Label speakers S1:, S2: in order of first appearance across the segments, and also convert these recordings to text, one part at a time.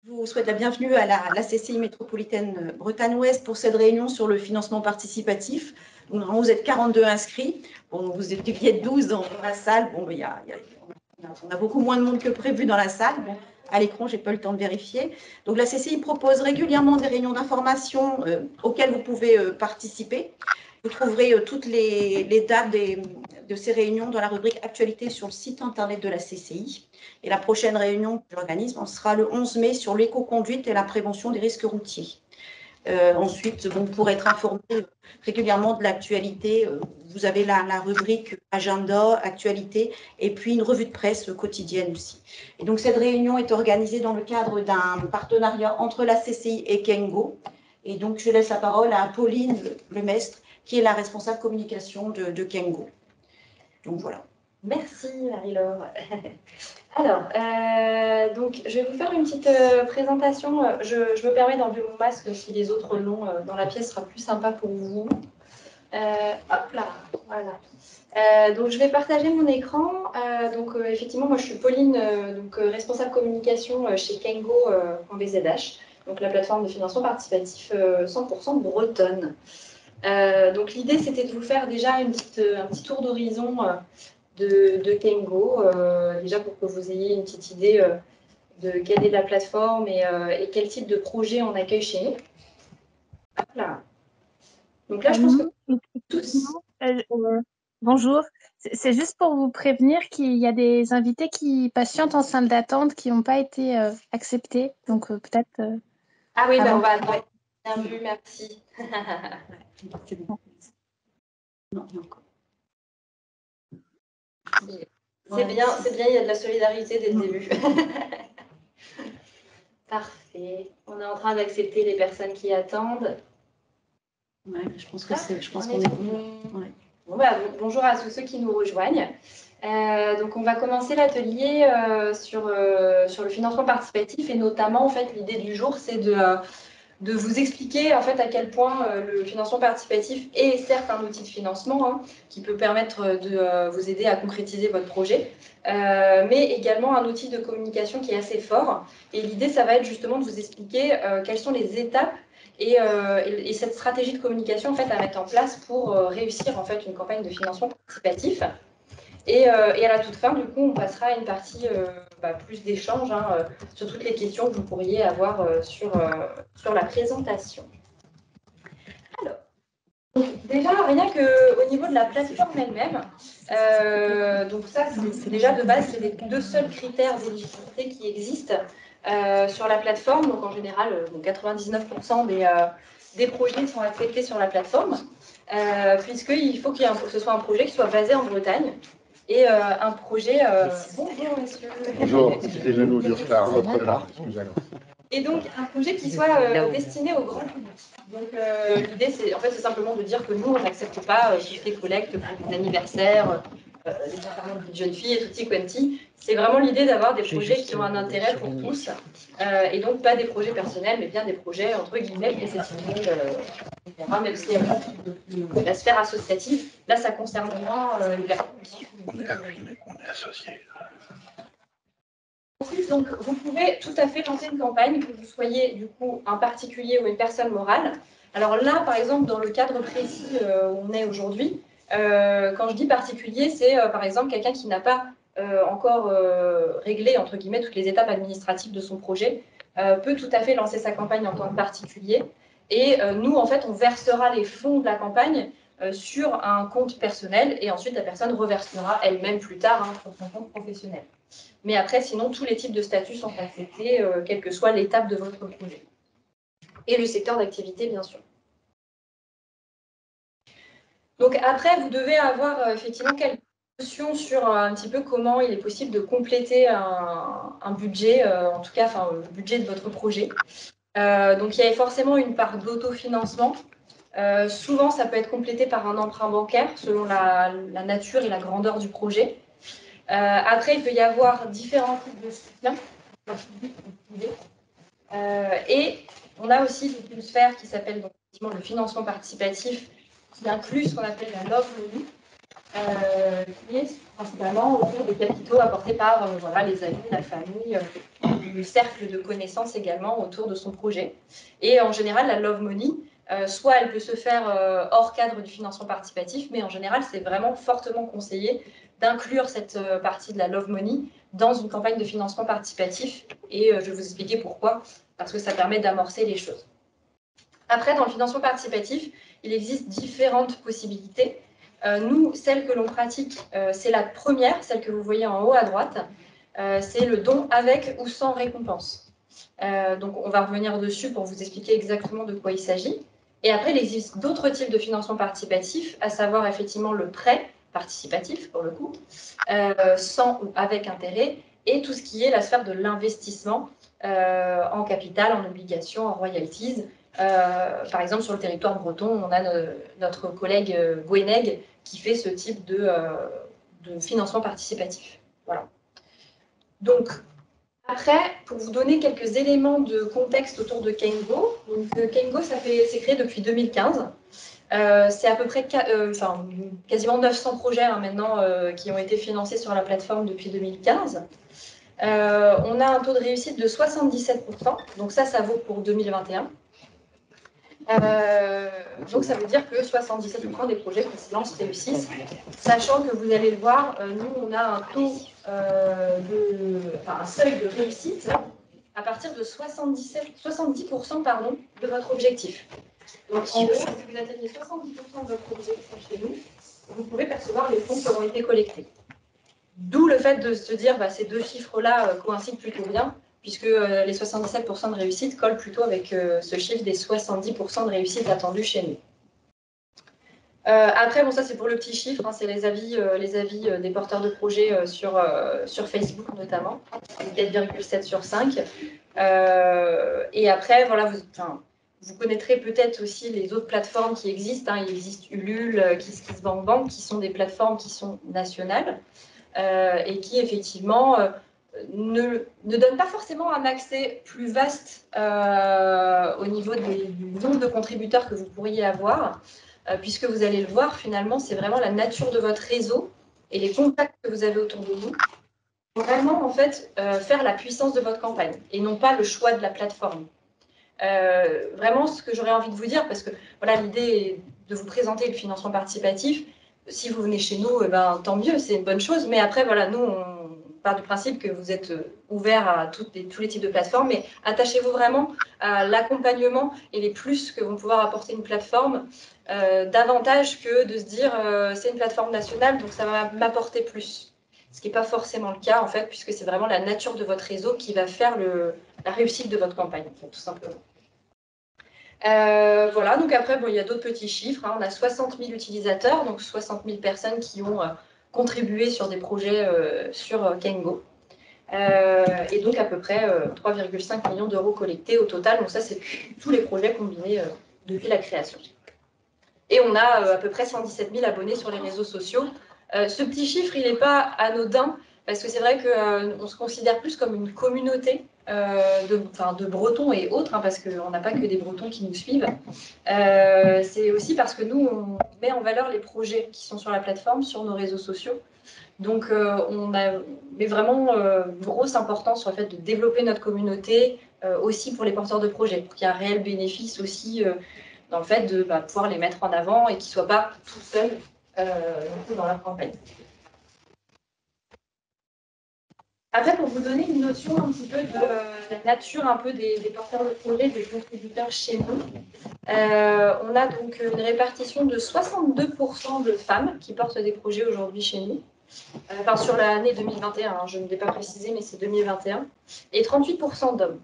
S1: Je vous souhaite la bienvenue à la CCI métropolitaine Bretagne-Ouest pour cette réunion sur le financement participatif. Donc, vous êtes 42 inscrits. Bon, vous êtes 12 dans la salle. Bon, on a beaucoup moins de monde que prévu dans la salle. Bon, à l'écran, je n'ai pas eu le temps de vérifier. Donc, la CCI propose régulièrement des réunions d'information auxquelles vous pouvez participer. Vous trouverez toutes les dates de ces réunions dans la rubrique Actualité sur le site internet de la CCI. Et la prochaine réunion de l'organisme sera le 11 mai sur l'éco-conduite et la prévention des risques routiers. Ensuite, donc, pour être informé régulièrement de l'actualité, vous avez la rubrique agenda, actualité, et puis une revue de presse quotidienne aussi. Et donc, cette réunion est organisée dans le cadre d'un partenariat entre la CCI et Kengo. Et donc, je laisse la parole à Pauline Lemestre, qui est la responsable communication de Kengo. Donc, voilà.
S2: Merci Marie-Laure. Alors, donc, je vais vous faire une petite présentation. Je me permets d'enlever mon masque si les autres l'ont dans la pièce, sera plus sympa pour vous. Hop là, voilà. Donc, je vais partager mon écran. Effectivement, moi, je suis Pauline, responsable communication chez Kengo.bzh, donc la plateforme de financement participatif 100% bretonne. Donc, l'idée, c'était de vous faire déjà un petit tour d'horizon de Kengo, déjà pour que vous ayez une petite idée de quelle est la plateforme et quel type de projet on accueille chez nous. Voilà. Donc là, je pense que tous...
S3: Bonjour, c'est juste pour vous prévenir qu'il y a des invités qui patientent en salle d'attente qui n'ont pas été acceptés, donc peut-être...
S2: Ah oui, on va attendre. Bien vu, merci.
S1: C'est bon. Non, encore.
S2: C'est bien, il y a de la solidarité dès le début. Parfait. On est en train d'accepter les personnes qui attendent.
S1: Ouais, je pense qu'on est bon. Ouais.
S2: Bon, bonjour à tous ceux qui nous rejoignent. Donc, on va commencer l'atelier sur le financement participatif et notamment, en fait, l'idée du jour, c'est de vous expliquer en fait à quel point le financement participatif est certes un outil de financement qui peut permettre de vous aider à concrétiser votre projet, mais également un outil de communication qui est assez fort. Et l'idée, ça va être justement de vous expliquer quelles sont les étapes et cette stratégie de communication en fait à mettre en place pour réussir en fait une campagne de financement participatif. Et à la toute fin, du coup, on passera à une partie plus d'échange sur toutes les questions que vous pourriez avoir sur la présentation. Alors, donc déjà, rien qu'au niveau de la plateforme elle-même, donc ça, c'est déjà de base, c'est les deux seuls critères d'éligibilité qui existent sur la plateforme. Donc en général, 99% des projets sont acceptés sur la plateforme, puisqu'il faut que ce soit un projet qui soit basé en Bretagne. Et un projet... Bonjour, monsieur.
S4: Bonjour, excusez-nous du retard, votre retard, excusez-nous.
S2: Et donc, un projet qui soit destiné au grand public. Donc, l'idée, c'est simplement de dire que nous, on n'accepte pas tout ce qui est collecte pour des anniversaires, des enterrements de jeunes filles et tutti quanti. C'est vraiment l'idée d'avoir des projets qui ont un intérêt pour tous, et donc pas des projets personnels, mais bien des projets, entre guillemets, professionnels, même si la sphère associative, là, ça concerne moins
S4: on est associés.
S2: Ensuite, donc, vous pouvez tout à fait lancer une campagne, que vous soyez du coup un particulier ou une personne morale. Alors là, par exemple, dans le cadre précis où on est aujourd'hui, quand je dis particulier, c'est par exemple quelqu'un qui n'a pas encore réglé, entre guillemets, toutes les étapes administratives de son projet, peut tout à fait lancer sa campagne en tant que particulier. Et nous, en fait, on versera les fonds de la campagne sur un compte personnel et ensuite la personne reversera elle-même plus tard sur son compte professionnel. Mais après, sinon, tous les types de statuts sont acceptés, quelle que soit l'étape de votre projet. Et le secteur d'activité, bien sûr. Donc après, vous devez avoir effectivement quelques notions sur un petit peu comment il est possible de compléter un budget, en tout cas, le budget de votre projet. Donc il y a forcément une part d'autofinancement. Souvent, ça peut être complété par un emprunt bancaire selon la nature et la grandeur du projet. Après, il peut y avoir différents types de soutien. Et on a aussi une sphère qui s'appelle le financement participatif, qui inclut ce qu'on appelle la love money. qui est principalement autour des capitaux apportés par voilà, les amis, la famille, le cercle de connaissances également autour de son projet. Et en général, la Love Money, soit elle peut se faire hors cadre du financement participatif, mais en général, c'est vraiment fortement conseillé d'inclure cette partie de la Love Money dans une campagne de financement participatif. Et je vais vous expliquer pourquoi, parce que ça permet d'amorcer les choses. Après, dans le financement participatif, il existe différentes possibilités. Nous, celle que l'on pratique, c'est la première, celle que vous voyez en haut à droite. C'est le don avec ou sans récompense. Donc, on va revenir dessus pour vous expliquer exactement de quoi il s'agit. Et après, il existe d'autres types de financement participatif, à savoir effectivement le prêt participatif, pour le coup, sans ou avec intérêt, et tout ce qui est la sphère de l'investissement en capital, en obligations, en royalties. Par exemple, sur le territoire breton, on a notre collègue Gweneg qui fait ce type de financement participatif. Voilà. Donc, après, pour vous donner quelques éléments de contexte autour de Kengo, donc Kengo, c'est créé depuis 2015. C'est à peu près quasiment 900 projets hein, maintenant qui ont été financés sur la plateforme depuis 2015. On a un taux de réussite de 77%, donc ça vaut pour 2021. Donc ça veut dire que 77% des projets qui se lancent réussissent, sachant que vous allez le voir, nous on a un taux un seuil de réussite à partir de 70% pardon, de votre objectif. Donc en gros, si vous atteignez 70% de votre objectif chez nous, vous pouvez percevoir les fonds qui auront été collectés. D'où le fait de se dire ces deux chiffres-là coïncident plutôt bien, puisque les 77% de réussite collent plutôt avec ce chiffre des 70% de réussite attendue chez nous. Après, bon, ça c'est pour le petit chiffre, hein, c'est les avis des porteurs de projets sur Facebook notamment, 4,7 sur 5. Et après, voilà, vous connaîtrez peut-être aussi les autres plateformes qui existent. Hein. Il existe Ulule, KissKissBankBank, qui sont des plateformes qui sont nationales et qui effectivement ne donnent pas forcément un accès plus vaste au niveau du nombre de contributeurs que vous pourriez avoir. Puisque vous allez le voir, finalement, c'est vraiment la nature de votre réseau et les contacts que vous avez autour de vous pour vraiment, en fait, faire la puissance de votre campagne et non pas le choix de la plateforme. Vraiment, ce que j'aurais envie de vous dire, parce que voilà, l'idée est de vous présenter le financement participatif. Si vous venez chez nous, tant mieux, c'est une bonne chose. Mais après, voilà, nous, on part du principe que vous êtes ouvert à tous les types de plateformes, mais attachez-vous vraiment à l'accompagnement et les plus que vont pouvoir apporter une plateforme, davantage que de se dire c'est une plateforme nationale, donc ça va m'apporter plus. Ce qui n'est pas forcément le cas, en fait, puisque c'est vraiment la nature de votre réseau qui va faire la réussite de votre campagne, en fait, tout simplement. Voilà, donc après, bon, il y a d'autres petits chiffres. Hein. On a 60 000 utilisateurs, donc 60 000 personnes qui ont contribué sur des projets sur Kengo. Et donc à peu près 3,5 millions d'euros collectés au total. Donc ça, c'est tous les projets combinés depuis la création. Et on a à peu près 117 000 abonnés sur les réseaux sociaux. Ce petit chiffre, il n'est pas anodin, parce que c'est vrai qu'on se considère plus comme une communauté de Bretons et autres, hein, parce qu'on n'a pas que des Bretons qui nous suivent. C'est aussi parce que nous, on met en valeur les projets qui sont sur la plateforme, sur nos réseaux sociaux. Donc, on met vraiment une grosse importance sur le fait de développer notre communauté, aussi pour les porteurs de projets, pour qu'il y ait un réel bénéfice aussi dans le fait de pouvoir les mettre en avant et qu'ils ne soient pas tout seuls dans leur campagne. Après, pour vous donner une notion un petit peu de la nature un peu des porteurs de projets, des contributeurs chez nous, on a donc une répartition de 62% de femmes qui portent des projets aujourd'hui chez nous. Enfin, sur l'année 2021, hein, je ne l'ai pas précisé, mais c'est 2021, et 38% d'hommes.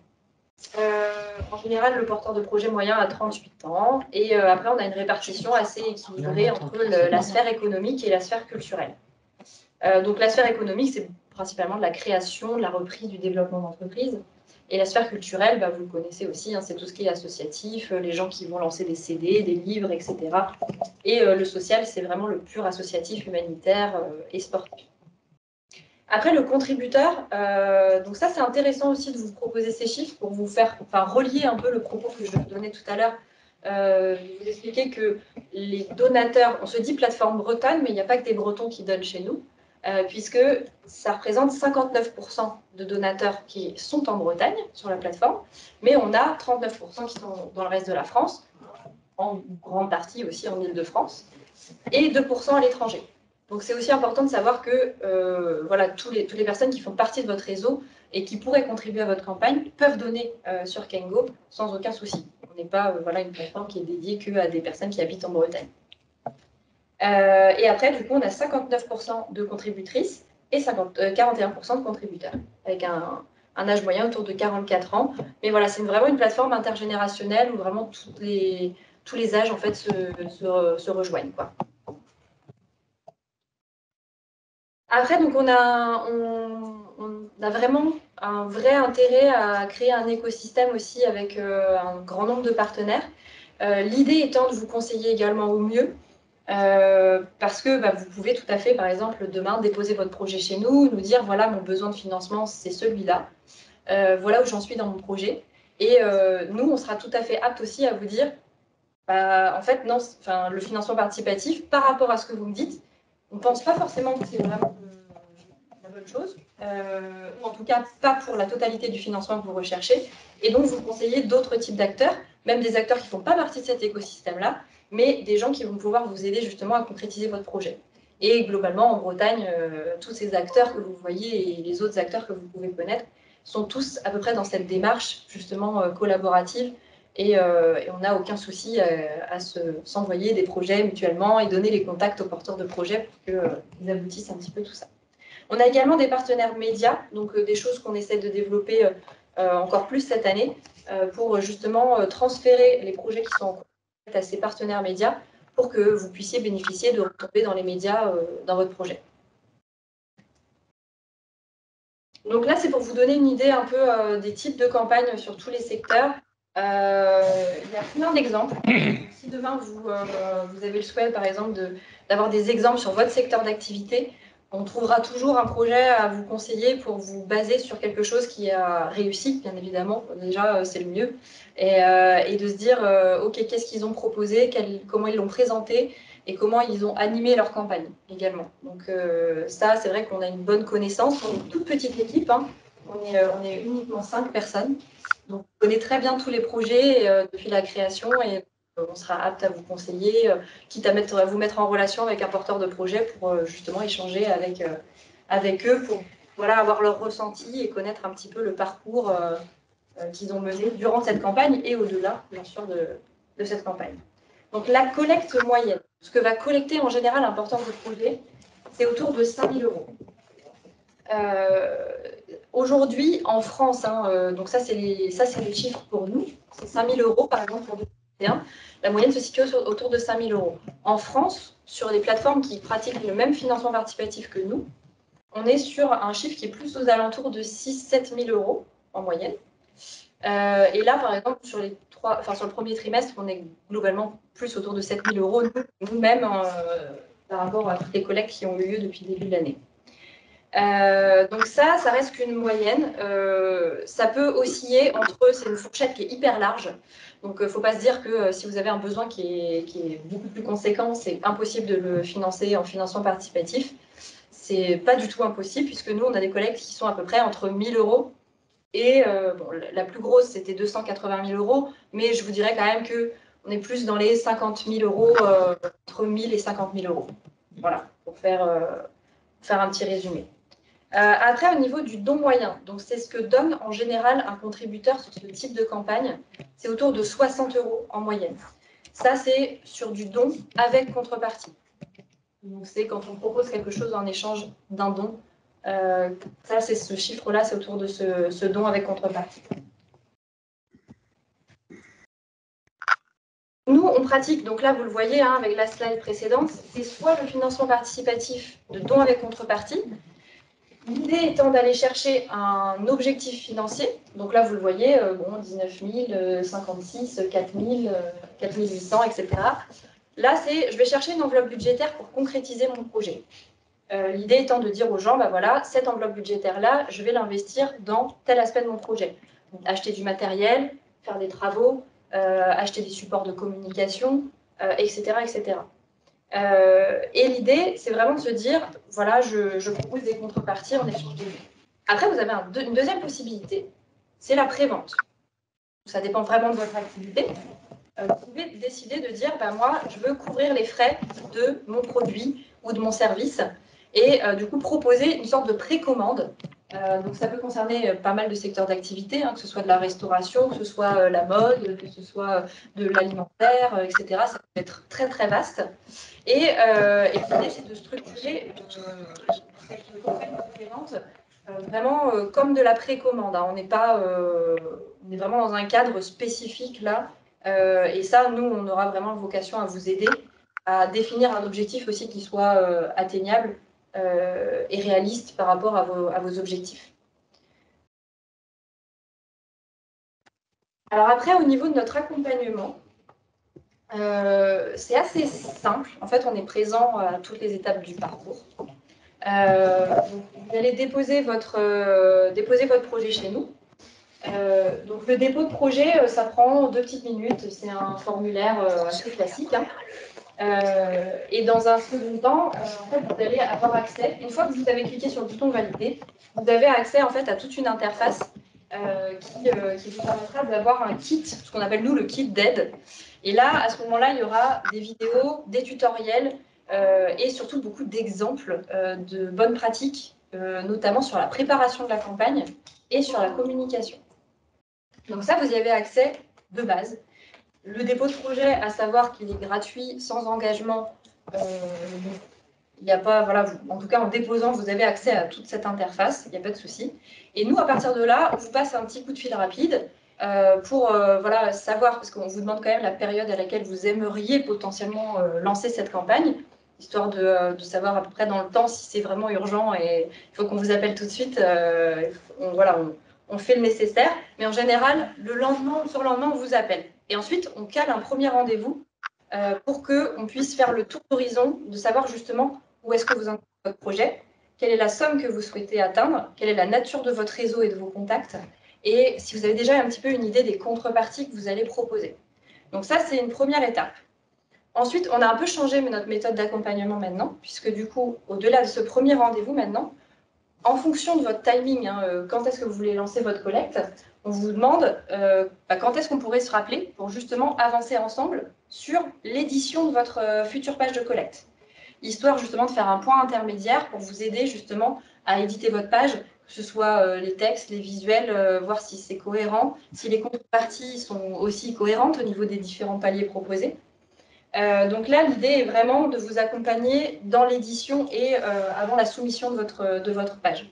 S2: En général, le porteur de projet moyen a 38 ans, et après, on a une répartition assez équilibrée entre la sphère économique et la sphère culturelle. Donc, la sphère économique, c'est principalement de la création, de la reprise, du développement d'entreprise. Et la sphère culturelle, vous le connaissez aussi, hein, c'est tout ce qui est associatif, les gens qui vont lancer des CD, des livres, etc. Et le social, c'est vraiment le pur associatif, humanitaire et sportif. Après, le contributeur, donc ça, c'est intéressant aussi de vous proposer ces chiffres pour vous faire relier un peu le propos que je vous donnais tout à l'heure vous expliquer que les donateurs, on se dit plateforme bretonne, mais il n'y a pas que des Bretons qui donnent chez nous, puisque ça représente 59% de donateurs qui sont en Bretagne sur la plateforme, mais on a 39% qui sont dans le reste de la France, en grande partie aussi en Île-de-France, et 2% à l'étranger. Donc c'est aussi important de savoir que voilà, toutes les personnes qui font partie de votre réseau et qui pourraient contribuer à votre campagne peuvent donner sur Kengo sans aucun souci. On n'est pas voilà, une plateforme qui est dédiée qu'à des personnes qui habitent en Bretagne. Et après, du coup, on a 59% de contributrices et 41% de contributeurs, avec un âge moyen autour de 44 ans. Mais voilà, c'est vraiment une plateforme intergénérationnelle où vraiment tous les âges en fait, se rejoignent, quoi. Après, donc on a vraiment un vrai intérêt à créer un écosystème aussi avec un grand nombre de partenaires. L'idée étant de vous conseiller également au mieux, parce que vous pouvez tout à fait, par exemple, demain, déposer votre projet chez nous, nous dire, voilà, mon besoin de financement, c'est celui-là. Voilà où j'en suis dans mon projet. Et nous, on sera tout à fait apte aussi à vous dire, en fait, non, le financement participatif, par rapport à ce que vous me dites, on ne pense pas forcément que c'est vraiment la bonne chose, ou en tout cas pas pour la totalité du financement que vous recherchez. Et donc, vous conseillez d'autres types d'acteurs, même des acteurs qui ne font pas partie de cet écosystème-là, mais des gens qui vont pouvoir vous aider justement à concrétiser votre projet. Et globalement, en Bretagne, tous ces acteurs que vous voyez et les autres acteurs que vous pouvez connaître sont tous à peu près dans cette démarche justement collaborative. Et on n'a aucun souci à s'envoyer des projets mutuellement et donner les contacts aux porteurs de projets pour qu'ils aboutissent un petit peu tout ça. On a également des partenaires médias, donc des choses qu'on essaie de développer encore plus cette année pour justement transférer les projets qui sont en cours à ces partenaires médias pour que vous puissiez bénéficier de retomber dans les médias dans votre projet. Donc là, c'est pour vous donner une idée un peu des types de campagnes sur tous les secteurs. Il y a plein d'exemples. Si demain, vous avez le souhait, par exemple, d'avoir des exemples sur votre secteur d'activité, on trouvera toujours un projet à vous conseiller pour vous baser sur quelque chose qui a réussi, bien évidemment. Déjà, c'est le mieux. Et de se dire, OK, qu'est-ce qu'ils ont proposé, comment ils l'ont présenté et comment ils ont animé leur campagne également. Donc ça, c'est vrai qu'on a une bonne connaissance. On est une toute petite équipe, hein. On est uniquement 5 personnes. Donc on connaît très bien tous les projets depuis la création et on sera apte à vous conseiller, quitte à vous mettre en relation avec un porteur de projet pour justement échanger avec eux pour voilà, avoir leur ressenti et connaître un petit peu le parcours qu'ils ont mené durant cette campagne et au-delà, bien sûr, de cette campagne. Donc la collecte moyenne, ce que va collecter en général un porteur de projet, c'est autour de 5 000 €. Aujourd'hui, en France, hein, donc ça c'est les chiffres pour nous, c'est 5 000 € par exemple pour 2021. La moyenne se situe autour de 5 000 €. En France, sur les plateformes qui pratiquent le même financement participatif que nous, on est sur un chiffre qui est plus aux alentours de 6 000 – 7 000 € en moyenne. Et là, par exemple, sur le premier trimestre, on est globalement plus autour de 7 000 € nous-mêmes par rapport à toutes les collectes qui ont eu lieu depuis le début de l'année. Donc ça reste qu'une moyenne. Ça peut osciller entre, c'est une fourchette qui est hyper large. Donc il ne faut pas se dire que si vous avez un besoin qui est beaucoup plus conséquent, c'est impossible de le financer en financement participatif. C'est pas du tout impossible puisque nous, on a des collectes qui sont à peu près entre 1 000 € et bon, la plus grosse, c'était 280 000 €, mais je vous dirais quand même qu'on est plus dans les 50 000 €, entre 1 000 et 50 000 €. Voilà, pour faire un petit résumé. Après, au niveau du don moyen, donc c'est ce que donne en général un contributeur sur ce type de campagne, c'est autour de 60 € en moyenne. Ça, c'est sur du don avec contrepartie. Donc c'est quand on propose quelque chose en échange d'un don. Ça, c'est ce chiffre-là, c'est autour de ce don avec contrepartie. Nous, on pratique, donc là, vous le voyez hein, avec la slide précédente, c'est soit le financement participatif de don avec contrepartie. L'idée étant d'aller chercher un objectif financier. Donc là, vous le voyez, 19 000, 56, 4 000, 4 800, etc. Là, je vais chercher une enveloppe budgétaire pour concrétiser mon projet. L'idée étant de dire aux gens, voilà, cette enveloppe budgétaire-là, je vais l'investir dans tel aspect de mon projet. Donc, acheter du matériel, faire des travaux, acheter des supports de communication, etc. etc. Et l'idée, c'est vraiment de se dire, voilà, je propose des contreparties en échange de vues. Après, vous avez une deuxième possibilité, c'est la prévente. Ça dépend vraiment de votre activité. Vous pouvez décider de dire, moi, je veux couvrir les frais de mon produit ou de mon service et du coup proposer une sorte de précommande. Donc ça peut concerner pas mal de secteurs d'activité, que ce soit de la restauration, que ce soit la mode, que ce soit de l'alimentaire, etc. Ça peut être très très vaste. Et l'idée, c'est de structurer cette campagne de prévente vraiment comme de la précommande. On n'est pas, on est vraiment dans un cadre spécifique là. Et ça, nous, on aura vraiment vocation à vous aider à définir un objectif aussi qui soit atteignable et réaliste par rapport à vos objectifs. Alors après, au niveau de notre accompagnement, c'est assez simple. En fait, on est présent à toutes les étapes du parcours. Vous allez déposer votre projet chez nous. Donc le dépôt de projet, ça prend 2 petites minutes. C'est un formulaire assez classique. Et dans un second temps, en fait, vous allez avoir accès, une fois que vous avez cliqué sur le bouton valider, vous avez accès en fait à toute une interface qui vous permettra d'avoir un kit, ce qu'on appelle nous le kit d'aide. Et là, à ce moment-là, il y aura des vidéos, des tutoriels et surtout beaucoup d'exemples de bonnes pratiques, notamment sur la préparation de la campagne et sur la communication. Donc ça, vous y avez accès de base. Le dépôt de projet, à savoir qu'il est gratuit, sans engagement. Il n'y a pas, voilà, en tout cas en déposant, vous avez accès à toute cette interface, il n'y a pas de souci. Et nous, à partir de là, on vous passe un petit coup de fil rapide pour voilà, savoir, parce qu'on vous demande quand même la période à laquelle vous aimeriez potentiellement lancer cette campagne, histoire de savoir à peu près dans le temps si c'est vraiment urgent et il faut qu'on vous appelle tout de suite. On fait le nécessaire, mais en général, le lendemain ou le surlendemain, on vous appelle. Et ensuite, on cale un premier rendez-vous pour qu'on puisse faire le tour d'horizon, de savoir justement où est-ce que vous en êtes dans votre projet, quelle est la somme que vous souhaitez atteindre, quelle est la nature de votre réseau et de vos contacts, et si vous avez déjà un petit peu une idée des contreparties que vous allez proposer. Donc ça, c'est une première étape. Ensuite, on a un peu changé notre méthode d'accompagnement maintenant, puisque du coup, au-delà de ce premier rendez-vous maintenant, en fonction de votre timing, quand est-ce que vous voulez lancer votre collecte, on vous demande quand est-ce qu'on pourrait se rappeler pour justement avancer ensemble sur l'édition de votre future page de collecte. Histoire justement de faire un point intermédiaire pour vous aider justement à éditer votre page, que ce soit les textes, les visuels, voir si c'est cohérent, si les contreparties sont aussi cohérentes au niveau des différents paliers proposés. Donc là, l'idée est vraiment de vous accompagner dans l'édition et avant la soumission de votre page.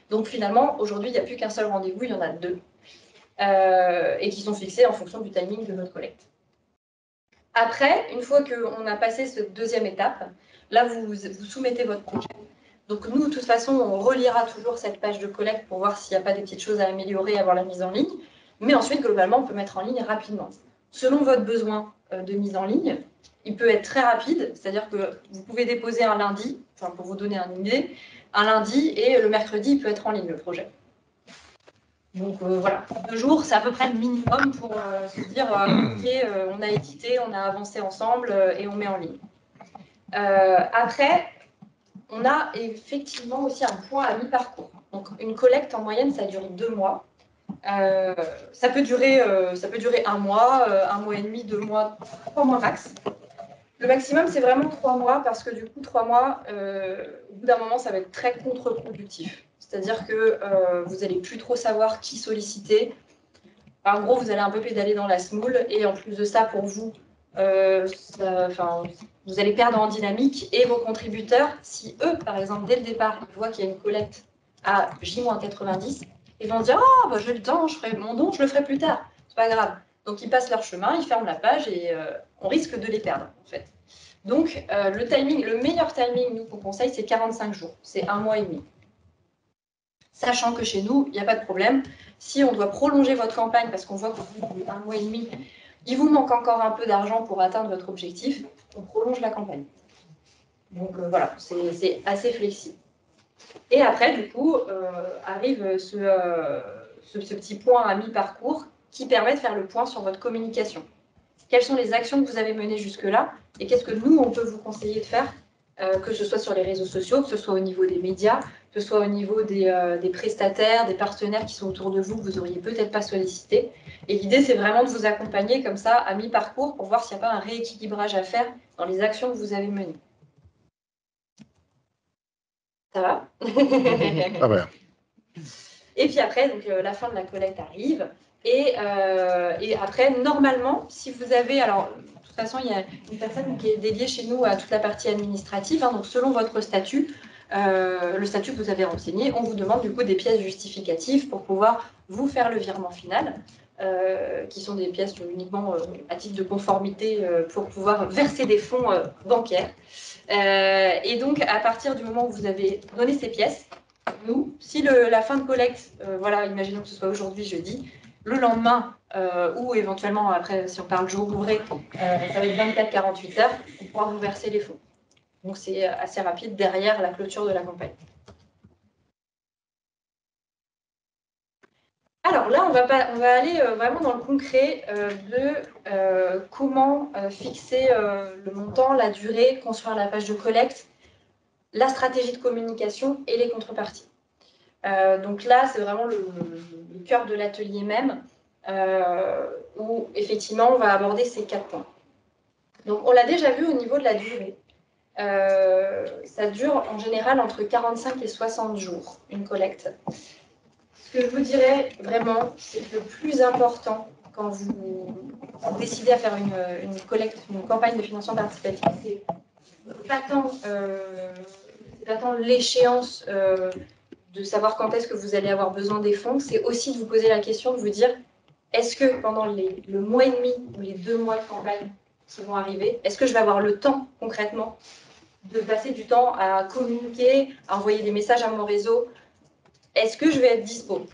S2: Donc finalement, aujourd'hui, il n'y a plus qu'un seul rendez-vous, il y en a 2, et qui sont fixés en fonction du timing de votre collecte. Après, une fois qu'on a passé cette deuxième étape, là, vous soumettez votre projet. Donc nous, de toute façon, on relira toujours cette page de collecte pour voir s'il n'y a pas des petites choses à améliorer avant la mise en ligne. Mais ensuite, globalement, on peut mettre en ligne rapidement. Selon votre besoin de mise en ligne, il peut être très rapide, c'est-à-dire que vous pouvez déposer un lundi, enfin pour vous donner une idée, un lundi, et le mercredi, il peut être en ligne, le projet. Donc voilà, 2 jours, c'est à peu près le minimum pour se dire, ok, on a édité, on a avancé ensemble et on met en ligne. Après, on a effectivement aussi un point à mi-parcours. Donc une collecte, en moyenne, ça dure 2 mois. Ça peut durer 1 mois, 1 mois et demi, 2 mois, 3 mois max. Le maximum, c'est vraiment 3 mois parce que du coup, 3 mois, au bout d'un moment, ça va être très contre-productif. C'est-à-dire que vous n'allez plus trop savoir qui solliciter. En gros, vous allez un peu pédaler dans la semoule et en plus de ça, pour vous, vous allez perdre en dynamique et vos contributeurs, si eux, par exemple, dès le départ, ils voient qu'il y a une collecte à J-90, ils vont dire « Ah, j'ai le temps, je ferai mon don, je le ferai plus tard. » C'est pas grave. Donc, ils passent leur chemin, ils ferment la page et on risque de les perdre, en fait. Donc, le meilleur timing, nous, qu'on conseille, c'est 45 jours. C'est 1 mois et demi. Sachant que chez nous, il n'y a pas de problème. Si on doit prolonger votre campagne parce qu'on voit qu'au bout d'1 mois et demi, il vous manque encore un peu d'argent pour atteindre votre objectif, on prolonge la campagne. Donc voilà, c'est assez flexible. Et après, du coup, arrive ce petit point à mi-parcours qui permet de faire le point sur votre communication. Quelles sont les actions que vous avez menées jusque-là et qu'est-ce que nous, on peut vous conseiller de faire, que ce soit sur les réseaux sociaux, que ce soit au niveau des médias, que ce soit au niveau des prestataires, des partenaires qui sont autour de vous, que vous n'auriez peut-être pas sollicité. Et l'idée, c'est vraiment de vous accompagner comme ça à mi-parcours pour voir s'il n'y a pas un rééquilibrage à faire dans les actions que vous avez menées. Ça va?
S4: Ah ben,
S2: Et puis après, donc, la fin de la collecte arrive. Et après, normalement, si vous avez... Alors, de toute façon, il y a une personne qui est dédiée chez nous à toute la partie administrative. Hein, donc, selon votre statut, le statut que vous avez renseigné, on vous demande du coup des pièces justificatives pour pouvoir vous faire le virement final, qui sont des pièces uniquement à titre de conformité pour pouvoir verser des fonds bancaires. Et donc, à partir du moment où vous avez donné ces pièces, nous, si la fin de collecte, voilà, imaginons que ce soit aujourd'hui, jeudi, le lendemain, ou éventuellement après, si on parle jour ouvré, ça va être 24-48 heures, on pourra vous verser les fonds. Donc c'est assez rapide derrière la clôture de la campagne. Alors là, on va aller vraiment dans le concret de comment fixer le montant, la durée, construire la page de collecte, la stratégie de communication et les contreparties. Donc là, c'est vraiment le cœur de l'atelier même, où effectivement, on va aborder ces 4 points. Donc on l'a déjà vu au niveau de la durée. Ça dure en général entre 45 et 60 jours, une collecte. Ce que je vous dirais vraiment, c'est que le plus important quand vous décidez à faire une collecte, une campagne de financement participatif, c'est pas tant l'échéance de savoir quand est-ce que vous allez avoir besoin des fonds, c'est aussi de vous poser la question de vous dire, est-ce que pendant le mois et demi ou les 2 mois de campagne qui vont arriver, est-ce que je vais avoir le temps concrètement de passer du temps à communiquer, à envoyer des messages à mon réseau? Est-ce que je vais être dispo?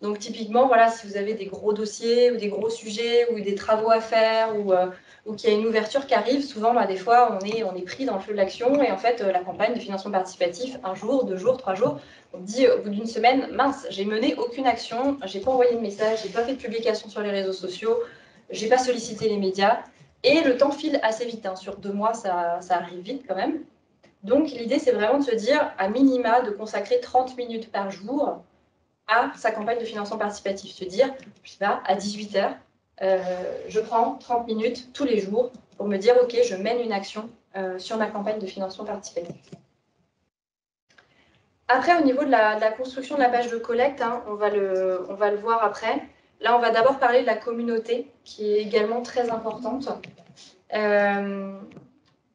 S2: Donc typiquement, voilà, si vous avez des gros dossiers ou des gros sujets ou des travaux à faire ou qu'il y a une ouverture qui arrive, souvent, des fois, on est pris dans le feu de l'action et en fait, la campagne de financement participatif, 1 jour, 2 jours, 3 jours, on dit au bout d'une semaine, mince, j'ai mené aucune action, j'ai pas envoyé de message, j'ai pas fait de publication sur les réseaux sociaux, j'ai pas sollicité les médias et le temps file assez vite. Hein. Sur 2 mois, ça arrive vite quand même. Donc l'idée, c'est vraiment de se dire, à minima, de consacrer 30 minutes par jour à sa campagne de financement participatif. Se dire, je sais pas, à 18h, je prends 30 minutes tous les jours pour me dire, OK, je mène une action sur ma campagne de financement participatif. Après, au niveau de la construction de la page de collecte, hein, on va le voir après. Là, on va d'abord parler de la communauté, qui est également très importante.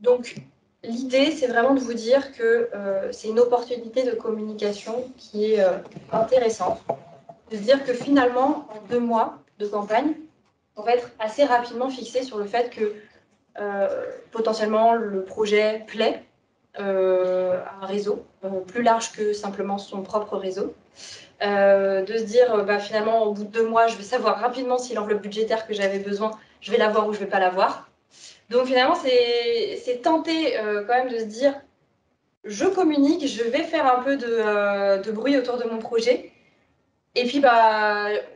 S2: Donc, l'idée, c'est vraiment de vous dire que c'est une opportunité de communication qui est intéressante. De se dire que finalement, en 2 mois de campagne, on va être assez rapidement fixé sur le fait que potentiellement le projet plaît à un réseau plus large que simplement son propre réseau. De se dire, finalement, au bout de 2 mois, je vais savoir rapidement si l'enveloppe budgétaire que j'avais besoin, je vais l'avoir ou je ne vais pas l'avoir. Donc finalement, c'est tenter quand même de se dire, je communique, je vais faire un peu de bruit autour de mon projet. Et puis,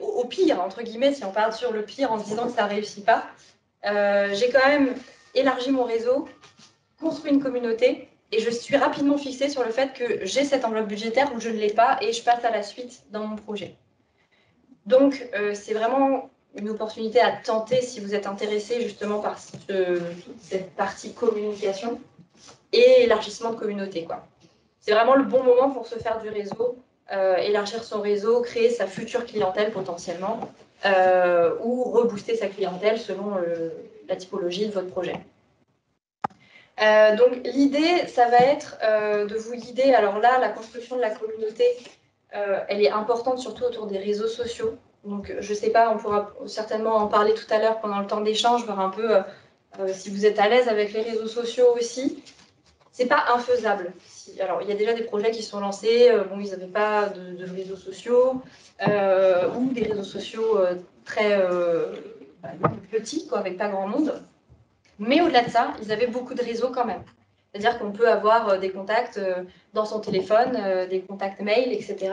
S2: au pire, entre guillemets, si on part sur le pire en se disant que ça ne réussit pas, j'ai quand même élargi mon réseau, construit une communauté, et je suis rapidement fixée sur le fait que j'ai cette enveloppe budgétaire ou je ne l'ai pas, et je passe à la suite dans mon projet. Donc, c'est vraiment une opportunité à tenter si vous êtes intéressé justement par cette partie communication et élargissement de communauté, quoi. C'est vraiment le bon moment pour se faire du réseau, élargir son réseau, créer sa future clientèle potentiellement, ou rebooster sa clientèle selon la typologie de votre projet. Donc l'idée, ça va être de vous guider. Alors là, la construction de la communauté, elle est importante surtout autour des réseaux sociaux. Donc je ne sais pas, on pourra certainement en parler tout à l'heure pendant le temps d'échange, voir un peu si vous êtes à l'aise avec les réseaux sociaux aussi. C'est pas infaisable. Alors, il y a déjà des projets qui sont lancés, ils n'avaient pas de réseaux sociaux, ou des réseaux sociaux très petits, quoi, avec pas grand monde. Mais au-delà de ça, ils avaient beaucoup de réseaux quand même. C'est-à-dire qu'on peut avoir des contacts dans son téléphone, des contacts mail, etc.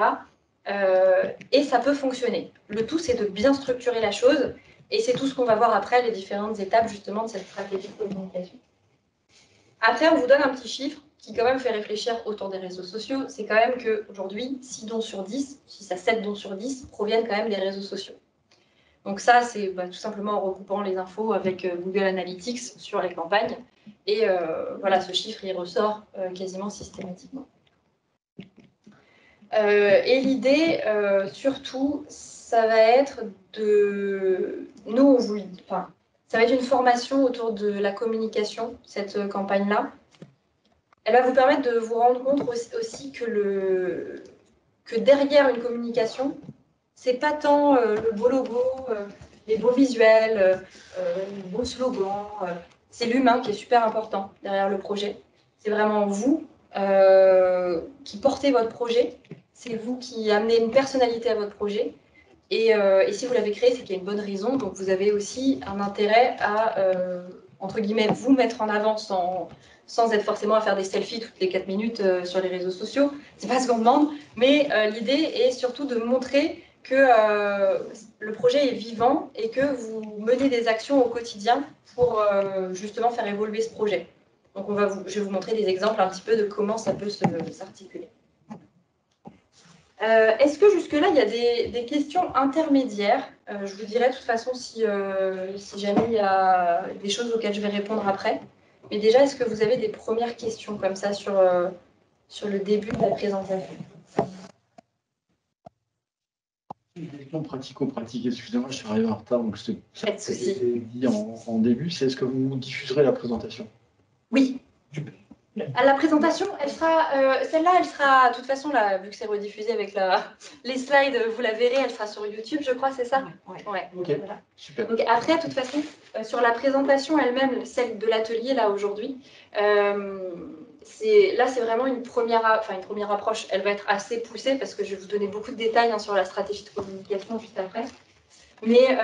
S2: et ça peut fonctionner. Le tout, c'est de bien structurer la chose, et c'est tout ce qu'on va voir après, les différentes étapes justement de cette stratégie de communication. Après, on vous donne un petit chiffre qui quand même fait réfléchir autour des réseaux sociaux, c'est quand même qu'aujourd'hui, 6 dons sur 10, 6 à 7 dons sur 10 proviennent quand même des réseaux sociaux. Donc ça, c'est tout simplement en recoupant les infos avec Google Analytics sur les campagnes. Et voilà, ce chiffre, il ressort quasiment systématiquement. Et l'idée, surtout, ça va être de... Nous, on vous... Enfin, ça va être une formation autour de la communication, cette campagne-là. Elle va vous permettre de vous rendre compte aussi que derrière une communication, c'est pas tant le beau logo, les beaux visuels, les beaux slogans. C'est l'humain qui est super important derrière le projet. C'est vraiment vous qui portez votre projet. C'est vous qui amenez une personnalité à votre projet. Et si vous l'avez créé, c'est qu'il y a une bonne raison. Donc vous avez aussi un intérêt à, entre guillemets, vous mettre en avant sans être forcément à faire des selfies toutes les 4 minutes sur les réseaux sociaux. C'est pas ce qu'on demande. Mais l'idée est surtout de montrer que le projet est vivant et que vous menez des actions au quotidien pour justement faire évoluer ce projet. Donc je vais vous montrer des exemples un petit peu de comment ça peut s'articuler. Est-ce que jusque-là, il y a des questions intermédiaires? Je vous dirai de toute façon si jamais il y a des choses auxquelles je vais répondre après. Mais déjà, est-ce que vous avez des premières questions comme ça sur le début de la présentation?
S5: Une question pratico-pratique, excusez-moi, je suis arrivé en retard, donc c'est
S2: Pas de souci.
S5: dit en début, c'est est-ce que vous diffuserez la présentation?
S2: Oui. À la présentation, elle sera, celle-là, elle sera, de toute façon, là, vu que c'est rediffusé avec les slides, vous la verrez, elle sera sur YouTube, je crois, c'est ça? Ouais.
S5: Ok,
S2: Voilà.
S5: super.
S2: Donc après, de toute façon, sur la présentation elle-même, celle de l'atelier, là, aujourd'hui, c'est vraiment une première approche. Elle va être assez poussée parce que je vais vous donner beaucoup de détails sur la stratégie de communication juste après. Mais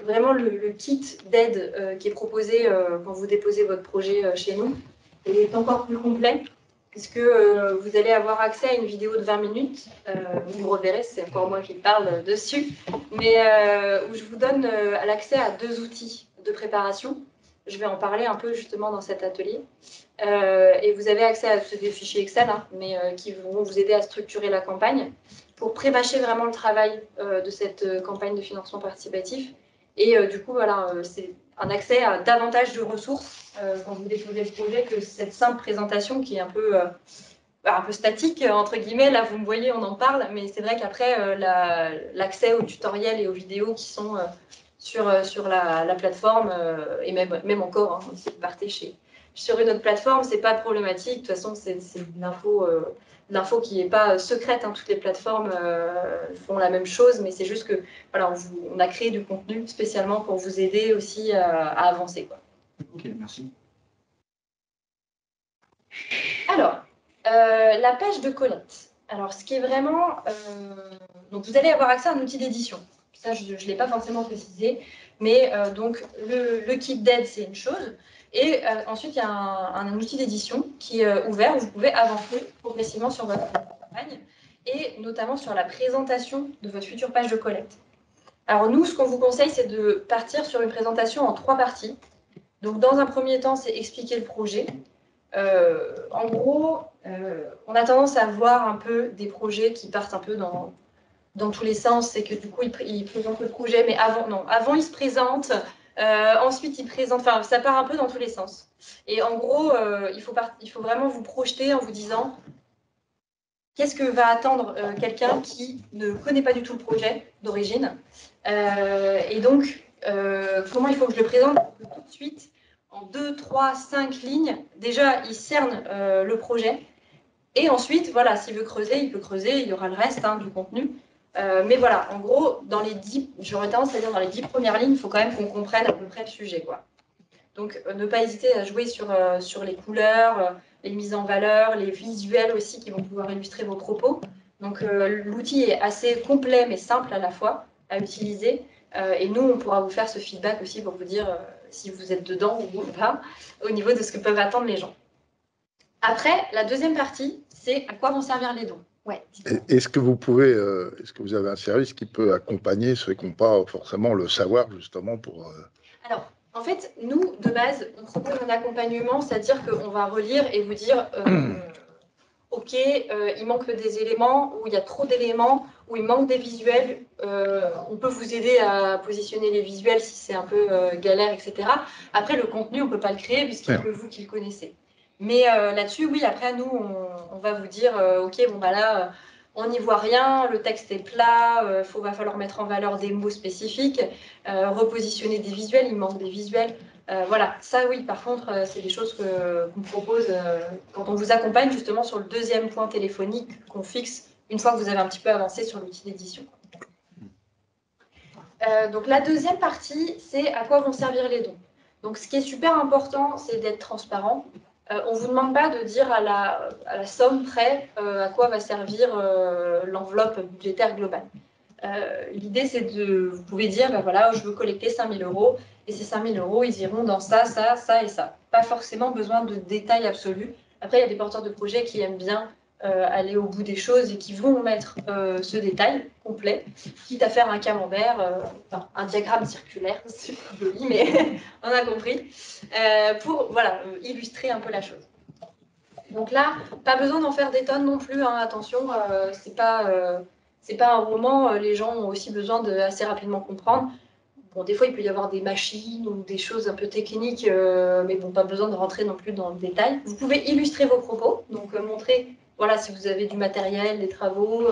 S2: vraiment, le kit d'aide qui est proposé quand vous déposez votre projet chez nous, il est encore plus complet, puisque vous allez avoir accès à une vidéo de 20 minutes. Vous reverrez, c'est encore moi qui parle dessus, mais où je vous donne l'accès à 2 outils de préparation. Je vais en parler un peu justement dans cet atelier. Et vous avez accès à des fichiers Excel, mais qui vont vous aider à structurer la campagne pour pré-bâcher vraiment le travail de cette campagne de financement participatif. Et du coup, voilà, c'est un accès à davantage de ressources quand vous déposez le projet que cette simple présentation qui est un peu statique, entre guillemets. Là, vous me voyez, on en parle, mais c'est vrai qu'après, l'accès aux tutoriels et aux vidéos qui sont sur la plateforme, et même encore, si vous partez sur une autre plateforme, c'est pas problématique. De toute façon, c'est de l'info qui n'est pas secrète. Toutes les plateformes font la même chose, mais c'est juste que voilà, on a créé du contenu spécialement pour vous aider aussi à avancer, quoi.
S5: Ok, merci.
S2: Alors, la page de Colette. Alors, ce qui est vraiment... donc, vous allez avoir accès à un outil d'édition. Ça, je ne l'ai pas forcément précisé. Mais donc, le kit d'aide, c'est une chose. Et ensuite, il y a un outil d'édition qui est ouvert où vous pouvez avancer progressivement sur votre campagne et notamment sur la présentation de votre future page de collecte. Alors nous, ce qu'on vous conseille, c'est de partir sur une présentation en 3 parties. Donc dans un premier temps, c'est expliquer le projet. En gros, on a tendance à voir un peu des projets qui partent un peu dans tous les sens. C'est que du coup, ils présentent le projet, mais avant ils se présentent. Ensuite, ils présentent, enfin, ça part un peu dans tous les sens. Et en gros, il faut vraiment vous projeter en vous disant qu'est-ce que va attendre quelqu'un qui ne connaît pas du tout le projet d'origine. Et donc, comment il faut que je le présente tout de suite en 2, 3, 5 lignes. Déjà, il cerne le projet. Et ensuite, voilà, s'il veut creuser, il peut creuser. Il y aura le reste du contenu. Mais voilà, en gros, j'aurais tendance à dire dans les 10 premières lignes, il faut quand même qu'on comprenne à peu près le sujet, quoi. Donc, ne pas hésiter à jouer sur les couleurs, les mises en valeur, les visuels aussi qui vont pouvoir illustrer vos propos. Donc, l'outil est assez complet mais simple à la fois à utiliser. Et nous, on pourra vous faire ce feedback aussi pour vous dire si vous êtes dedans ou pas, au niveau de ce que peuvent attendre les gens. Après, la deuxième partie, c'est à quoi vont servir les dons. Ouais.
S4: Est-ce que vous pouvez, est-ce que vous avez un service qui peut accompagner ceux qui n'ont pas forcément le savoir justement pour...
S2: Alors, en fait, nous, de base, on propose un accompagnement, c'est-à-dire qu'on va relire et vous dire OK, il manque des éléments, ou il y a trop d'éléments, ou il manque des visuels. On peut vous aider à positionner les visuels si c'est un peu galère, etc. Après, le contenu, on ne peut pas le créer puisqu'il n'y a que vous qui le connaissez. Mais là-dessus, oui, après, nous, on va vous dire OK, bon, bah là, on n'y voit rien, le texte est plat, va falloir mettre en valeur des mots spécifiques, repositionner des visuels, il manque des visuels. Voilà, ça oui, par contre, c'est des choses qu'on propose quand on vous accompagne justement sur le deuxième point téléphonique qu'on fixe une fois que vous avez un petit peu avancé sur l'outil d'édition. Donc la deuxième partie, c'est à quoi vont servir les dons. Donc ce qui est super important, c'est d'être transparent. On ne vous demande pas de dire à la somme près à quoi va servir l'enveloppe budgétaire globale. L'idée, c'est de, vous pouvez dire, ben voilà, je veux collecter 5 000 €, et ces 5 000 € ils iront dans ça, ça, ça et ça. Pas forcément besoin de détails absolus. Après, il y a des porteurs de projets qui aiment bien aller au bout des choses et qui vont mettre ce détail complet, quitte à faire un camembert, enfin, un diagramme circulaire, c'est joli, mais on a compris, pour voilà, illustrer un peu la chose. Donc là, pas besoin d'en faire des tonnes non plus, hein, attention, c'est pas un roman, les gens ont aussi besoin de assez rapidement comprendre. Bon, des fois, il peut y avoir des machines ou des choses un peu techniques, mais bon, pas besoin de rentrer non plus dans le détail. Vous pouvez illustrer vos propos, donc montrer, voilà, si vous avez du matériel, des travaux,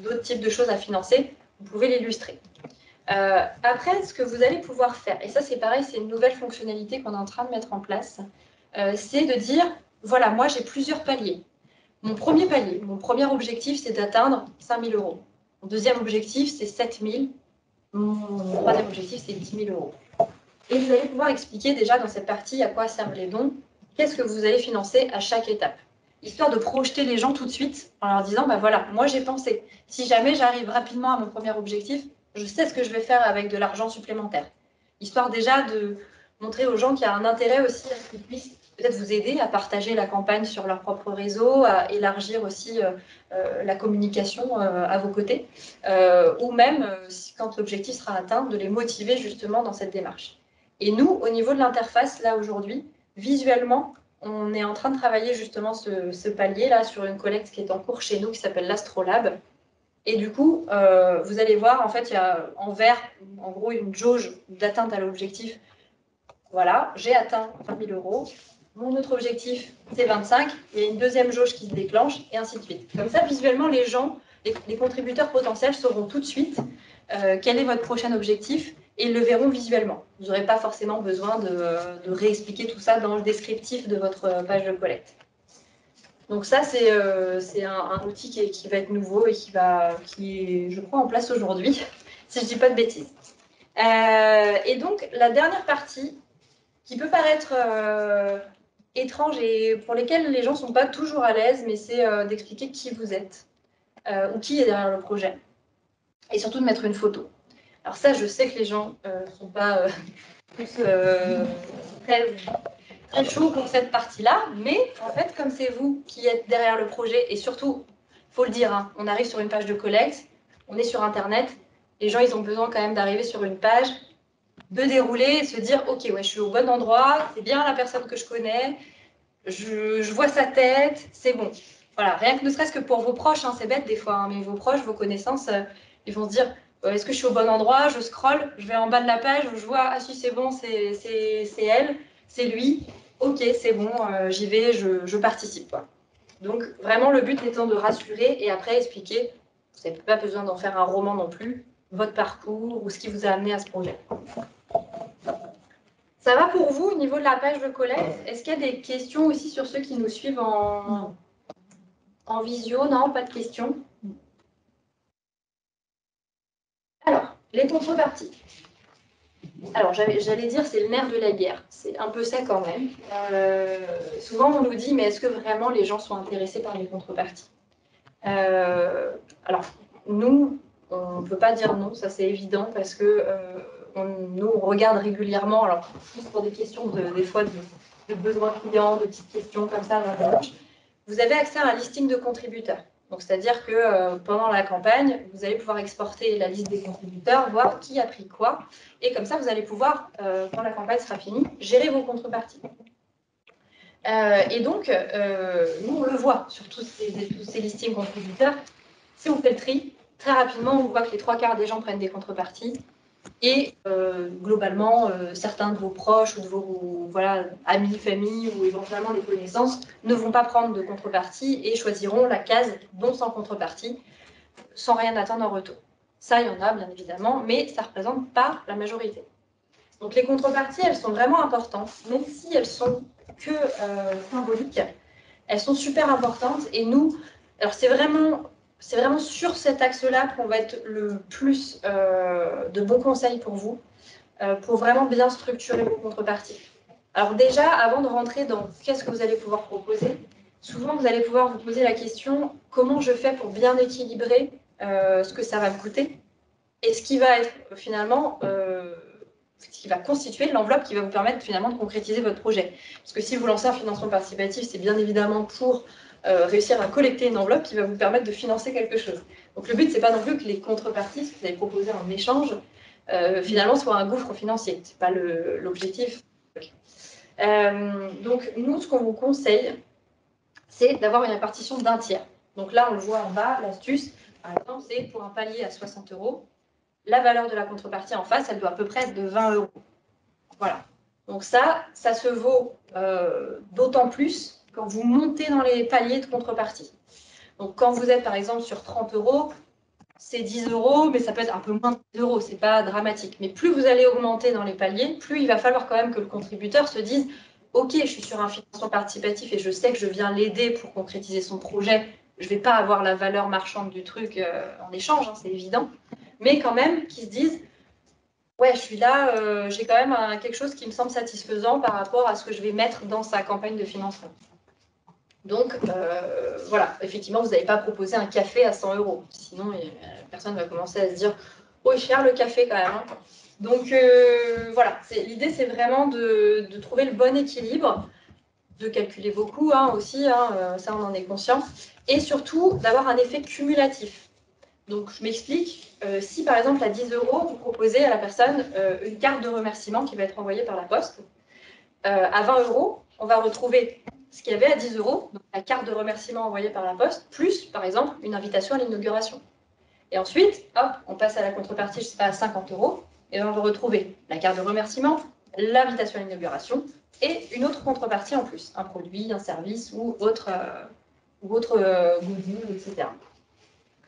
S2: d'autres types de choses à financer, vous pouvez l'illustrer. Après, ce que vous allez pouvoir faire, et ça c'est pareil, c'est une nouvelle fonctionnalité qu'on est en train de mettre en place, c'est de dire, voilà, moi j'ai plusieurs paliers. Mon premier palier, mon premier objectif, c'est d'atteindre 5 000 €. Mon deuxième objectif, c'est 7 000. Mon troisième objectif, c'est 10 000 €. Et vous allez pouvoir expliquer déjà dans cette partie à quoi servent les dons, qu'est-ce que vous allez financer à chaque étape. Histoire de projeter les gens tout de suite en leur disant, bah voilà, moi j'ai pensé, si jamais j'arrive rapidement à mon premier objectif, je sais ce que je vais faire avec de l'argent supplémentaire. Histoire déjà de montrer aux gens qu'il y a un intérêt aussi à ce qu'ils puissent peut-être vous aider à partager la campagne sur leur propre réseau, à élargir aussi la communication à vos côtés, ou même, quand l'objectif sera atteint, de les motiver justement dans cette démarche. Et nous, au niveau de l'interface, là aujourd'hui, visuellement, on est en train de travailler justement ce palier-là sur une collecte qui est en cours chez nous, qui s'appelle l'Astrolab. Et du coup, vous allez voir, en fait, il y a en vert, en gros, une jauge d'atteinte à l'objectif. Voilà, j'ai atteint 20 000 €. Mon autre objectif, c'est 25. Il y a une deuxième jauge qui se déclenche, et ainsi de suite. Comme ça, visuellement, les gens, les contributeurs potentiels sauront tout de suite quel est votre prochain objectif, et ils le verront visuellement. Vous n'aurez pas forcément besoin de réexpliquer tout ça dans le descriptif de votre page de collecte. Donc ça, c'est un outil qui va être nouveau et qui est, je crois, en place aujourd'hui, si je ne dis pas de bêtises. Et donc, la dernière partie, qui peut paraître étrange et pour lesquelles les gens ne sont pas toujours à l'aise, mais c'est d'expliquer qui vous êtes ou qui est derrière le projet. Et surtout de mettre une photo. Alors ça, je sais que les gens ne sont pas tous très chauds pour cette partie-là, mais en fait, comme c'est vous qui êtes derrière le projet, et surtout, il faut le dire, hein, on arrive sur une page de collecte, on est sur Internet, les gens, ils ont besoin quand même d'arriver sur une page, de dérouler et se dire « Ok, ouais, je suis au bon endroit, c'est bien la personne que je connais, je vois sa tête, c'est bon. » Voilà, rien que ne serait-ce que pour vos proches, hein, c'est bête des fois, hein, mais vos proches, vos connaissances, ils vont se dire « Est-ce que je suis au bon endroit ?» Je scrolle, je vais en bas de la page, je vois « Ah si, c'est bon, c'est elle, c'est lui. Ok, c'est bon, j'y vais, je participe. » quoi. Donc, vraiment, le but étant de rassurer et après expliquer, vous n'avez pas besoin d'en faire un roman non plus, votre parcours ou ce qui vous a amené à ce projet. Ça va pour vous au niveau de la page de collecte? Est-ce qu'il y a des questions aussi sur ceux qui nous suivent en visio? Non, pas de questions. Alors, les contreparties. Alors, j'allais dire, c'est le nerf de la guerre. C'est un peu ça quand même. Souvent, on nous dit, mais est-ce que vraiment les gens sont intéressés par les contreparties? Alors, nous, on ne peut pas dire non, ça c'est évident, parce que nous, on regarde régulièrement, alors plus pour des questions des fois de besoins clients, de petites questions comme ça. Vous avez accès à un listing de contributeurs. Donc, c'est-à-dire que pendant la campagne, vous allez pouvoir exporter la liste des contributeurs, voir qui a pris quoi. Et comme ça, vous allez pouvoir, quand la campagne sera finie, gérer vos contreparties. Et donc, nous, on le voit sur tous ces listings contributeurs. Si on fait le tri, très rapidement, on voit que les 3/4 des gens prennent des contreparties. Et globalement, certains de vos proches ou de vos amis, familles ou éventuellement des connaissances ne vont pas prendre de contrepartie et choisiront la case don sans contrepartie, sans rien attendre en retour. Ça, il y en a bien évidemment, mais ça ne représente pas la majorité. Donc les contreparties, elles sont vraiment importantes, même si elles sont que symboliques, elles sont super importantes. Et nous, alors c'est vraiment sur cet axe-là qu'on va être le plus de bons conseils pour vous, pour vraiment bien structurer vos contreparties. Alors déjà, avant de rentrer dans qu'est-ce que vous allez pouvoir proposer, souvent vous allez pouvoir vous poser la question comment je fais pour bien équilibrer ce que ça va me coûter et ce qui va être finalement ce qui va constituer l'enveloppe qui va vous permettre finalement de concrétiser votre projet. Parce que si vous lancez un financement participatif, c'est bien évidemment pour réussir à collecter une enveloppe qui va vous permettre de financer quelque chose. Donc le but, c'est pas non plus que les contreparties, ce que vous allez proposer en échange, finalement soient un gouffre financier. C'est pas l'objectif. Donc nous, ce qu'on vous conseille, c'est d'avoir une répartition d'un tiers. Donc là, on le voit en bas, l'astuce, par exemple, c'est pour un palier à 60 €, la valeur de la contrepartie en face, elle doit à peu près être de 20 €. Voilà. Donc ça se vaut d'autant plus quand vous montez dans les paliers de contrepartie. Donc quand vous êtes par exemple sur 30 €, c'est 10 €, mais ça peut être un peu moins de 10 €, c'est pas dramatique. Mais plus vous allez augmenter dans les paliers, plus il va falloir quand même que le contributeur se dise « Ok, je suis sur un financement participatif et je sais que je viens l'aider pour concrétiser son projet. Je ne vais pas avoir la valeur marchande du truc en échange, hein, c'est évident. » Mais quand même, qu'ils se disent « Ouais, je suis là, j'ai quand même quelque chose qui me semble satisfaisant par rapport à ce que je vais mettre dans sa campagne de financement. » Donc, voilà, effectivement, vous n'allez pas proposer un café à 100 €. Sinon, personne va commencer à se dire « Oh, cher le café quand même. Hein. » Donc, voilà, l'idée, c'est vraiment de trouver le bon équilibre, de calculer vos coûts aussi, ça, on en est conscient, et surtout d'avoir un effet cumulatif. Donc, je m'explique. Si, par exemple, à 10 €, vous proposez à la personne une carte de remerciement qui va être envoyée par la poste, à 20 €, on va retrouver ce qu'il y avait à 10 €, donc la carte de remerciement envoyée par la poste, plus, par exemple, une invitation à l'inauguration. Et ensuite, hop, on passe à la contrepartie, je ne sais pas, à 50 €, et on va retrouver la carte de remerciement, l'invitation à l'inauguration, et une autre contrepartie en plus, un produit, un service ou autre goodie, etc.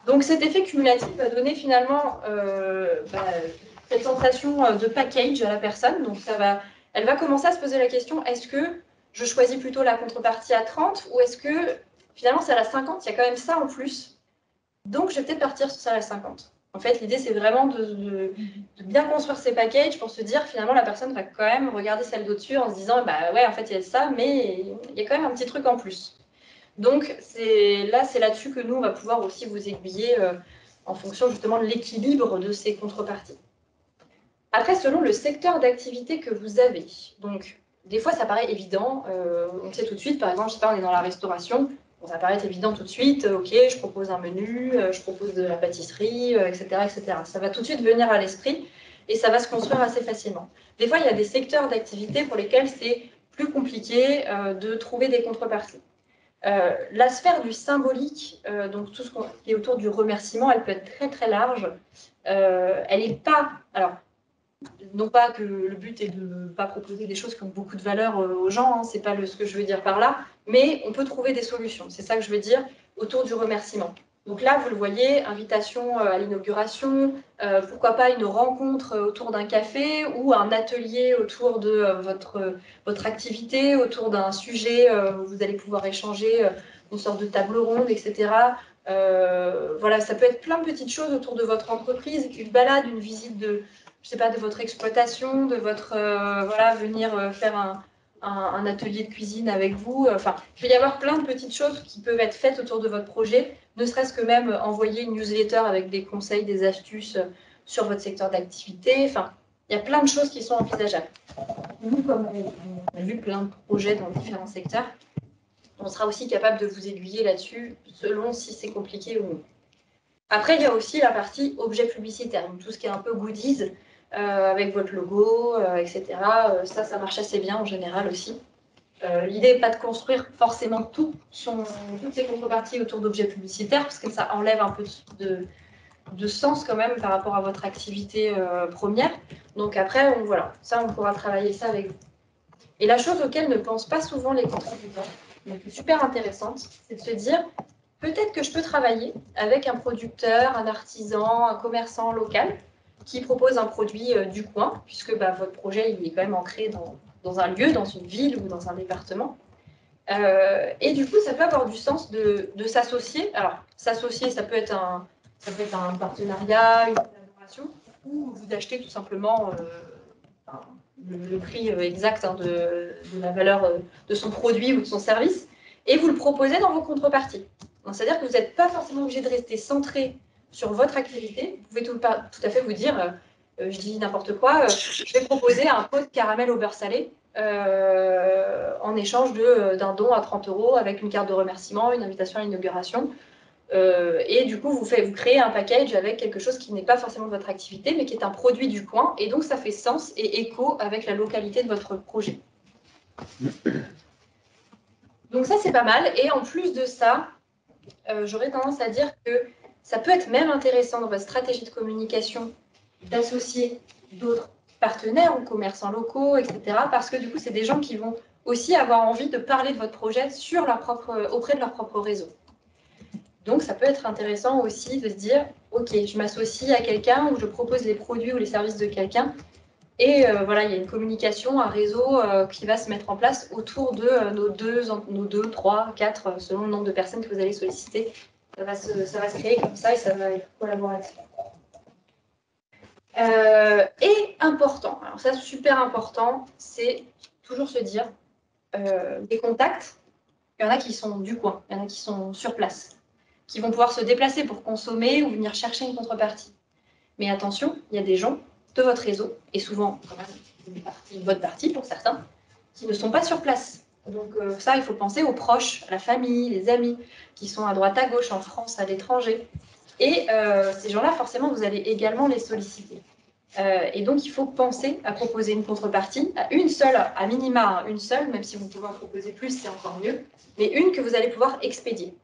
S2: Donc cet effet cumulatif va donner finalement cette sensation de package à la personne. Donc elle va commencer à se poser la question, est-ce que je choisis plutôt la contrepartie à 30 ou est-ce que finalement celle à 50, il y a quand même ça en plus. Donc je vais peut-être partir sur celle à 50. En fait, l'idée c'est vraiment de bien construire ces packages pour se dire finalement la personne va quand même regarder celle d'au-dessus en se disant bah ouais en fait il y a ça mais il y a quand même un petit truc en plus. Donc, c'est là-dessus que nous, on va pouvoir aussi vous aiguiller en fonction justement de l'équilibre de ces contreparties. Après, selon le secteur d'activité que vous avez, donc des fois, ça paraît évident, on sait tout de suite, par exemple, je sais pas, on est dans la restauration, bon, ça paraît évident tout de suite, ok, je propose un menu, je propose de la pâtisserie, etc., etc. Ça va tout de suite venir à l'esprit et ça va se construire assez facilement. Des fois, il y a des secteurs d'activité pour lesquels c'est plus compliqué de trouver des contreparties. La sphère du symbolique, donc tout ce qui est autour du remerciement, elle peut être très très large. Elle n'est pas, alors non pas que le but est de ne pas proposer des choses qui ont beaucoup de valeur aux gens, hein, c'est pas ce que je veux dire par là, mais on peut trouver des solutions, c'est ça que je veux dire, autour du remerciement. Donc là, vous le voyez, invitation à l'inauguration, pourquoi pas une rencontre autour d'un café ou un atelier autour de votre activité, autour d'un sujet où vous allez pouvoir échanger, une sorte de table ronde, etc. Voilà, ça peut être plein de petites choses autour de votre entreprise, une balade, une visite de, je sais pas, de votre exploitation, de votre, voilà, venir faire un atelier de cuisine avec vous. Enfin, il peut y avoir plein de petites choses qui peuvent être faites autour de votre projet, ne serait-ce que même envoyer une newsletter avec des conseils, des astuces sur votre secteur d'activité. Enfin, il y a plein de choses qui sont envisageables. Nous, comme on a vu plein de projets dans différents secteurs, On sera aussi capable de vous aiguiller là-dessus, selon si c'est compliqué ou non. Après, il y a aussi la partie objet publicitaire, donc tout ce qui est un peu goodies, avec votre logo, etc. Ça marche assez bien en général aussi. L'idée n'est pas de construire forcément toutes ces contreparties autour d'objets publicitaires, parce que ça enlève un peu de sens quand même par rapport à votre activité première. Donc après, on pourra travailler ça avec vous. Et la chose auquel ne pensent pas souvent les contributeurs, donc super intéressante, c'est de se dire, peut-être que je peux travailler avec un producteur, un artisan, un commerçant local qui propose un produit du coin, puisque votre projet il est quand même ancré dans un lieu, dans une ville ou dans un département. Et du coup, ça peut avoir du sens de s'associer. Alors, s'associer, ça peut être un partenariat, une collaboration, ou vous achetez tout simplement le prix exact de la valeur de son produit ou de son service, et vous le proposez dans vos contreparties. C'est-à-dire que vous n'êtes pas forcément obligé de rester centré sur votre activité. Vous pouvez tout à fait vous dire, je dis n'importe quoi, je vais proposer un pot de caramel au beurre salé en échange d'un don à 30 € avec une carte de remerciement, une invitation à l'inauguration. Et du coup, vous créez un package avec quelque chose qui n'est pas forcément de votre activité, mais qui est un produit du coin. Et donc, ça fait sens et écho avec la localité de votre projet. Donc ça, c'est pas mal. Et en plus de ça, j'aurais tendance à dire que ça peut être même intéressant dans votre stratégie de communication d'associer d'autres partenaires ou commerçants locaux, etc. Parce que du coup, c'est des gens qui vont aussi avoir envie de parler de votre projet auprès de leur propre réseau. Donc, ça peut être intéressant aussi de se dire, OK, je m'associe à quelqu'un ou je propose les produits ou les services de quelqu'un. Et voilà, il y a une communication, un réseau qui va se mettre en place autour de nos 2, 3, 4, selon le nombre de personnes que vous allez solliciter. Ça va se créer comme ça et ça va être collaboratif. Et important, alors ça, super important, c'est toujours se dire, les contacts, il y en a qui sont du coin, il y en a qui sont sur place, qui vont pouvoir se déplacer pour consommer ou venir chercher une contrepartie. Mais attention, il y a des gens de votre réseau, et souvent quand même votre partie pour certains, qui ne sont pas sur place. Donc ça, il faut penser aux proches, à la famille, les amis, qui sont à droite à gauche, en France, à l'étranger. Et ces gens-là, forcément, vous allez également les solliciter. Et donc, il faut penser à proposer une contrepartie, à une seule, à minima une seule, même si vous pouvez en proposer plus, c'est encore mieux, mais une que vous allez pouvoir expédier.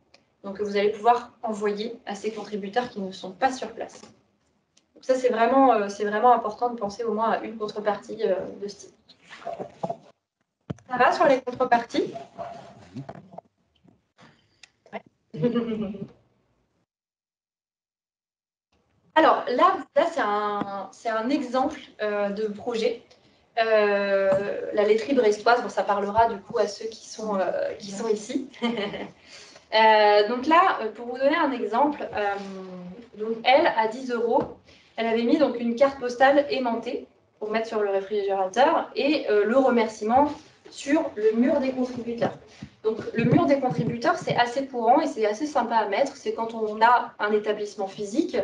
S2: Donc, que vous allez pouvoir envoyer à ces contributeurs qui ne sont pas sur place. Donc ça, c'est vraiment important de penser au moins à une contrepartie de ce type. Ça va sur les contreparties? Ouais. Alors là c'est un exemple de projet. La laiterie brestoise, bon, ça parlera du coup à ceux qui sont ici. Donc là, pour vous donner un exemple, donc elle, à 10 €, elle avait mis donc une carte postale aimantée pour mettre sur le réfrigérateur et le remerciement sur le mur des contributeurs. Donc le mur des contributeurs, c'est assez courant et c'est assez sympa à mettre. C'est quand on a un établissement physique,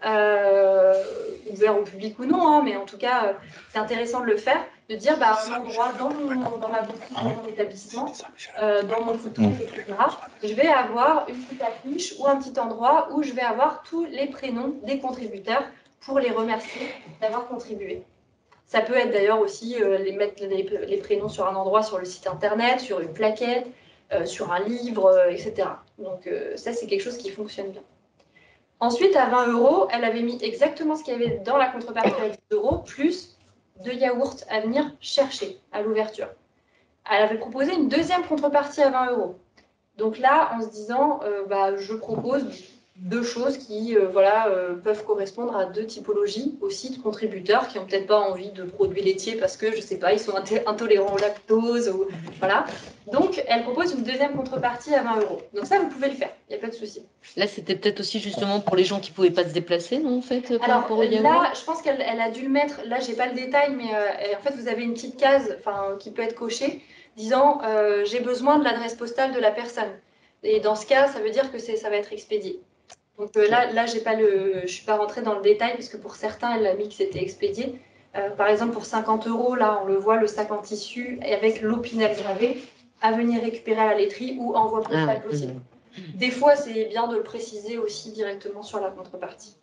S2: ouvert au public ou non, hein, mais en tout cas, c'est intéressant de le faire, de dire un endroit dans ma boutique, dans mon établissement, dans mon food truck, etc. Je vais avoir une petite affiche ou un petit endroit où je vais avoir tous les prénoms des contributeurs pour les remercier d'avoir contribué. Ça peut être d'ailleurs aussi mettre les prénoms sur un endroit, sur le site internet, sur une plaquette, sur un livre, etc. Donc ça, c'est quelque chose qui fonctionne bien. Ensuite, à 20 €, elle avait mis exactement ce qu'il y avait dans la contrepartie à 10 €, plus 2 yaourts à venir chercher à l'ouverture. Elle avait proposé une deuxième contrepartie à 20 €. Donc là, en se disant, je propose 2 choses qui peuvent correspondre à 2 typologies aussi de contributeurs qui n'ont peut-être pas envie de produits laitiers parce que, je ne sais pas, ils sont intolérants au lactose. Ou, voilà. Donc, elle propose une deuxième contrepartie à 20 €. Donc ça, vous pouvez le faire, il n'y a pas de souci.
S6: Là, c'était peut-être aussi justement pour les gens qui ne pouvaient pas se déplacer, non, en fait, par
S2: Alors
S6: rapport au yaourt.
S2: là, je pense qu'elle a dû le mettre, là, je n'ai pas le détail, mais en fait, vous avez une petite case qui peut être cochée disant j'ai besoin de l'adresse postale de la personne. Et dans ce cas, ça veut dire que ça va être expédié. Donc là je ne suis pas rentrée dans le détail, parce que pour certains, elle a mis que c'était expédié. Par exemple, pour 50 €, là, on le voit, le sac en tissu avec l'Opinel gravé. à venir récupérer à la laiterie ou envoi postal possible. Des fois, c'est bien de le préciser aussi directement sur la contrepartie.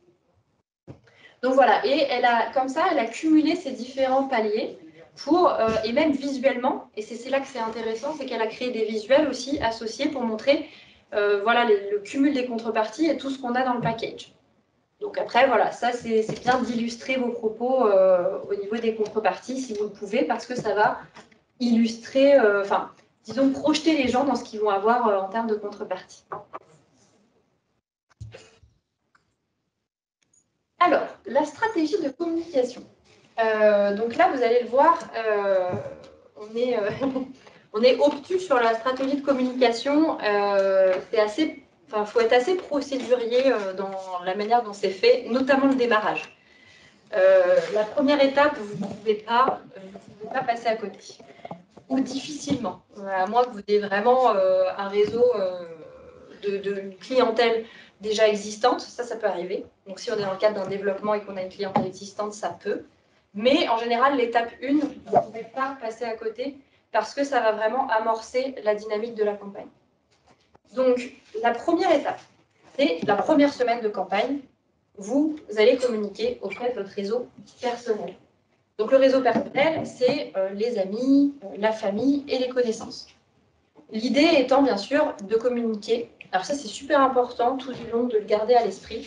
S2: Donc voilà, et elle a cumulé ces différents paliers et même visuellement, et c'est là que c'est intéressant, c'est qu'elle a créé des visuels aussi associés pour montrer voilà, le cumul des contreparties et tout ce qu'on a dans le package. Donc après, voilà, ça c'est bien d'illustrer vos propos au niveau des contreparties si vous le pouvez, parce que ça va illustrer, disons, projeter les gens dans ce qu'ils vont avoir en termes de contrepartie. Alors, la stratégie de communication. Donc là, vous allez le voir, on est obtus sur la stratégie de communication. Faut être assez procédurier dans la manière dont c'est fait, notamment le démarrage. La première étape, vous ne pouvez pas passer à côté. Ou difficilement, à moins que vous ayez vraiment un réseau de clientèle déjà existante, ça peut arriver. Donc si on est dans le cadre d'un développement et qu'on a une clientèle existante, ça peut. Mais en général, l'étape 1, vous ne pouvez pas passer à côté parce que ça va vraiment amorcer la dynamique de la campagne. Donc la première étape, c'est la première semaine de campagne, vous allez communiquer auprès de votre réseau personnel. Donc le réseau personnel, c'est les amis, la famille et les connaissances. L'idée étant bien sûr de communiquer, alors ça c'est super important tout du long de le garder à l'esprit,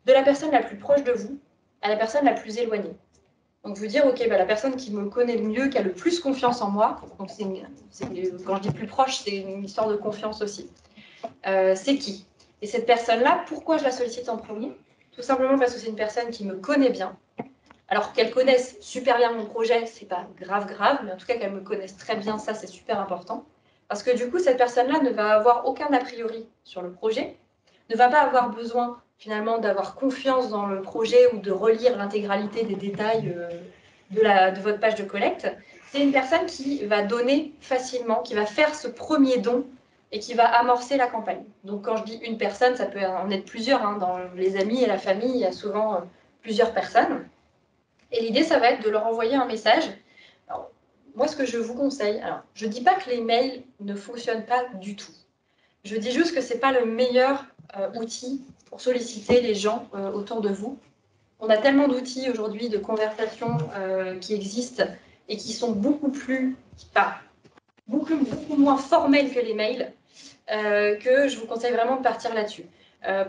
S2: de la personne la plus proche de vous à la personne la plus éloignée. Donc vous dire, ok, la personne qui me connaît le mieux, qui a le plus confiance en moi, donc quand je dis plus proche, c'est une histoire de confiance aussi, c'est qui? Et cette personne-là, pourquoi je la sollicite en premier? Tout simplement parce que c'est une personne qui me connaît bien. Alors qu'elle connaisse super bien mon projet, c'est pas grave, mais en tout cas qu'elle me connaisse très bien, ça c'est super important. Parce que du coup, cette personne-là ne va avoir aucun a priori sur le projet, ne va pas avoir besoin finalement d'avoir confiance dans le projet ou de relire l'intégralité des détails de votre page de collecte. C'est une personne qui va donner facilement, qui va faire ce premier don et qui va amorcer la campagne. Donc quand je dis une personne, ça peut en être plusieurs. Hein. Dans les amis et la famille, il y a souvent plusieurs personnes. Et l'idée, ça va être de leur envoyer un message. Alors, moi, ce que je vous conseille, alors, je ne dis pas que les mails ne fonctionnent pas du tout. Je dis juste que ce n'est pas le meilleur outil pour solliciter les gens autour de vous. On a tellement d'outils aujourd'hui de conversation qui existent et qui sont beaucoup moins formels que les mails, que je vous conseille vraiment de partir là-dessus.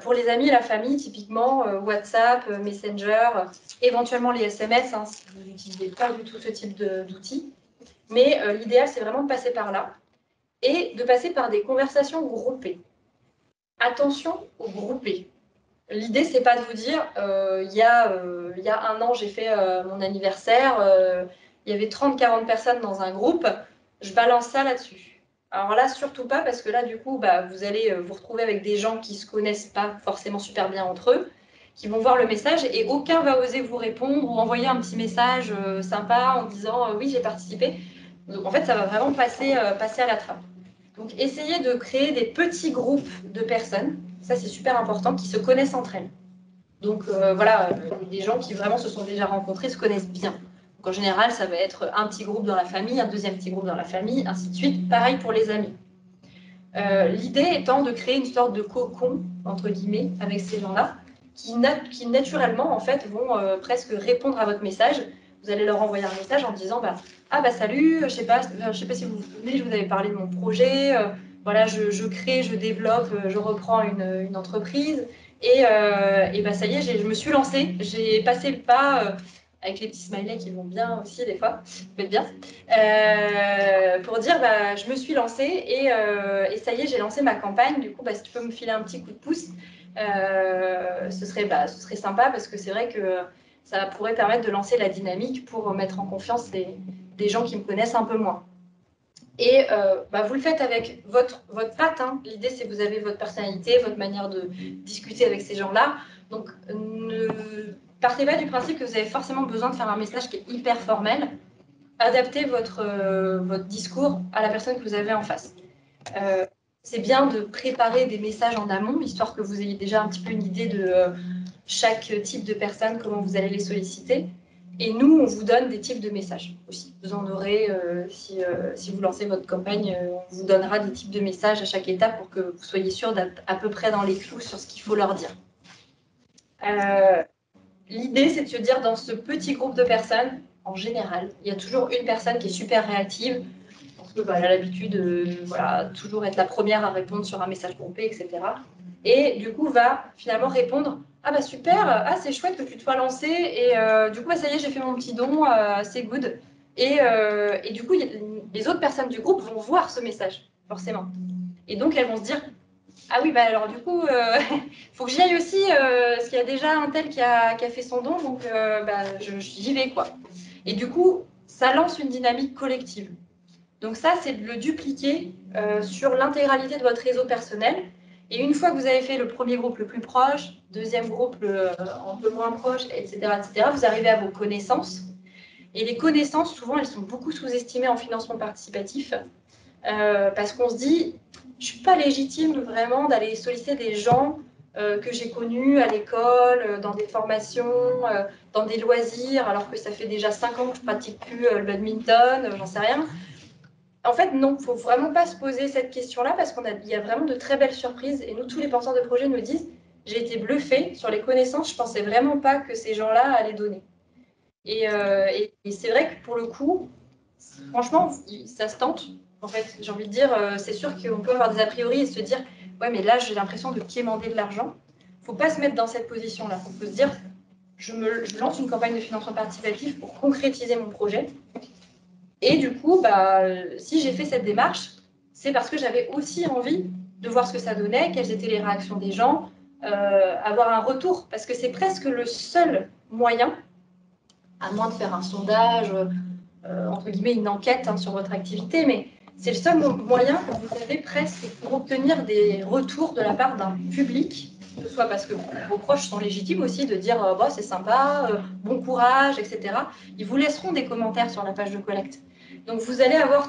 S2: Pour les amis et la famille, typiquement WhatsApp, Messenger, éventuellement les SMS, hein, si vous n'utilisez pas du tout ce type d'outils. Mais l'idéal, c'est vraiment de passer par là et de passer par des conversations groupées. Attention aux groupés. L'idée, c'est pas de vous dire, il y a un an, j'ai fait mon anniversaire, il y avait 30-40 personnes dans un groupe, je balance ça là-dessus. Alors là, surtout pas, parce que là, du coup, vous allez vous retrouver avec des gens qui ne se connaissent pas forcément super bien entre eux, qui vont voir le message et aucun va oser vous répondre ou envoyer un petit message sympa en disant oui, j'ai participé. Donc en fait, ça va vraiment passer à la trappe. Donc essayez de créer des petits groupes de personnes, ça c'est super important, qui se connaissent entre elles. Donc voilà, des gens qui vraiment se sont déjà rencontrés, se connaissent bien. Donc en général, ça va être un petit groupe dans la famille, un deuxième petit groupe dans la famille, ainsi de suite. Pareil pour les amis. L'idée étant de créer une sorte de cocon, entre guillemets, avec ces gens-là, qui naturellement, en fait, vont presque répondre à votre message. Vous allez leur envoyer un message en disant salut, je sais pas si vous vous souvenez, je vous avais parlé de mon projet, voilà, je crée, je développe, je reprends une entreprise, et ça y est, je me suis lancée, j'ai passé le pas, avec les petits smileys qui vont bien aussi des fois, ça peut être bien, pour dire je me suis lancée et ça y est, j'ai lancé ma campagne, du coup si tu peux me filer un petit coup de pouce, ce serait sympa, parce que c'est vrai que ça pourrait permettre de lancer la dynamique pour mettre en confiance des gens qui me connaissent un peu moins. Et vous le faites avec votre patte. Hein. L'idée, c'est que vous avez votre personnalité, votre manière de discuter avec ces gens-là. Donc, ne partez pas du principe que vous avez forcément besoin de faire un message qui est hyper formel. Adaptez votre discours à la personne que vous avez en face. C'est bien de préparer des messages en amont, histoire que vous ayez déjà un petit peu une idée de chaque type de personne, comment vous allez les solliciter. Et nous, on vous donne des types de messages aussi. Vous en aurez, si vous lancez votre campagne, on vous donnera des types de messages à chaque étape pour que vous soyez sûr d'être à peu près dans les clous sur ce qu'il faut leur dire. L'idée, c'est de se dire, dans ce petit groupe de personnes, en général, il y a toujours une personne qui est super réactive, parce qu'elle a l'habitude de toujours être la première à répondre sur un message groupé, etc. Et du coup, va finalement répondre « Ah bah super, ah, c'est chouette que tu te sois lancé, et du coup, bah, ça y est, j'ai fait mon petit don, c'est good. » Et du coup, les autres personnes du groupe vont voir ce message, forcément. Et donc, elles vont se dire « Ah oui, bah alors du coup, faut que j'y aille aussi, parce qu'il y a déjà un tel qui a fait son don, donc bah, j'y vais, quoi. » Et du coup, ça lance une dynamique collective. Donc ça, c'est de le dupliquer sur l'intégralité de votre réseau personnel. Et une fois que vous avez fait le premier groupe le plus proche, deuxième groupe un peu moins proche, etc., vous arrivez à vos connaissances. Et les connaissances, souvent, elles sont beaucoup sous-estimées en financement participatif, parce qu'on se dit, je ne suis pas légitime vraiment d'aller solliciter des gens que j'ai connus à l'école, dans des formations, dans des loisirs, alors que ça fait déjà 5 ans que je ne pratique plus le badminton, j'en sais rien. En fait, non, il ne faut vraiment pas se poser cette question-là parce qu'il y a vraiment de très belles surprises. Et nous, tous les porteurs de projets nous disent, j'ai été bluffée sur les connaissances, je ne pensais vraiment pas que ces gens-là allaient donner. Et c'est vrai que pour le coup, franchement, ça se tente. En fait, j'ai envie de dire, c'est sûr qu'on peut avoir des a priori et se dire, ouais, mais là, j'ai l'impression de quémander de l'argent. Il ne faut pas se mettre dans cette position-là. Il faut se dire, je lance une campagne de financement participatif pour concrétiser mon projet. Et du coup, bah, si j'ai fait cette démarche, c'est parce que j'avais aussi envie de voir ce que ça donnait, quelles étaient les réactions des gens, avoir un retour. Parce que c'est presque le seul moyen, à moins de faire un sondage, entre guillemets une enquête sur votre activité, mais c'est le seul moyen que vous avez presque pour obtenir des retours de la part d'un public, que ce soit parce que vos proches sont légitimes aussi de dire oh, c'est sympa, bon courage, etc. Ils vous laisseront des commentaires sur la page de collecte. Donc vous allez avoir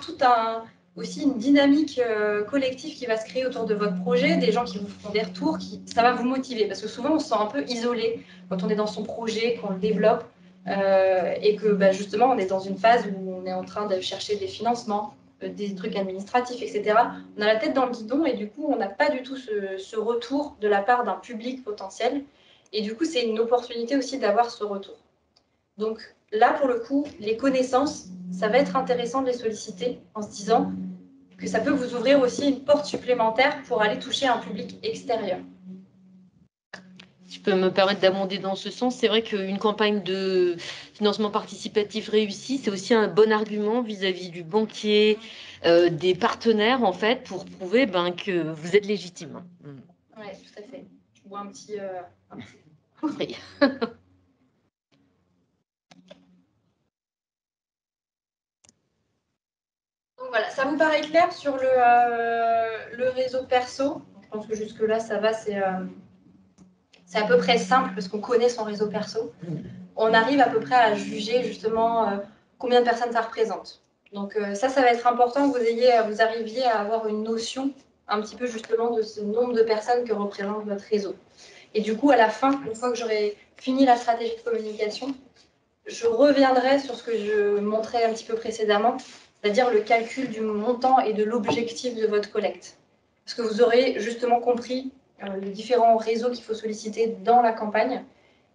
S2: aussi une dynamique collective qui va se créer autour de votre projet, des gens qui vous font des retours, ça va vous motiver, parce que souvent on se sent un peu isolé quand on est dans son projet, qu'on le développe, et que bah, justement on est dans une phase où on est en train de chercher des financements, des trucs administratifs, etc. On a la tête dans le guidon et du coup on n'a pas du tout ce retour de la part d'un public potentiel, et du coup c'est une opportunité aussi d'avoir ce retour. Donc là pour le coup, les connaissances, ça va être intéressant de les solliciter en se disant que ça peut vous ouvrir aussi une porte supplémentaire pour aller toucher un public extérieur.
S6: Si je peux me permettre d'amender dans ce sens, c'est vrai qu'une campagne de financement participatif réussie, c'est aussi un bon argument vis-à-vis du banquier, des partenaires, en fait, pour prouver que vous êtes légitime.
S2: Oui, tout à fait. Je bois un petit...
S6: Oui.
S2: Donc voilà, ça vous paraît clair sur le réseau perso? Je pense que jusque-là, ça va, c'est à peu près simple parce qu'on connaît son réseau perso. On arrive à peu près à juger justement combien de personnes ça représente. Donc ça va être important que vous arriviez à avoir une notion un petit peu justement de ce nombre de personnes que représente votre réseau. Et du coup, à la fin, une fois que j'aurai fini la stratégie de communication, je reviendrai sur ce que je montrais un petit peu précédemment, c'est-à-dire le calcul du montant et de l'objectif de votre collecte. Parce que vous aurez justement compris les différents réseaux qu'il faut solliciter dans la campagne.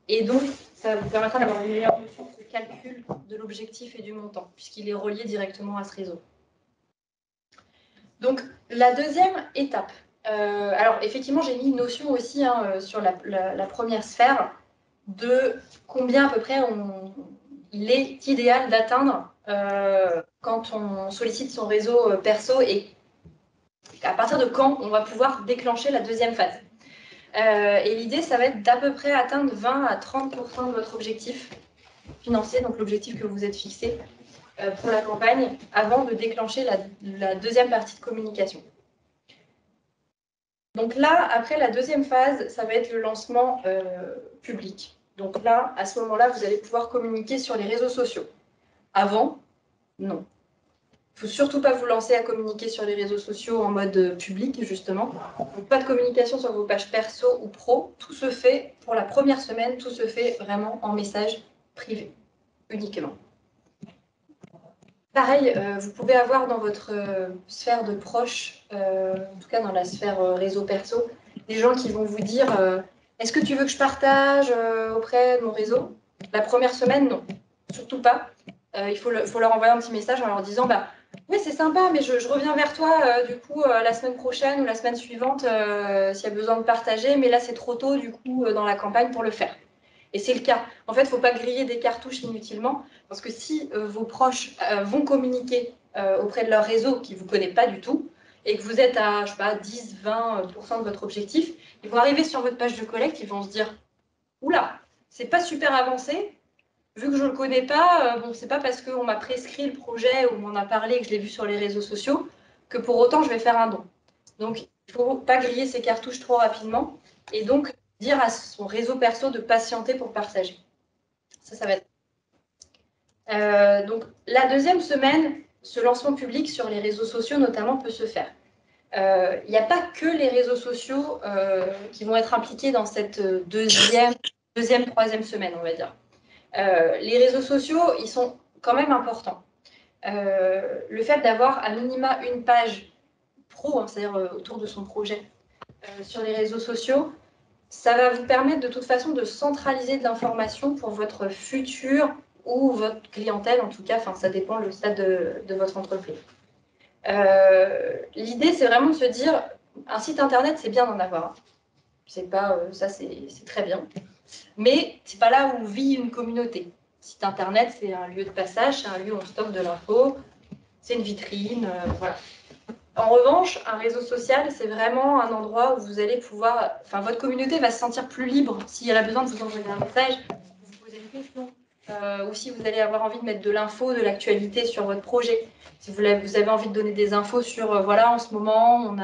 S2: Et donc, ça vous permettra d'avoir une meilleure notion de ce calcul de l'objectif et du montant, puisqu'il est relié directement à ce réseau. Donc, la deuxième étape. Alors, effectivement, j'ai mis une notion aussi sur la première sphère de combien à peu près il est idéal d'atteindre quand on sollicite son réseau perso et à partir de quand on va pouvoir déclencher la deuxième phase. Et l'idée, ça va être d'à peu près atteindre 20 à 30% de votre objectif financier, donc l'objectif que vous êtes fixé pour la campagne, avant de déclencher la deuxième partie de communication. Donc là, après la deuxième phase, ça va être le lancement public. Donc là, à ce moment-là, vous allez pouvoir communiquer sur les réseaux sociaux. Avant, non. Il ne faut surtout pas vous lancer à communiquer sur les réseaux sociaux en mode public, justement. Donc, pas de communication sur vos pages perso ou pro. Tout se fait, pour la première semaine, tout se fait vraiment en message privé. uniquement. Pareil, vous pouvez avoir dans votre sphère de proches, en tout cas dans la sphère réseau perso, des gens qui vont vous dire est-ce que tu veux que je partage auprès de mon réseau? La première semaine, non, surtout pas. Il faut leur envoyer un petit message en leur disant oui, c'est sympa, mais je reviens vers toi du coup la semaine prochaine ou la semaine suivante s'il y a besoin de partager, mais là c'est trop tôt du coup dans la campagne pour le faire. Et c'est le cas. En fait, il ne faut pas griller des cartouches inutilement, parce que si vos proches vont communiquer auprès de leur réseau qui ne vous connaît pas du tout, et que vous êtes à, je sais pas, 10, 20% de votre objectif, ils vont arriver sur votre page de collecte, ils vont se dire « Oula, c'est pas super avancé, vu que je ne le connais pas, bon, c'est pas parce qu'on m'a prescrit le projet ou on m'en a parlé, que je l'ai vu sur les réseaux sociaux, que pour autant je vais faire un don. » Donc, il ne faut pas griller ces cartouches trop rapidement, et donc dire à son réseau perso de patienter pour partager. Ça va être. Donc, la deuxième semaine, ce lancement public sur les réseaux sociaux notamment peut se faire. Il n'y a pas que les réseaux sociaux qui vont être impliqués dans cette deuxième, troisième semaine, on va dire. Les réseaux sociaux, ils sont quand même importants. Le fait d'avoir à minima une page pro, hein, c'est-à-dire autour de son projet, sur les réseaux sociaux, ça va vous permettre de toute façon de centraliser de l'information pour votre futur ou votre clientèle, en tout cas, enfin, ça dépend le stade de votre entreprise. L'idée, c'est vraiment de se dire, un site internet, c'est bien d'en avoir un. C'est pas, ça, c'est très bien. Mais c'est pas là où vit une communauté. Site internet, c'est un lieu de passage, c'est un lieu où on stocke de l'info, c'est une vitrine, voilà. En revanche, un réseau social, c'est vraiment un endroit où vous allez pouvoir... Enfin, votre communauté va se sentir plus libre. Si elle a besoin de vous envoyer un message, vous poser une question. Ou si vous allez avoir envie de mettre de l'info, de l'actualité sur votre projet. Si vous avez envie de donner des infos sur, voilà, en ce moment, on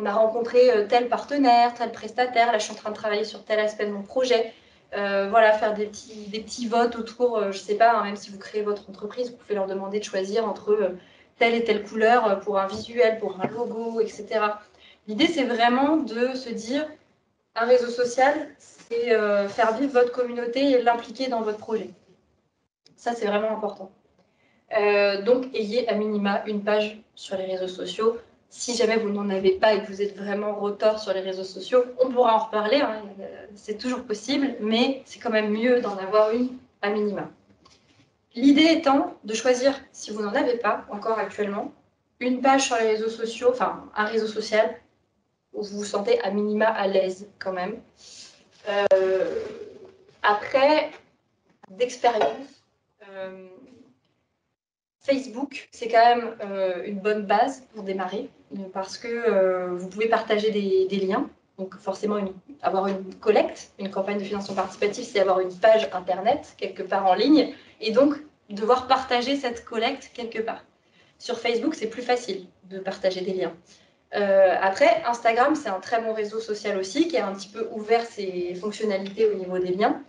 S2: a rencontré tel partenaire, tel prestataire, là, je suis en train de travailler sur tel aspect de mon projet. Voilà, faire des petits votes autour, je ne sais pas, hein, même si vous créez votre entreprise, vous pouvez leur demander de choisir entre... telle et telle couleur pour un visuel, pour un logo, etc. L'idée, c'est vraiment de se dire, un réseau social, c'est faire vivre votre communauté et l'impliquer dans votre projet. Ça, c'est vraiment important. Donc, ayez à minima une page sur les réseaux sociaux. Si jamais vous n'en avez pas et que vous êtes vraiment retors sur les réseaux sociaux, on pourra en reparler, hein, c'est toujours possible, mais c'est quand même mieux d'en avoir une à minima. L'idée étant de choisir, si vous n'en avez pas encore actuellement, une page sur les réseaux sociaux, enfin un réseau social où vous vous sentez à minima à l'aise quand même. Après, d'expérience, Facebook, c'est quand même une bonne base pour démarrer parce que vous pouvez partager des liens. Donc forcément, avoir une collecte, une campagne de financement participatif, c'est avoir une page internet quelque part en ligne et donc devoir partager cette collecte quelque part. Sur Facebook, c'est plus facile de partager des liens. Après, Instagram, c'est un très bon réseau social aussi qui a un petit peu ouvert ses fonctionnalités au niveau des liens,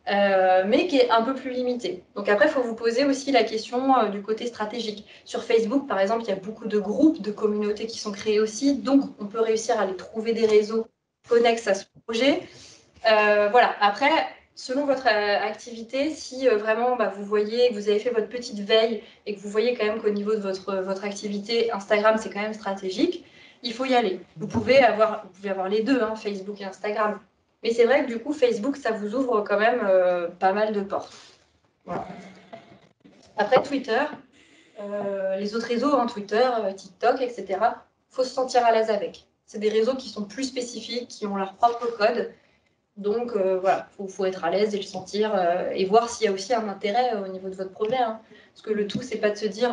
S2: mais qui est un peu plus limité. Donc après, il faut vous poser aussi la question du côté stratégique. Sur Facebook, par exemple, il y a beaucoup de groupes, de communautés qui sont créés aussi, donc on peut réussir à aller trouver des réseaux connexes à ce projet. Voilà. Après, selon votre activité, si vraiment vous voyez que vous avez fait votre petite veille et que vous voyez quand même qu'au niveau de votre activité, Instagram, c'est quand même stratégique, il faut y aller. Vous pouvez avoir les deux, hein, Facebook et Instagram. Mais c'est vrai que du coup, Facebook, ça vous ouvre quand même pas mal de portes. Voilà. Après, Twitter, les autres réseaux, hein, Twitter, TikTok, etc., il faut se sentir à l'aise avec. C'est des réseaux qui sont plus spécifiques, qui ont leur propre code. Donc voilà, il faut être à l'aise et le sentir et voir s'il y a aussi un intérêt au niveau de votre projet. Hein. Parce que le tout, c'est pas de se dire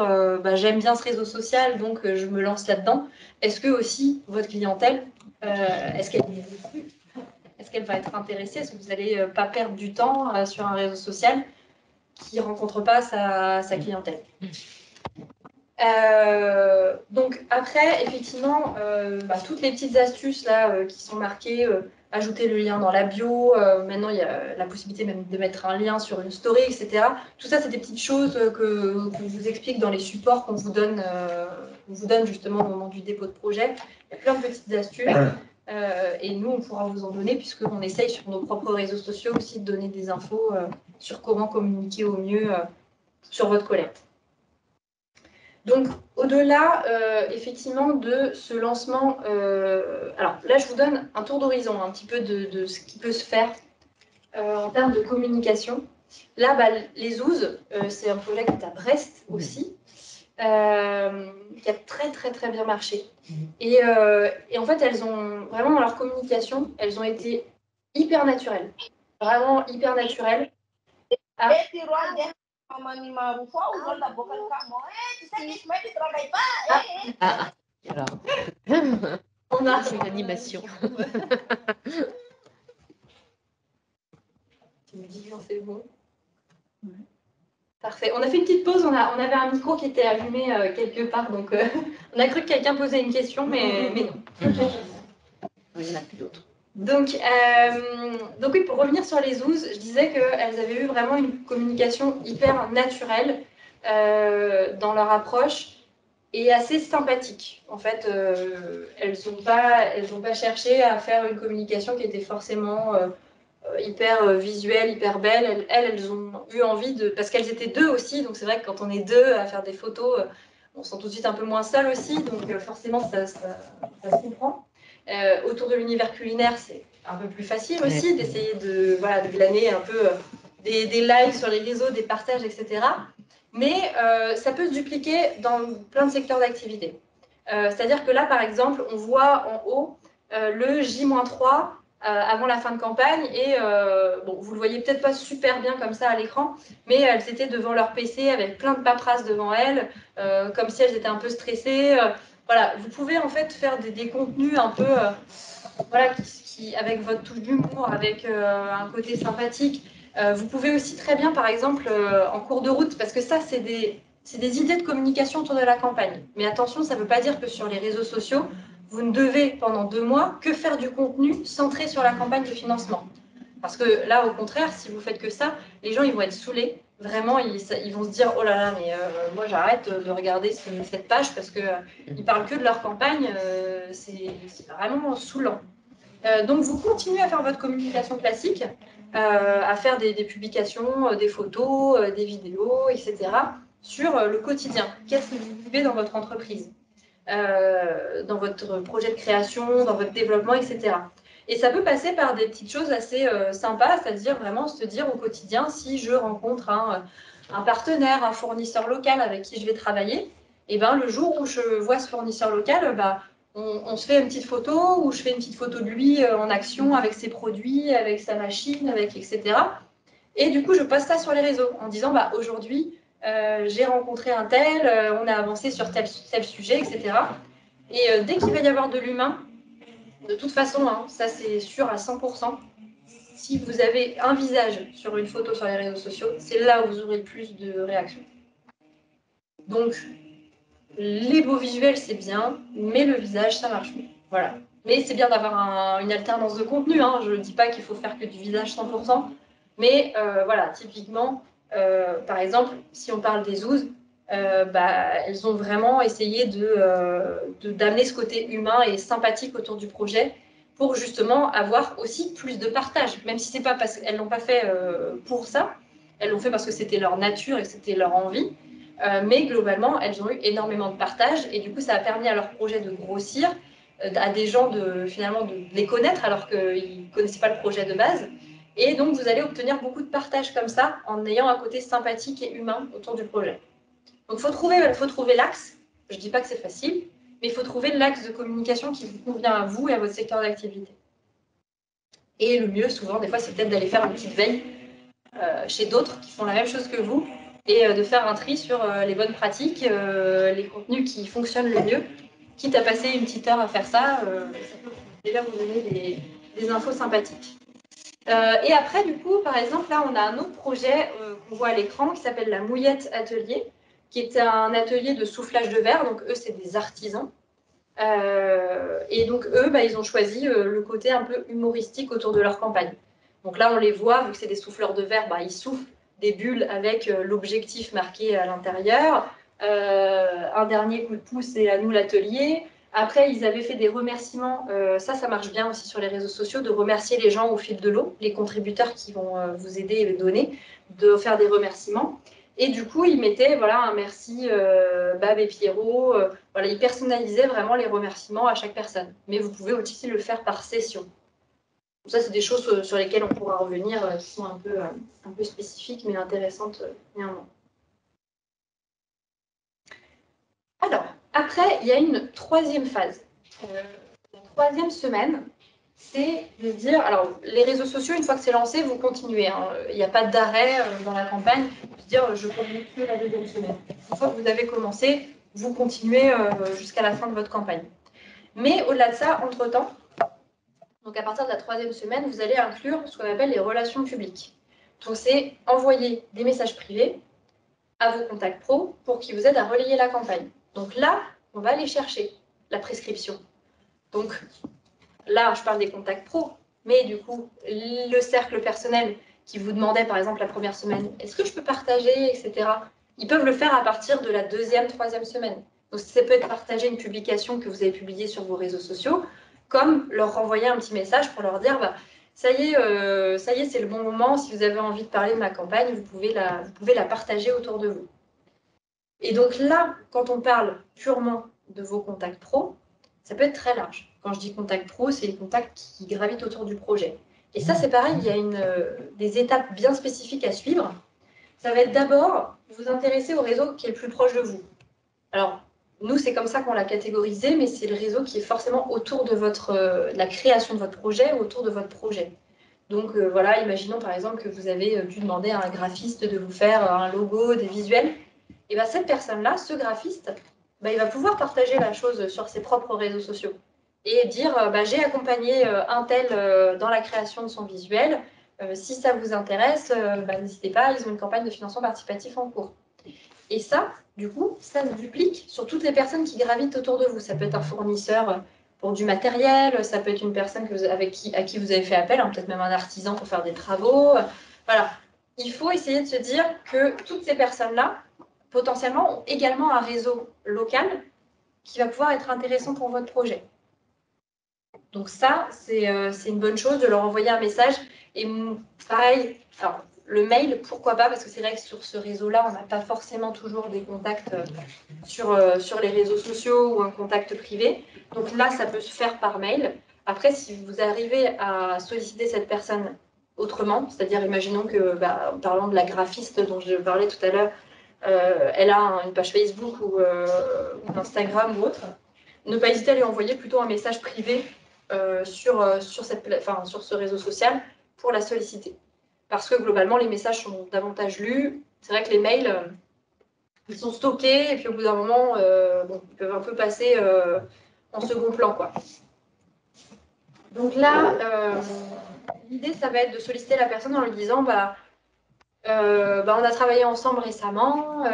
S2: j'aime bien ce réseau social, donc je me lance là-dedans. Est-ce que aussi votre clientèle, est-ce qu'elle va être intéressée? Est-ce que vous n'allez pas perdre du temps sur un réseau social qui ne rencontre pas sa clientèle? Donc après, effectivement, toutes les petites astuces là qui sont marquées, ajouter le lien dans la bio, maintenant il y a la possibilité même de mettre un lien sur une story, etc. Tout ça, c'est des petites choses qu'on vous explique dans les supports qu'on vous donne justement au moment du dépôt de projet. Il y a plein de petites astuces. Et nous, on pourra vous en donner, puisqu'on essaye sur nos propres réseaux sociaux aussi de donner des infos sur comment communiquer au mieux sur votre collecte. Donc, au-delà, effectivement, de ce lancement, alors là, je vous donne un tour d'horizon, un petit peu de ce qui peut se faire en termes de communication. Là, bah, les Ouzes, c'est un projet qui est à Brest aussi, qui a très, très, très bien marché. Et en fait, elles ont, vraiment dans leur communication, elles ont été hyper naturelles. Vraiment hyper naturelles. Ah.
S6: Alors,
S2: On a
S6: une animation.
S2: Tu me dis quand c'est bon. Parfait. On a fait une petite pause. On avait un micro qui était allumé quelque part. Donc, on a cru que quelqu'un posait une question, mais non.
S6: Il n'y en a plus d'autres.
S2: Donc oui, pour revenir sur les Ouzes, je disais qu'elles avaient eu vraiment une communication hyper naturelle dans leur approche et assez sympathique. En fait, elles n'ont pas cherché à faire une communication qui était forcément hyper visuelle, hyper belle. Elles ont eu envie de... Parce qu'elles étaient deux aussi, donc c'est vrai que quand on est deux à faire des photos, on se sent tout de suite un peu moins seul aussi, donc forcément ça se comprend. Autour de l'univers culinaire, c'est un peu plus facile aussi d'essayer de glaner un peu des likes sur les réseaux, des partages, etc. Mais ça peut se dupliquer dans plein de secteurs d'activité. C'est-à-dire que là, par exemple, on voit en haut le J-3 avant la fin de campagne et bon, vous le voyez peut-être pas super bien comme ça à l'écran, mais elles étaient devant leur PC avec plein de paperasses devant elles, comme si elles étaient un peu stressées. Voilà, vous pouvez en fait faire des contenus un peu voilà, avec votre touche d'humour, avec un côté sympathique. Vous pouvez aussi très bien, par exemple, en cours de route, parce que ça, c'est des idées de communication autour de la campagne. Mais attention, ça ne veut pas dire que sur les réseaux sociaux, vous ne devez, pendant 2 mois, que faire du contenu centré sur la campagne de financement. Parce que là, au contraire, si vous faites que ça, les gens, ils vont être saoulés. Vraiment, ils vont se dire, oh là là, mais moi, j'arrête de regarder cette page parce qu'ils ne parlent que de leur campagne. C'est vraiment saoulant. Donc, vous continuez à faire votre communication classique, à faire des publications, des photos, des vidéos, etc. sur le quotidien. Qu'est-ce que vous vivez dans votre entreprise, dans votre projet de création, dans votre développement, etc. Et ça peut passer par des petites choses assez sympas, c'est-à-dire vraiment se dire au quotidien, si je rencontre un partenaire, un fournisseur local avec qui je vais travailler, et ben, le jour où je vois ce fournisseur local, on se fait une petite photo, ou je fais une petite photo de lui en action avec ses produits, avec sa machine, etc. Et du coup, je poste ça sur les réseaux en disant, aujourd'hui, j'ai rencontré un tel, on a avancé sur tel sujet, etc. Et dès qu'il va y avoir de l'humain, de toute façon, hein, ça c'est sûr à 100%, si vous avez un visage sur une photo sur les réseaux sociaux, c'est là où vous aurez le plus de réactions. Donc, les beaux visuels, c'est bien, mais le visage, ça marche mieux. Voilà. Mais c'est bien d'avoir une alternance de contenu. Hein. Je ne dis pas qu'il faut faire que du visage 100%, mais voilà, typiquement, par exemple, si on parle des Ouzes, elles ont vraiment essayé d'amener ce côté humain et sympathique autour du projet pour justement avoir aussi plus de partage, même si c'est pas parce qu'elles l'ont pas fait pour ça, elles l'ont fait parce que c'était leur nature et que c'était leur envie, mais globalement, elles ont eu énormément de partage et du coup, ça a permis à leur projet de grossir, à des gens finalement de les connaître alors qu'ils ne connaissaient pas le projet de base. Et donc, vous allez obtenir beaucoup de partage comme ça en ayant un côté sympathique et humain autour du projet. Donc, il faut trouver l'axe. Je ne dis pas que c'est facile, mais il faut trouver l'axe de communication qui vous convient à vous et à votre secteur d'activité. Et le mieux, souvent, des fois, c'est peut-être d'aller faire une petite veille chez d'autres qui font la même chose que vous et de faire un tri sur les bonnes pratiques, les contenus qui fonctionnent le mieux. Quitte à passer une petite heure à faire ça, ça peut déjà vous donner des infos sympathiques. Et après, du coup, par exemple, là, on a un autre projet qu'on voit à l'écran qui s'appelle la Mouillette Atelier, qui est un atelier de soufflage de verre. Donc, eux, c'est des artisans. Et donc, eux, ils ont choisi le côté un peu humoristique autour de leur campagne. Donc là, on les voit, vu que c'est des souffleurs de verre, ils soufflent des bulles avec l'objectif marqué à l'intérieur. Un dernier coup de pouce, c'est à nous l'atelier. Après, ils avaient fait des remerciements. Ça marche bien aussi sur les réseaux sociaux, de remercier les gens au fil de l'eau, les contributeurs qui vont vous aider et donner, de faire des remerciements. Et du coup, ils mettaient voilà, un merci Bab et Pierrot. Voilà, ils personnalisaient vraiment les remerciements à chaque personne. Mais vous pouvez aussi le faire par session. Donc ça, c'est des choses sur lesquelles on pourra revenir, qui sont un peu spécifiques, mais intéressantes néanmoins. Alors, après, il y a une troisième phase. La troisième semaine, c'est de dire, alors les réseaux sociaux, une fois que c'est lancé, vous continuez. Hein. Il n'y a pas d'arrêt dans la campagne, de dire je continue que la deuxième semaine. Une fois que vous avez commencé, vous continuez jusqu'à la fin de votre campagne. Mais au-delà de ça, entre-temps, donc à partir de la troisième semaine, vous allez inclure ce qu'on appelle les relations publiques. Donc c'est envoyer des messages privés à vos contacts pro pour qu'ils vous aident à relayer la campagne. Donc là, on va aller chercher la prescription. Donc là, je parle des contacts pro, mais du coup, le cercle personnel qui vous demandait, par exemple, la première semaine, est-ce que je peux partager, etc. Ils peuvent le faire à partir de la deuxième, troisième semaine. Donc ça peut être partager une publication que vous avez publiée sur vos réseaux sociaux, comme leur renvoyer un petit message pour leur dire, bah, ça y est, c'est le bon moment. Si vous avez envie de parler de ma campagne, vous pouvez la partager autour de vous. Et donc là, quand on parle purement de vos contacts pro, ça peut être très large. Quand je dis contacts pro, c'est les contacts qui gravitent autour du projet. Et ça, c'est pareil, il y a des étapes bien spécifiques à suivre. Ça va être d'abord vous intéresser au réseau qui est le plus proche de vous. Alors, nous, c'est comme ça qu'on l'a catégorisé, mais c'est le réseau qui est forcément autour de la création de votre projet ou autour de votre projet. Donc voilà, imaginons par exemple que vous avez dû demander à un graphiste de vous faire un logo, des visuels. Et bien cette personne-là, ce graphiste, ben, il va pouvoir partager la chose sur ses propres réseaux sociaux et dire ben, j'ai accompagné un tel dans la création de son visuel. Si ça vous intéresse, ben, n'hésitez pas, ils ont une campagne de financement participatif en cours. Et ça, du coup, ça se duplique sur toutes les personnes qui gravitent autour de vous. Ça peut être un fournisseur pour du matériel, ça peut être une personne à qui vous avez fait appel, hein, peut-être même un artisan pour faire des travaux. Voilà. Il faut essayer de se dire que toutes ces personnes-là, potentiellement, ont également un réseau local qui va pouvoir être intéressant pour votre projet. Donc ça, c'est une bonne chose de leur envoyer un message. Et pareil, alors, le mail, pourquoi pas, parce que c'est vrai que sur ce réseau-là, on n'a pas forcément toujours des contacts sur les réseaux sociaux ou un contact privé. Donc là, ça peut se faire par mail. Après, si vous arrivez à solliciter cette personne autrement, c'est-à-dire, imaginons que, bah, en parlant de la graphiste dont je parlais tout à l'heure, elle a une page Facebook ou Instagram ou autre, ne pas hésiter à lui envoyer plutôt un message privé sur ce réseau social pour la solliciter. Parce que globalement, les messages sont davantage lus. C'est vrai que les mails, ils sont stockés et puis au bout d'un moment, ils peuvent un peu passer en second plan, quoi. Donc là, l'idée, ça va être de solliciter la personne en lui disant on a travaillé ensemble récemment,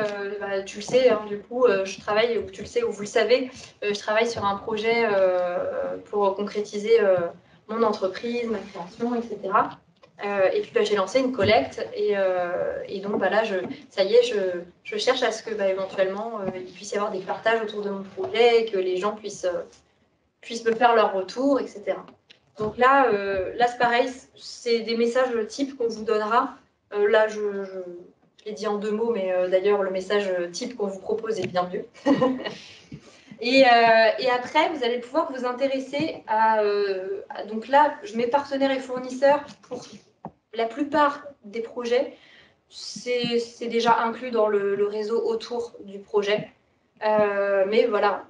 S2: tu le sais, hein, du coup, je travaille, ou tu le sais, ou vous le savez, je travaille sur un projet pour concrétiser mon entreprise, ma création, etc. Et puis j'ai lancé une collecte et donc là, ça y est, je cherche à ce que éventuellement il puisse y avoir des partages autour de mon projet et que les gens puissent me faire leur retour, etc. Donc là c'est pareil, c'est des messages type qu'on vous donnera. Là, je l'ai dit en 2 mots, mais d'ailleurs, le message type qu'on vous propose est bien mieux. Et après, vous allez pouvoir vous intéresser donc là, je mets partenaires et fournisseurs pour la plupart des projets. C'est déjà inclus dans le réseau autour du projet. Mais voilà,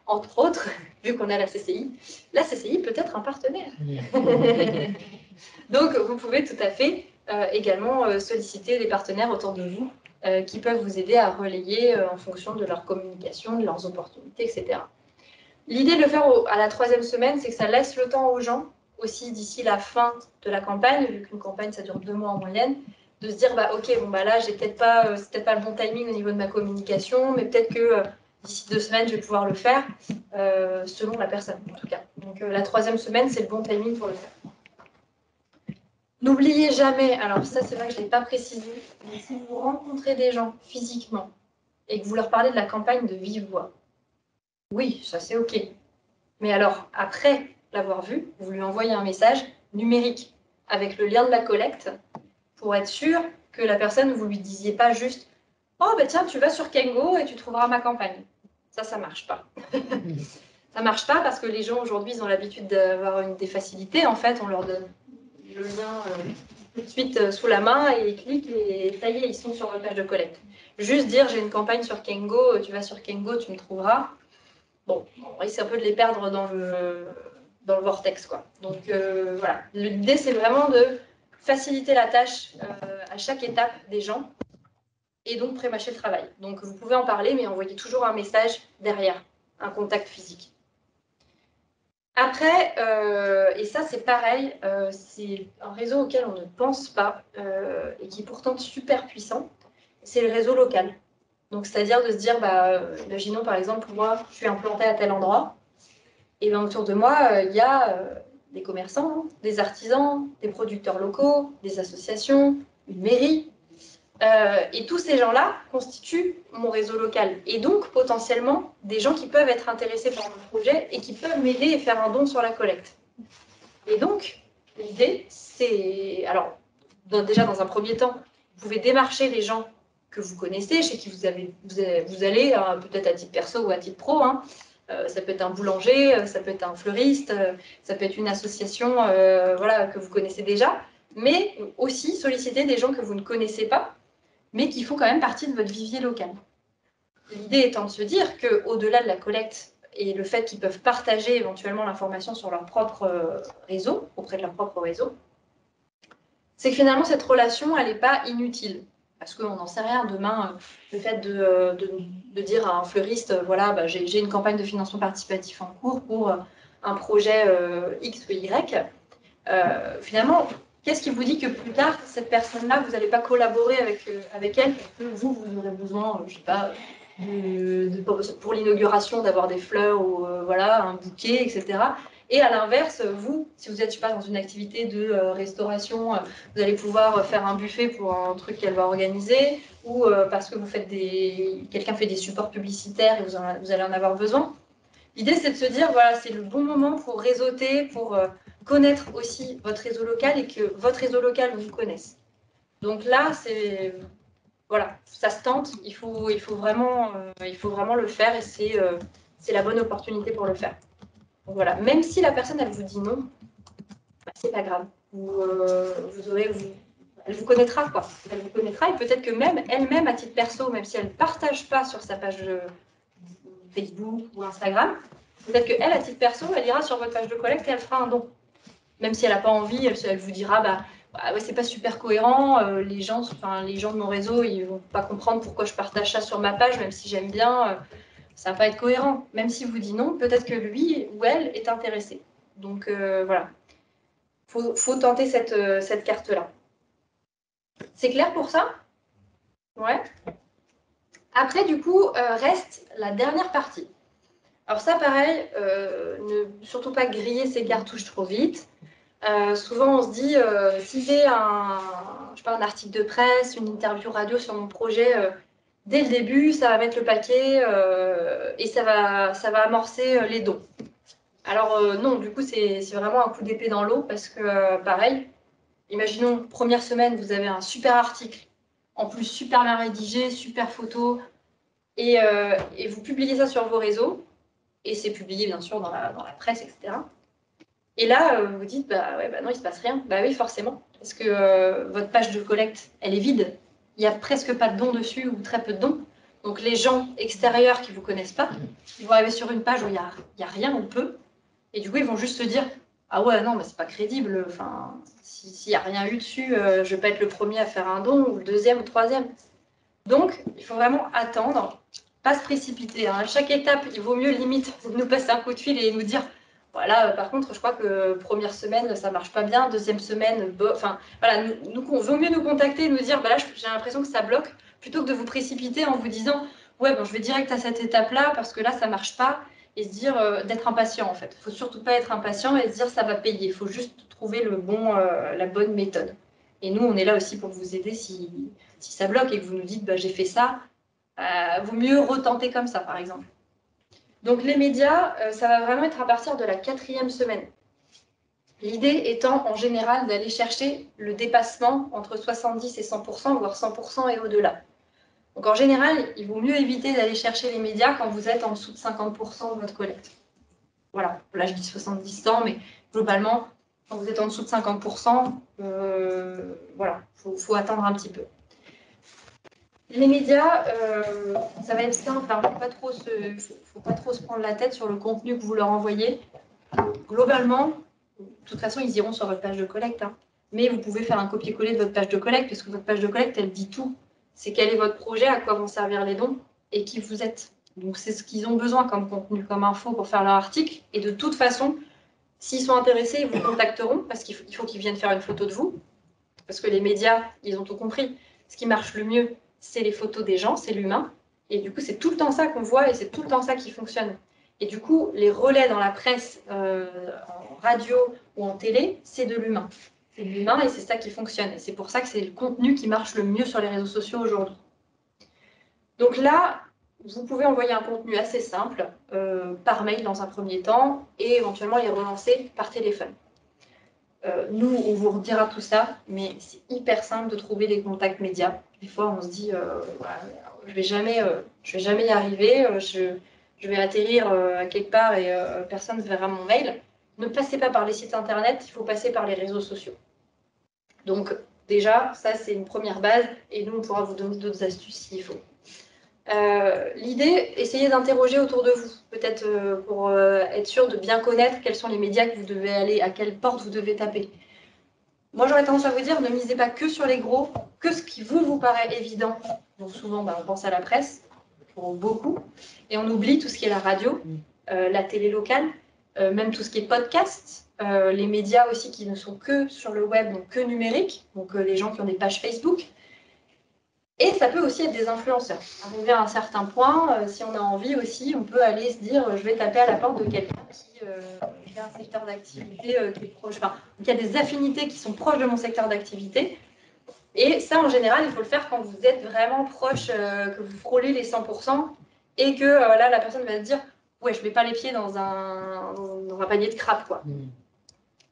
S2: entre autres, vu qu'on a la CCI peut être un partenaire. Donc, vous pouvez tout à fait également solliciter des partenaires autour de vous qui peuvent vous aider à relayer en fonction de leur communication, de leurs opportunités, etc. L'idée de le faire à la 3e semaine, c'est que ça laisse le temps aux gens, aussi d'ici la fin de la campagne, vu qu'une campagne, ça dure 2 mois en moyenne, de se dire, là, c'est peut-être pas le bon timing au niveau de ma communication, mais peut-être que d'ici 2 semaines, je vais pouvoir le faire, selon la personne, en tout cas. Donc, la 3e semaine, c'est le bon timing pour le faire. N'oubliez jamais, alors ça c'est vrai que je ne l'ai pas précisé, mais si vous rencontrez des gens physiquement et que vous leur parlez de la campagne de vive voix, oui, ça c'est OK. Mais alors, après l'avoir vu, vous lui envoyez un message numérique avec le lien de la collecte pour être sûr que la personne, vous lui disiez pas juste « Oh, ben tiens, tu vas sur Kengo et tu trouveras ma campagne ». Ça marche pas. Ça marche pas parce que les gens, aujourd'hui, ils ont l'habitude d'avoir des facilités. En fait, on leur donne le lien tout de suite sous la main et ils cliquent et ça y est, ils sont sur votre page de collecte. Juste dire « J'ai une campagne sur Kengo, tu vas sur Kengo, tu me trouveras ». Bon, on risque un peu de les perdre dans le vortex, quoi. Donc voilà, l'idée c'est vraiment de faciliter la tâche à chaque étape des gens et donc pré-mâcher le travail. Donc vous pouvez en parler, mais envoyez toujours un message derrière, un contact physique. Après, et ça c'est pareil, c'est un réseau auquel on ne pense pas et qui est pourtant super puissant, c'est le réseau local. Donc c'est-à-dire de se dire, imaginons par exemple, moi je suis implantée à tel endroit, et bien autour de moi, il y a des commerçants, des artisans, des producteurs locaux, des associations, une mairie. Et tous ces gens-là constituent mon réseau local. Et donc, potentiellement, des gens qui peuvent être intéressés par mon projet et qui peuvent m'aider et faire un don sur la collecte. Et donc, l'idée, c'est... Alors, déjà, dans un premier temps, vous pouvez démarcher les gens que vous connaissez, chez qui vous allez, peut-être à titre perso ou à titre pro, hein. Ça peut être un boulanger, ça peut être un fleuriste, ça peut être une association voilà, que vous connaissez déjà, mais aussi solliciter des gens que vous ne connaissez pas, mais qui font quand même partie de votre vivier local. L'idée étant de se dire qu'au-delà de la collecte et le fait qu'ils peuvent partager éventuellement l'information sur leur propre réseau, auprès de leur propre réseau, c'est que finalement cette relation, elle n'est pas inutile. Parce qu'on n'en sait rien. Demain, le fait de dire à un fleuriste, voilà, j'ai une campagne de financement participatif en cours pour un projet X ou Y, finalement, qu'est-ce qui vous dit que plus tard, cette personne-là, vous n'allez pas collaborer avec elle, parce que vous aurez besoin, je ne sais pas, pour l'inauguration, d'avoir des fleurs ou voilà, un bouquet, etc. Et à l'inverse, vous, si vous êtes, je sais pas, dans une activité de restauration, vous allez pouvoir faire un buffet pour un truc qu'elle va organiser, ou parce que quelqu'un fait des supports publicitaires et vous allez en avoir besoin. L'idée, c'est de se dire, voilà, c'est le bon moment pour réseauter, pour connaître aussi votre réseau local et que votre réseau local vous connaisse. Donc là, c'est... Voilà, ça se tente, il faut vraiment le faire et c'est la bonne opportunité pour le faire. Donc voilà, même si la personne, elle vous dit non, c'est pas grave. Elle vous connaîtra, quoi. Elle vous connaîtra et peut-être que même elle-même, à titre perso, même si elle ne partage pas sur sa page Facebook ou Instagram, peut-être qu'elle, à titre perso, elle ira sur votre page de collecte et elle fera un don. Même si elle n'a pas envie, elle vous dira, ouais, c'est pas super cohérent, les gens de mon réseau, ils vont pas comprendre pourquoi je partage ça sur ma page, même si j'aime bien, ça va pas être cohérent. Même s'il vous dit non, peut-être que lui ou elle est intéressé. Donc voilà, faut tenter cette carte-là. C'est clair pour ça? Ouais. Après, du coup, reste la dernière partie. Alors ça, pareil, ne surtout pas griller ses cartouches trop vite. Souvent, on se dit, si j'ai un article de presse, une interview radio sur mon projet, dès le début, ça va mettre le paquet et ça va amorcer les dons. Alors non, du coup, c'est vraiment un coup d'épée dans l'eau parce que, pareil, imaginons, première semaine, vous avez un super article, en plus super bien rédigé, super photo, et vous publiez ça sur vos réseaux, et c'est publié, bien sûr, dans la presse, etc. Et là, vous dites, non, il ne se passe rien. Bah oui, forcément, parce que votre page de collecte, elle est vide. Il n'y a presque pas de dons dessus ou très peu de dons. Donc les gens extérieurs qui ne vous connaissent pas, ils vont arriver sur une page où il n'y a rien ou peu. Et du coup, ils vont juste se dire, ah ouais, non, mais c'est pas crédible. Enfin, s'il n'y a rien eu dessus, je ne vais pas être le premier à faire un don, ou le deuxième ou le troisième. Donc, il faut vraiment attendre, pas se précipiter. Hein. À chaque étape, il vaut mieux limite nous passer un coup de fil et nous dire, voilà, par contre, je crois que première semaine, ça marche pas bien, deuxième semaine, enfin, voilà, vaut mieux nous contacter et nous dire, là, j'ai l'impression que ça bloque, plutôt que de vous précipiter en vous disant, ouais, je vais direct à cette étape-là, parce que là, ça marche pas, et se dire d'être impatient, en fait. Il faut surtout pas être impatient et se dire, ça va payer. Il faut juste trouver la bonne méthode. Et nous, on est là aussi pour vous aider si ça bloque et que vous nous dites, j'ai fait ça, vaut mieux retenter comme ça, par exemple. Donc les médias, ça va vraiment être à partir de la 4e semaine. L'idée étant en général d'aller chercher le dépassement entre 70 et 100%, voire 100% et au-delà. Donc en général, il vaut mieux éviter d'aller chercher les médias quand vous êtes en dessous de 50% de votre collecte. Voilà, là je dis 70-100, mais globalement, quand vous êtes en dessous de 50%, voilà, faut attendre un petit peu. Les médias, ça va être simple, il ne faut pas trop se prendre la tête sur le contenu que vous leur envoyez. Globalement, de toute façon, ils iront sur votre page de collecte, hein. Mais vous pouvez faire un copier-coller de votre page de collecte, parce que votre page de collecte, elle dit tout. C'est quel est votre projet, à quoi vont servir les dons, et qui vous êtes. Donc c'est ce qu'ils ont besoin comme contenu, comme info pour faire leur article. Et de toute façon, s'ils sont intéressés, ils vous contacteront, parce qu'il faut qu'ils viennent faire une photo de vous. Parce que les médias, ils ont tout compris. Ce qui marche le mieux, c'est les photos des gens, c'est l'humain. Et du coup, c'est tout le temps ça qu'on voit, et c'est tout le temps ça qui fonctionne. Et du coup, les relais dans la presse, en radio ou en télé, c'est de l'humain. C'est de l'humain et c'est ça qui fonctionne. Et c'est pour ça que c'est le contenu qui marche le mieux sur les réseaux sociaux aujourd'hui. Donc là, vous pouvez envoyer un contenu assez simple, par mail dans un premier temps, et éventuellement les relancer par téléphone. Nous, on vous redira tout ça, mais c'est hyper simple de trouver des contacts médias. Des fois, on se dit, je vais jamais y arriver, je vais atterrir à quelque part et personne ne verra mon mail. Ne passez pas par les sites internet, il faut passer par les réseaux sociaux. Donc déjà, ça c'est une première base, et nous, on pourra vous donner d'autres astuces s'il faut. L'idée, essayez d'interroger autour de vous, peut-être pour être sûr de bien connaître quels sont les médias que vous devez aller, à quelle porte vous devez taper. Moi, j'aurais tendance à vous dire, ne misez pas que sur les gros, que ce qui vous paraît évident. Donc souvent, on pense à la presse, pour beaucoup, et on oublie tout ce qui est la radio, la télé locale, même tout ce qui est podcast, les médias aussi qui ne sont que sur le web, donc que numérique, donc les gens qui ont des pages Facebook. Et ça peut aussi être des influenceurs. Arrivé à un certain point, si on a envie aussi, on peut aller se dire, je vais taper à la porte de quelqu'un qui a un secteur d'activité qui est proche, enfin, qui a des affinités qui sont proches de mon secteur d'activité. Et ça, en général, il faut le faire quand vous êtes vraiment proche, que vous frôlez les 100%, et que là, la personne va se dire, ouais, je ne mets pas les pieds dans un panier de crabes, quoi.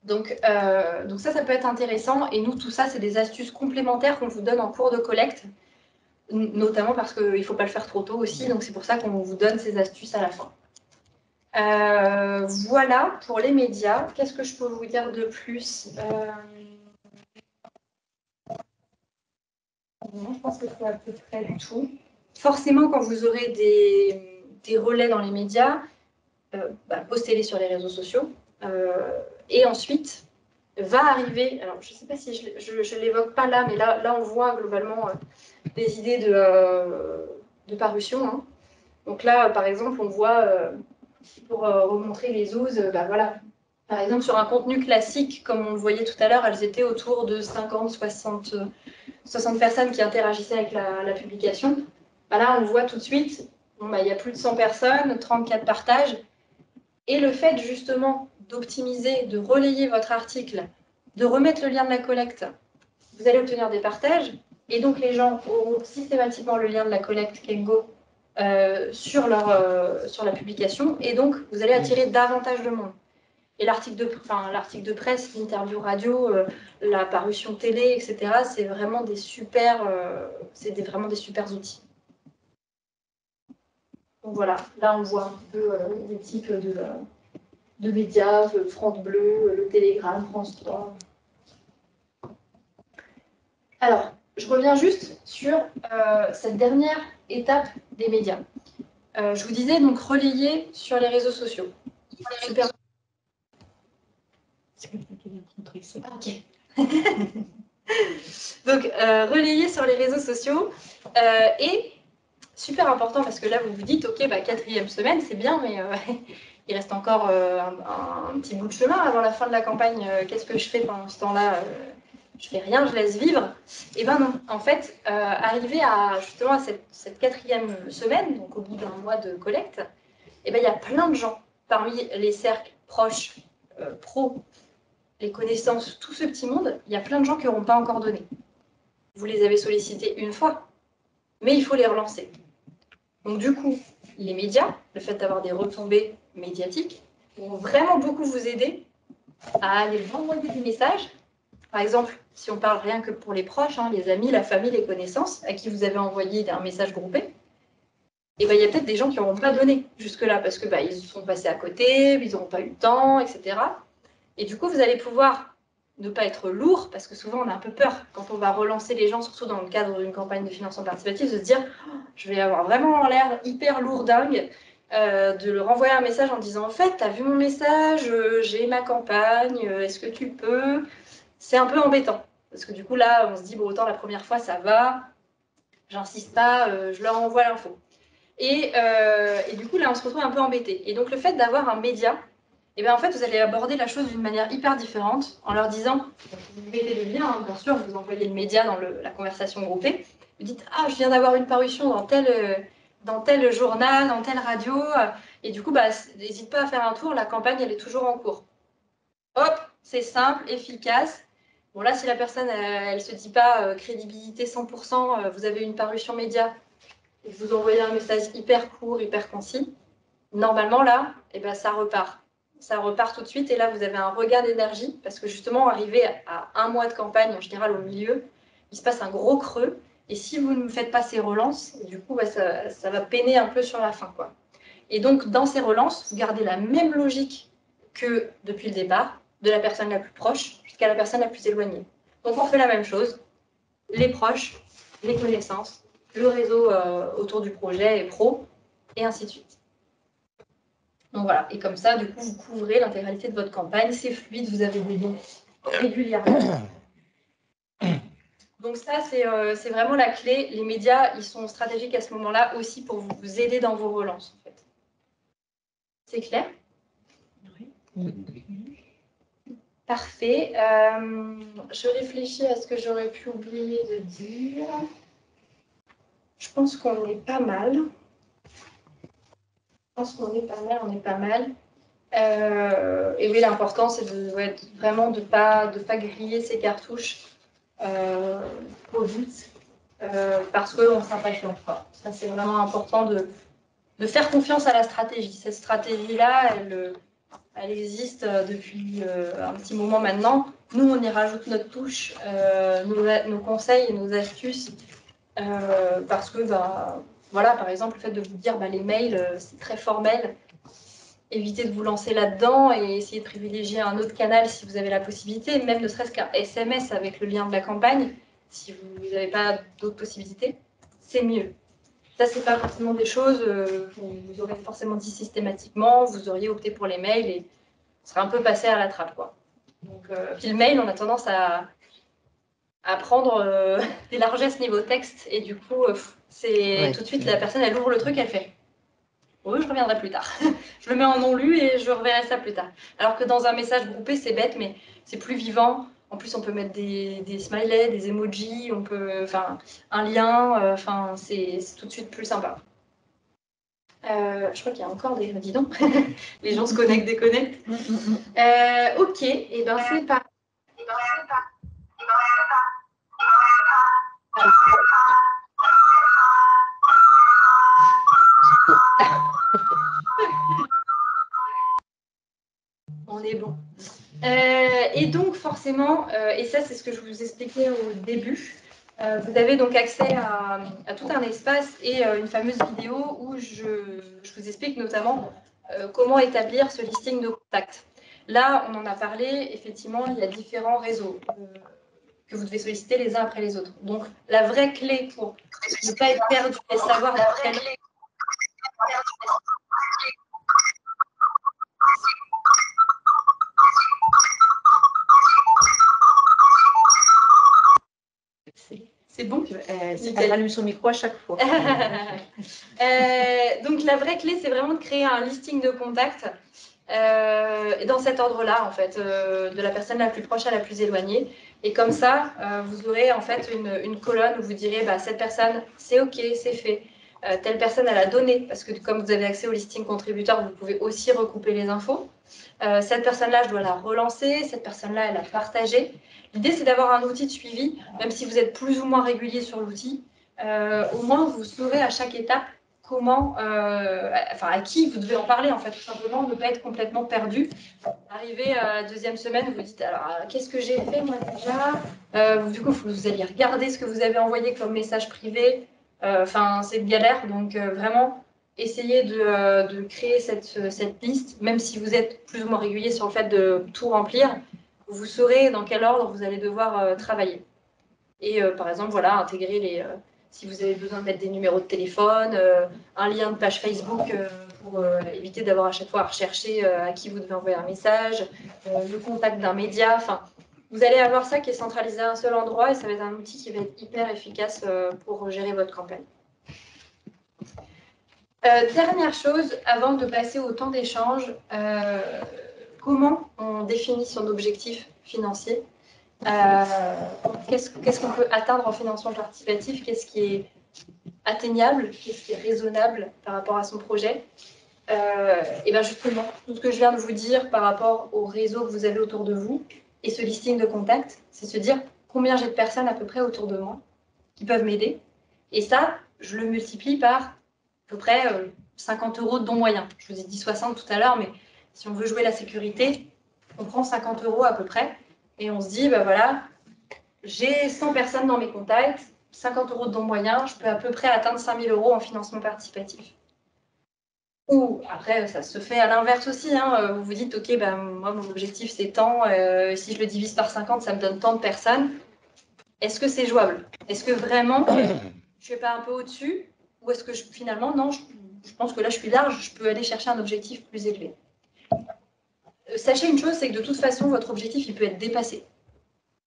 S2: Donc ça peut être intéressant. Et nous, tout ça, c'est des astuces complémentaires qu'on vous donne en cours de collecte, notamment parce qu'il ne faut pas le faire trop tôt aussi. Donc c'est pour ça qu'on vous donne ces astuces à la fin. Voilà pour les médias. Qu'est-ce que je peux vous dire de plus? Je pense que c'est à peu près tout. Forcément, quand vous aurez des relais dans les médias, postez-les sur les réseaux sociaux. Et ensuite, va arriver, alors je ne sais pas si je ne l'évoque pas là, mais là on voit globalement des idées de parution, hein. Donc là, par exemple, on voit, pour remontrer les ouzes, voilà. Par exemple, sur un contenu classique, comme on le voyait tout à l'heure, elles étaient autour de 50, 60 personnes qui interagissaient avec la publication. Là, on voit tout de suite, il y a plus de 100 personnes, 34 partages. Et le fait justement d'optimiser, de relayer votre article, de remettre le lien de la collecte, vous allez obtenir des partages. Et donc, les gens auront systématiquement le lien de la collecte Kengo sur la publication. Et donc, vous allez attirer davantage de monde. Et l'article de presse, l'interview radio, la parution télé, etc., c'est vraiment des super outils. Donc voilà, là on voit un peu les types de médias, France Bleu, le Télégramme, France 3. Alors, je reviens juste sur cette dernière étape des médias. Je vous disais donc relayer sur les réseaux sociaux. Super. Ok. Donc, relayer sur les réseaux sociaux et super important parce que là, vous vous dites, ok, 4e semaine, c'est bien, mais il reste encore un petit bout de chemin avant la fin de la campagne. Qu'est-ce que je fais pendant ce temps-là? Je fais rien, je laisse vivre. Eh ben non. En fait, arrivé justement à cette 4e semaine, donc au bout d'un mois de collecte, eh ben, il y a plein de gens parmi les cercles proches, pros, les connaissances, tout ce petit monde, il y a plein de gens qui n'auront pas encore donné. Vous les avez sollicités une fois, mais il faut les relancer. Donc du coup, les médias, le fait d'avoir des retombées médiatiques, vont vraiment beaucoup vous aider à aller vous envoyer des messages. Par exemple, si on parle rien que pour les proches, hein, les amis, la famille, les connaissances, à qui vous avez envoyé un message groupé, et ben, il y a peut-être des gens qui n'auront pas donné jusque-là parce que ils sont passés à côté, ils n'auront pas eu le temps, etc. Et du coup, vous allez pouvoir ne pas être lourd, parce que souvent on a un peu peur quand on va relancer les gens, surtout dans le cadre d'une campagne de financement participatif, de se dire oh, je vais avoir vraiment l'air hyper lourdingue, de leur envoyer un message en disant en fait, tu as vu mon message, j'ai ma campagne, est-ce que tu peux? C'est un peu embêtant, parce que du coup là, on se dit bon, autant la première fois ça va, j'insiste pas, je leur envoie l'info. Et du coup là, on se retrouve un peu embêté. Et donc le fait d'avoir un média, et bien en fait, vous allez aborder la chose d'une manière hyper différente en leur disant, vous mettez le lien, hein, bien sûr, vous envoyez le média dans la conversation groupée, vous dites, ah, je viens d'avoir une parution dans tel journal, dans telle radio, et du coup, n'hésite pas à faire un tour, la campagne, elle est toujours en cours. Hop, c'est simple, efficace. Bon là, si la personne, elle se dit pas crédibilité 100%, vous avez une parution média, et vous envoyez un message hyper court, hyper concis, normalement là, ça repart. Ça repart tout de suite et là vous avez un regain d'énergie parce que justement arrivé à un mois de campagne en général au milieu, il se passe un gros creux et si vous ne faites pas ces relances, du coup ça va peiner un peu sur la fin, quoi. Et donc dans ces relances, vous gardez la même logique que depuis le départ, de la personne la plus proche jusqu'à la personne la plus éloignée. Donc on fait la même chose, les proches, les connaissances, le réseau autour du projet et pro, et ainsi de suite. Donc voilà, et comme ça, du coup, vous couvrez l'intégralité de votre campagne, c'est fluide, vous avez des dons régulièrement. Donc ça, c'est vraiment la clé. Les médias, ils sont stratégiques à ce moment-là aussi pour vous aider dans vos relances, en fait. C'est clair? Oui. Parfait. Je réfléchis à ce que j'aurais pu oublier de dire. Je pense qu'on est pas mal. On est pas mal. Et oui, l'important, c'est vraiment de pas griller ses cartouches trop vite parce qu'on s'impatiente pas. Ça, c'est vraiment important de faire confiance à la stratégie. Cette stratégie-là, elle existe depuis un petit moment maintenant. Nous, on y rajoute notre touche, nos conseils et nos astuces parce que, voilà, par exemple, le fait de vous dire les mails, c'est très formel. Évitez de vous lancer là-dedans et essayez de privilégier un autre canal si vous avez la possibilité, même ne serait-ce qu'un SMS avec le lien de la campagne, si vous n'avez pas d'autres possibilités, c'est mieux. Ça, c'est pas forcément des choses que vous aurez forcément dit systématiquement, vous auriez opté pour les mails et ce serait un peu passé à la trappe, quoi. Donc, puis le mail, on a tendance à prendre des largesses niveau texte et du coup, tout de suite, la personne, elle ouvre le truc, elle fait oui, je reviendrai plus tard. Je le mets en non lu et je reverrai ça plus tard. Alors que dans un message groupé, c'est bête, mais c'est plus vivant. En plus, on peut mettre des smileys, des emojis, on peut, un lien. C'est tout de suite plus sympa. Je crois qu'il y a encore des... Dis donc, les gens se connectent, déconnectent. Ok, et ben c'est pas... On est bon. Et donc, forcément, et ça, c'est ce que je vous expliquais au début, vous avez donc accès à tout un espace et une fameuse vidéo où je vous explique notamment comment établir ce listing de contacts. Là, on en a parlé, effectivement, il y a différents réseaux que vous devez solliciter les uns après les autres. Donc, la vraie clé pour ne pas être perdu et savoir dans quelle... C'est bon.
S1: Elle allume son micro à chaque fois.
S2: Donc la vraie clé, c'est vraiment de créer un listing de contacts dans cet ordre-là, en fait, de la personne la plus proche à la plus éloignée. Et comme ça, vous aurez en fait une colonne où vous direz, cette personne, c'est OK, c'est fait. Telle personne, elle a donné, parce que comme vous avez accès au listing contributeur, vous pouvez aussi recouper les infos. Cette personne-là, je dois la relancer. Cette personne-là, elle a partagé. L'idée, c'est d'avoir un outil de suivi, même si vous êtes plus ou moins régulier sur l'outil. Au moins, vous saurez à chaque étape comment, à qui vous devez en parler, en fait, tout simplement, ne pas être complètement perdu. Arrivé à la deuxième semaine, vous vous dites, alors, qu'est-ce que j'ai fait, moi, déjà Du coup, vous allez regarder ce que vous avez envoyé comme message privé. C'est une galère, donc vraiment, essayez de créer cette liste, même si vous êtes plus ou moins régulier sur le fait de tout remplir, vous saurez dans quel ordre vous allez devoir travailler. Et par exemple, voilà, intégrer si vous avez besoin de mettre des numéros de téléphone, un lien de page Facebook pour éviter d'avoir à chaque fois à rechercher à qui vous devez envoyer un message, le contact d'un média. Enfin, vous allez avoir ça qui est centralisé à un seul endroit et ça va être un outil qui va être hyper efficace pour gérer votre campagne. Dernière chose, avant de passer au temps d'échange, comment on définit son objectif financier? Qu'est-ce qu'on peut atteindre en financement participatif? Qu'est-ce qui est atteignable? Qu'est-ce qui est raisonnable par rapport à son projet? Et bien justement, tout ce que je viens de vous dire par rapport au réseau que vous avez autour de vous et ce listing de contacts, c'est se dire combien j'ai de personnes à peu près autour de moi qui peuvent m'aider. Et ça, je le multiplie par à peu près 50 € de dons moyens. Je vous ai dit 60 tout à l'heure, mais si on veut jouer la sécurité, on prend 50 € à peu près. Et on se dit, ben voilà, j'ai 100 personnes dans mes contacts, 50 € de dons moyens, je peux à peu près atteindre 5 000 € en financement participatif. Ou après, ça se fait à l'inverse aussi. Vous vous dites, ok, ben, moi, mon objectif, c'est tant. Si je le divise par 50, ça me donne tant de personnes. Est-ce que c'est jouable? Est-ce que vraiment, je ne suis pas un peu au-dessus? Ou est-ce que finalement, non, je pense que là, je suis large, je peux aller chercher un objectif plus élevé. Sachez une chose, c'est que de toute façon, votre objectif, il peut être dépassé.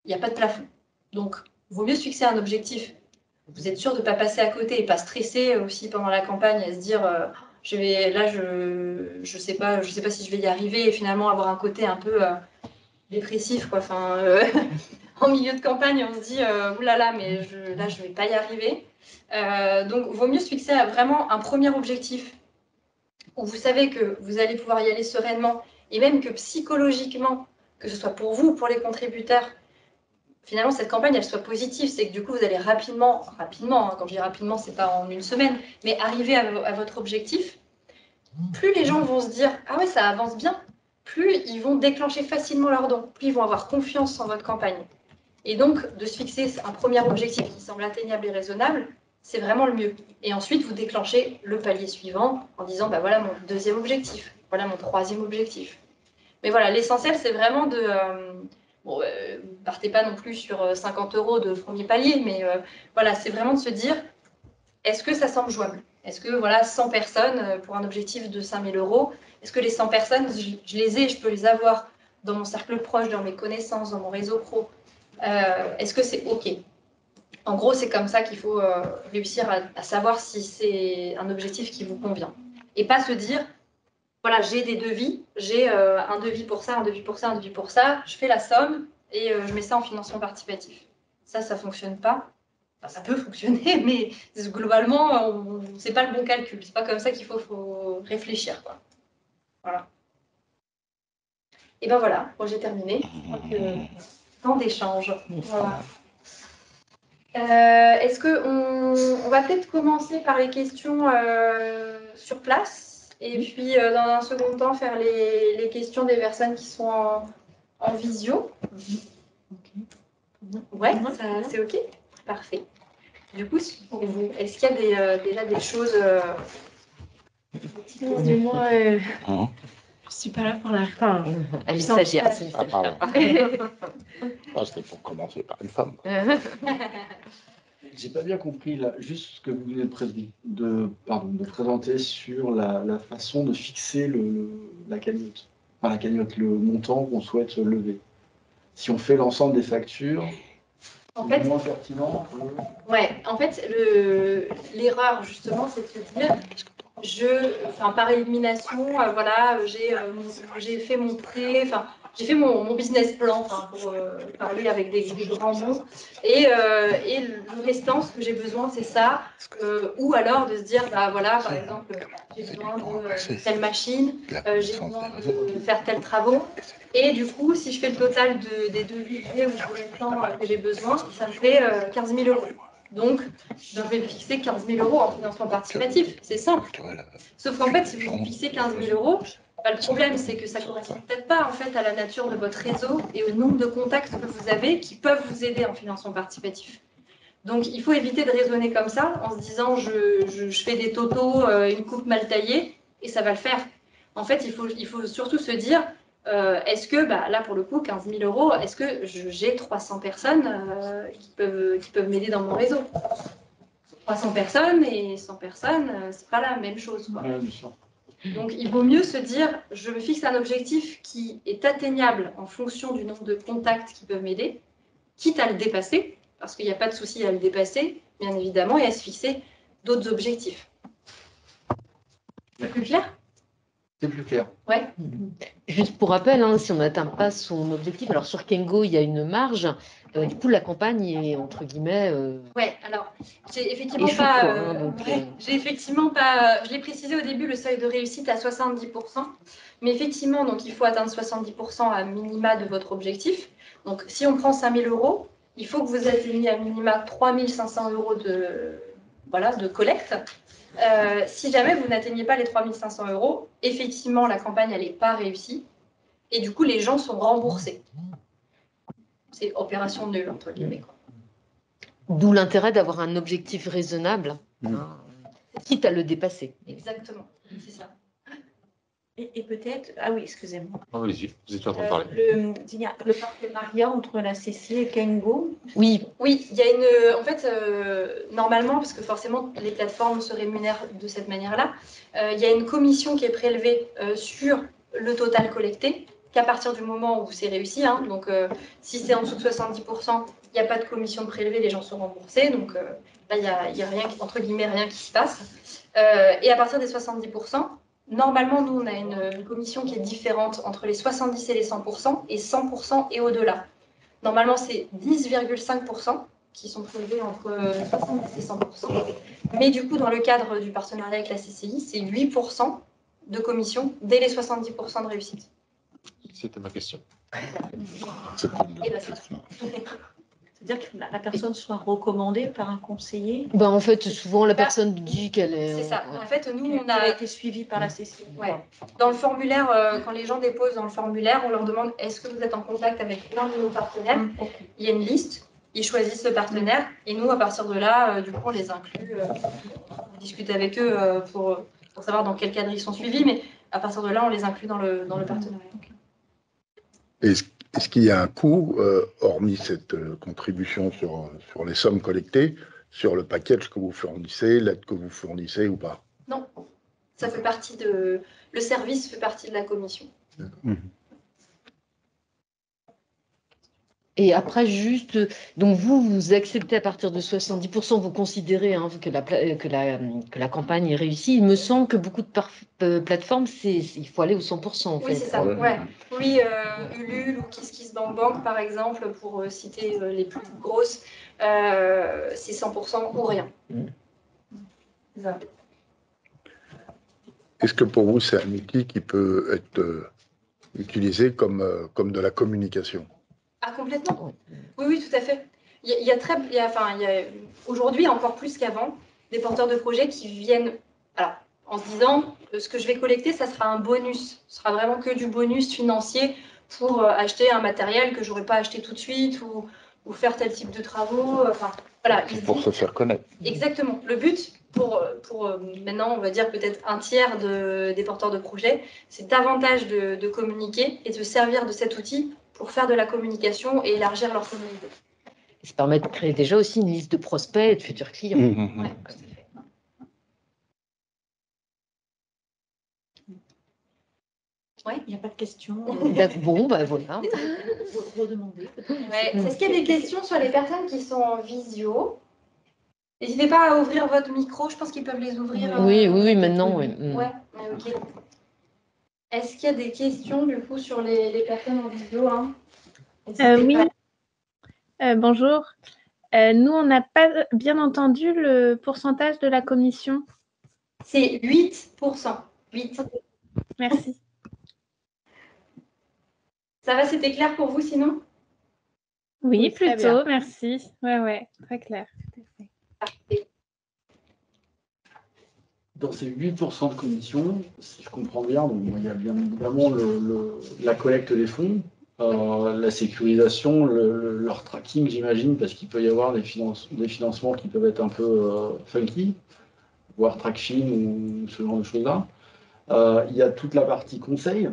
S2: Il n'y a pas de plafond. Donc, il vaut mieux se fixer un objectif. Vous êtes sûr de ne pas passer à côté et pas stresser aussi pendant la campagne et se dire je sais pas si je vais y arriver et finalement avoir un côté un peu dépressif, quoi. En milieu de campagne, on se dit oulala, mais je ne vais pas y arriver. Donc, il vaut mieux se fixer vraiment un premier objectif où vous savez que vous allez pouvoir y aller sereinement et même que psychologiquement, que ce soit pour vous ou pour les contributeurs, finalement, cette campagne, elle soit positive. C'est que du coup, vous allez rapidement, quand je dis rapidement, c'est pas en une semaine, mais arriver à votre objectif. Plus les gens vont se dire « Ah ouais, ça avance bien », plus ils vont déclencher facilement leurs dons, plus ils vont avoir confiance en votre campagne. Et donc, de se fixer un premier objectif qui semble atteignable et raisonnable, c'est vraiment le mieux. Et ensuite, vous déclenchez le palier suivant en disant bah, « Voilà mon deuxième objectif, voilà mon troisième objectif ». Mais voilà, l'essentiel, c'est vraiment de... partez pas non plus sur 50 € de premier palier, mais voilà, c'est vraiment de se dire est-ce que ça semble jouable? Est-ce que voilà, 100 personnes pour un objectif de 5 000 €, est-ce que les 100 personnes, je les ai, je peux les avoir dans mon cercle proche, dans mes connaissances, dans mon réseau pro? Est-ce que c'est OK? En gros, c'est comme ça qu'il faut réussir à savoir si c'est un objectif qui vous convient. Et pas se dire voilà, j'ai des devis, j'ai un devis pour ça, un devis pour ça, un devis pour ça, je fais la somme et je mets ça en financement participatif. Ça ne fonctionne pas. Enfin, ça peut fonctionner, mais globalement, ce n'est pas le bon calcul. C'est pas comme ça qu'il faut réfléchir, quoi. Voilà. Et ben voilà, bon, j'ai terminé. Temps d'échange. Voilà. Est-ce qu'on va peut-être commencer par les questions sur place? Et puis, dans un second temps, faire les questions des personnes qui sont en visio. Ouais, c'est OK? Parfait. Du coup, pour vous, est-ce qu'il y a déjà des choses...
S7: Moi, je ne suis pas là pour la fin.
S6: Elle est stagiaire.
S4: C'était pour commencer par une femme.
S5: J'ai pas bien compris là, juste ce que vous venez de présenter sur la façon de fixer la cagnotte. Enfin, la cagnotte, le montant qu'on souhaite lever. Si on fait l'ensemble des factures, c'est moins pertinent.
S2: Ouais, en fait, l'erreur, justement, c'est de se dire, par élimination, voilà, j'ai fait mon prêt, j'ai fait mon business plan, pour parler avec des grands mots, et le restant, ce que j'ai besoin, c'est ça, ou alors de se dire, bah voilà, par exemple, j'ai besoin de telle machine, j'ai besoin de faire tels travaux, et du coup, si je fais le total des devis ou du restant que j'ai besoin, ça me fait 15 000 €. Donc, je devrais fixer 15 000 € en financement participatif. C'est simple. Sauf qu'en fait, si vous fixez 15 000 €, le problème, c'est que ça ne correspond peut-être pas en fait, à la nature de votre réseau et au nombre de contacts que vous avez qui peuvent vous aider en financement participatif. Donc, il faut éviter de raisonner comme ça en se disant je fais des totaux, une coupe mal taillée et ça va le faire. En fait, il faut surtout se dire est-ce que, là pour le coup, 15 000 €, est-ce que j'ai 300 personnes qui peuvent m'aider dans mon réseau? 300 personnes et 100 personnes, c'est pas la même chose, quoi.
S5: Ouais, bien sûr.
S2: Donc, il vaut mieux se dire, je me fixe un objectif qui est atteignable en fonction du nombre de contacts qui peuvent m'aider, quitte à le dépasser, parce qu'il n'y a pas de souci à le dépasser, bien évidemment, et à se fixer d'autres objectifs. C'est plus clair?
S5: C'est plus clair.
S2: Ouais.
S6: Juste pour rappel, hein, si on n'atteint pas son objectif, alors sur Kengo, il y a une marge. Du coup, la campagne est, entre guillemets…
S2: Ouais, alors, j'ai effectivement
S6: échoue,
S2: pas…
S6: quoi, hein, donc,
S2: j'ai effectivement pas… je l'ai précisé au début, le seuil de réussite à 70%. Mais effectivement, donc, il faut atteindre 70% à minima de votre objectif. Donc, si on prend 5 000 €, il faut que vous atteigniez à minima 3 500 € de collecte. Si jamais vous n'atteignez pas les 3 500 €, effectivement, la campagne, elle n'est pas réussie. Et du coup, les gens sont remboursés. C'est opération nulle, entre guillemets, quoi.
S6: D'où l'intérêt d'avoir un objectif raisonnable, hein, quitte à le dépasser.
S2: Exactement, c'est ça.
S1: Et peut-être, ah oui, excusez-moi.
S8: Allez-y, vous étiez en train de parler.
S1: Le partenariat entre la CC et Kengo.
S6: Oui,
S2: Oui, il y a une. En fait, normalement, parce que forcément, les plateformes se rémunèrent de cette manière-là, il y a une commission qui est prélevée sur le total collecté, qu'à partir du moment où c'est réussi. Hein, donc, si c'est en dessous de 70%, il n'y a pas de commission de prélevée, les gens sont remboursés. Donc, là, il y a rien, entre guillemets, rien qui se passe. Et à partir des 70%, normalement, nous, on a une commission qui est différente entre les 70 et les 100%, et 100% et au-delà. Normalement, c'est 10,5% qui sont prélevés entre 70 et 100%. Mais du coup, dans le cadre du partenariat avec la CCI, c'est 8% de commission dès les 70% de réussite.
S8: C'était ma question.
S2: Et ben, ça.
S1: C'est-à-dire que la personne soit recommandée par un conseiller.
S6: ben, en fait, souvent, la personne dit qu'elle est…
S2: C'est ça. En fait, nous, on
S1: Elle a
S2: a…
S1: été suivie par la CCI.
S2: Ouais. Dans le formulaire, quand les gens déposent dans le formulaire, on leur demande est-ce que vous êtes en contact avec l'un de nos partenaires.
S1: Okay.
S2: Il y a une liste, ils choisissent le partenaire, et nous, à partir de là, du coup, on les inclut, on discute avec eux pour savoir dans quel cadre ils sont suivis, mais à partir de là, on les inclut dans le partenariat.
S4: Est-ce qu'il y a un coût, hormis cette contribution sur les sommes collectées, sur le package que vous fournissez, l'aide que vous fournissez ou pas?
S2: Non, ça fait partie de… Le service fait partie de la commission.
S6: Et après, juste, donc vous acceptez à partir de 70%, vous considérez hein, que la campagne est réussie. Il me semble que beaucoup de plateformes, il faut aller au 100% en fait.
S2: Oui, c'est ça. Ouais. Oui, Ulule ou KissKissBankBank, par exemple, pour citer les plus grosses, c'est 100% ou rien. C'est ça.
S4: Est-ce que pour vous, c'est un outil qui peut être utilisé comme de la communication?
S2: Ah, complètement. Oui, oui, tout à fait. Il y a aujourd'hui, encore plus qu'avant, des porteurs de projets qui viennent en se disant ce que je vais collecter, ça sera un bonus. Ce sera vraiment que du bonus financier pour acheter un matériel que je n'aurais pas acheté tout de suite ou faire tel type de travaux. Voilà,
S4: Pour se faire connaître.
S2: Exactement. Le but, pour maintenant, on va dire peut-être un tiers des porteurs de projets, c'est davantage de communiquer et de servir de cet outil pour faire de la communication et élargir leur communauté.
S6: Ça permet de créer déjà aussi une liste de prospects et de futurs clients.
S2: Ouais, tout à fait.
S1: Oui, il n'y a pas de questions.
S6: Bon, ben voilà.
S1: Redemander.
S2: Ouais. Est-ce qu'il y a des questions sur les personnes qui sont en visio? N'hésitez pas à ouvrir votre micro, je pense qu'ils peuvent les ouvrir.
S6: Oui, maintenant. Oui.
S2: Ouais, ok. Est-ce qu'il y a des questions du coup sur les personnes en visio hein?
S3: Oui. Bonjour. Nous, on n'a pas bien entendu le pourcentage de la commission.
S2: C'est 8%. 8.
S3: Merci.
S2: Ça va, c'était clair pour vous sinon?
S3: Oui,
S7: Oui, très
S3: plutôt,
S7: bien.
S3: merci. Ouais, très clair.
S5: Dans ces 8% de commission, si je comprends bien, donc, il y a bien évidemment la collecte des fonds, la sécurisation, leur tracking, j'imagine, parce qu'il peut y avoir des financements qui peuvent être un peu funky, voire TrackFin ou ce genre de choses-là. Il y a toute la partie conseil,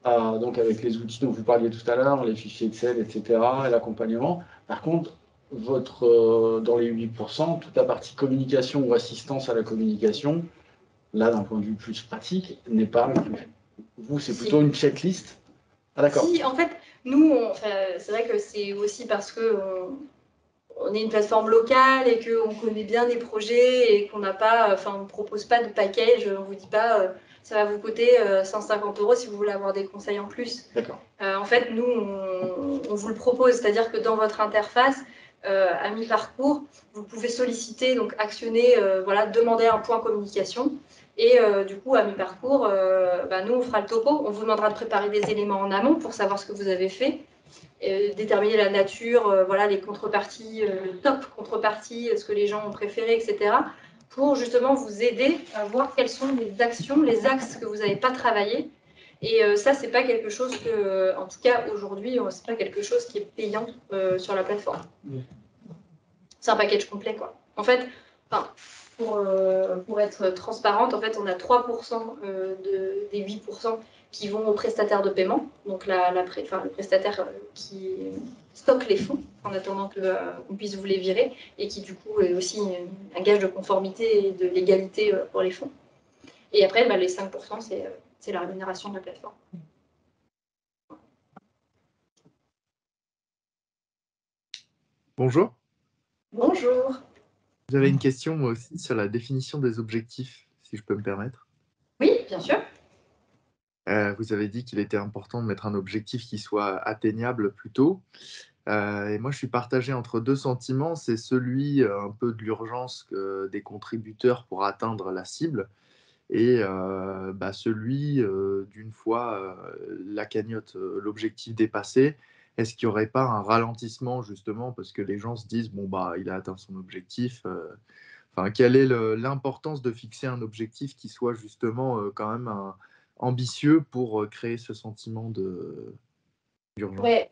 S5: donc avec les outils dont vous parliez tout à l'heure, les fichiers Excel, etc., et l'accompagnement. Par contre, dans les 8%, toute la partie communication ou assistance à la communication, là, d'un point de vue plus pratique, n'est pas inclus. Vous, c'est plutôt une checklist. Ah, d'accord.
S2: Si, en fait, nous, c'est vrai que c'est aussi parce que on est une plateforme locale et qu'on connaît bien les projets et qu'on n'a pas, on ne propose pas de package, on ne vous dit pas ça va vous coûter 150 € si vous voulez avoir des conseils en plus.
S5: D'accord.
S2: En fait, nous, on vous le propose, c'est-à-dire que dans votre interface, à mi-parcours, vous pouvez solliciter, donc actionner, demander un point communication. Et du coup, à mi-parcours, nous, on fera le topo. On vous demandera de préparer des éléments en amont pour savoir ce que vous avez fait, déterminer la nature, les contreparties, le top contrepartie, ce que les gens ont préféré, etc. pour justement vous aider à voir quelles sont les actions, les axes que vous n'avez pas travaillé. Et ça, c'est pas quelque chose que, en tout cas aujourd'hui, c'est pas quelque chose qui est payant sur la plateforme. C'est un package complet, quoi. En fait, pour être transparente, en fait, on a 3% des 8% qui vont au prestataire de paiement, donc le prestataire qui stocke les fonds en attendant qu'on puisse vous les virer et qui du coup est aussi un gage de conformité et de légalité pour les fonds. Et après, les 5%, c'est la rémunération de la plateforme.
S9: Bonjour.
S2: Bonjour.
S9: J'avais une question moi aussi sur la définition des objectifs, si je peux me permettre.
S2: Oui, bien sûr.
S9: Vous avez dit qu'il était important de mettre un objectif qui soit atteignable plus tôt. Et moi, je suis partagé entre deux sentiments. C'est celui un peu de l'urgence des contributeurs pour atteindre la cible et celui d'une fois la cagnotte, l'objectif dépassé. Est-ce qu'il n'y aurait pas un ralentissement justement parce que les gens se disent bon il a atteint son objectif. Quelle est l'importance de fixer un objectif qui soit justement quand même ambitieux pour créer ce sentiment d'urgence?
S2: Ouais,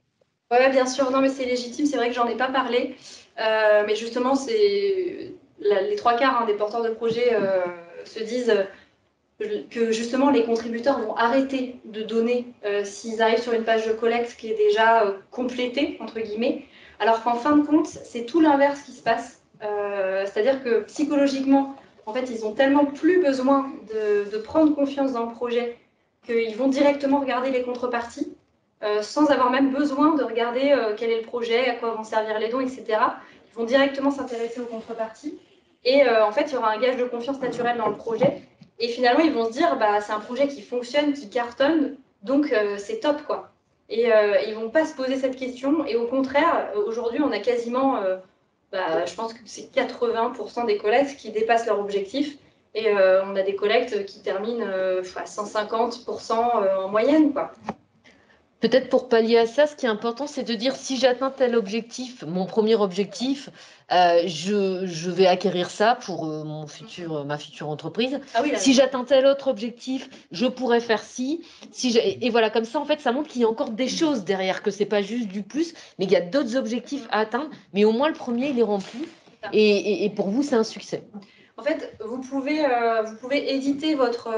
S2: bien sûr. Non, mais c'est légitime. C'est vrai que j'en ai pas parlé. Mais justement, les 3/4 des porteurs de projets se disent que justement les contributeurs vont arrêter de donner s'ils arrivent sur une page de collecte qui est déjà complétée, entre guillemets, alors qu'en fin de compte, c'est tout l'inverse qui se passe. C'est-à-dire que psychologiquement, en fait, ils ont tellement plus besoin de prendre confiance dans le projet qu'ils vont directement regarder les contreparties sans avoir même besoin de regarder quel est le projet, à quoi vont servir les dons, etc. Ils vont directement s'intéresser aux contreparties. Et en fait, il y aura un gage de confiance naturelle dans le projet. Et finalement, ils vont se dire, c'est un projet qui fonctionne, qui cartonne, donc c'est top, quoi. Et ils ne vont pas se poser cette question. Et au contraire, aujourd'hui, on a quasiment, je pense que c'est 80% des collectes qui dépassent leur objectif. Et on a des collectes qui terminent à 150% en moyenne, quoi.
S6: Peut-être pour pallier à ça, ce qui est important, c'est de dire si j'atteins tel objectif, mon premier objectif, je vais acquérir ça pour ma future entreprise.
S2: Ah oui,
S6: si j'atteins tel autre objectif, je pourrais faire ci. Et voilà, comme ça, en fait, ça montre qu'il y a encore des choses derrière, que c'est pas juste du plus, mais qu'il y a d'autres objectifs à atteindre. Mais au moins, le premier, il est rempli. Et pour vous, c'est un succès.
S2: En fait, vous pouvez éditer votre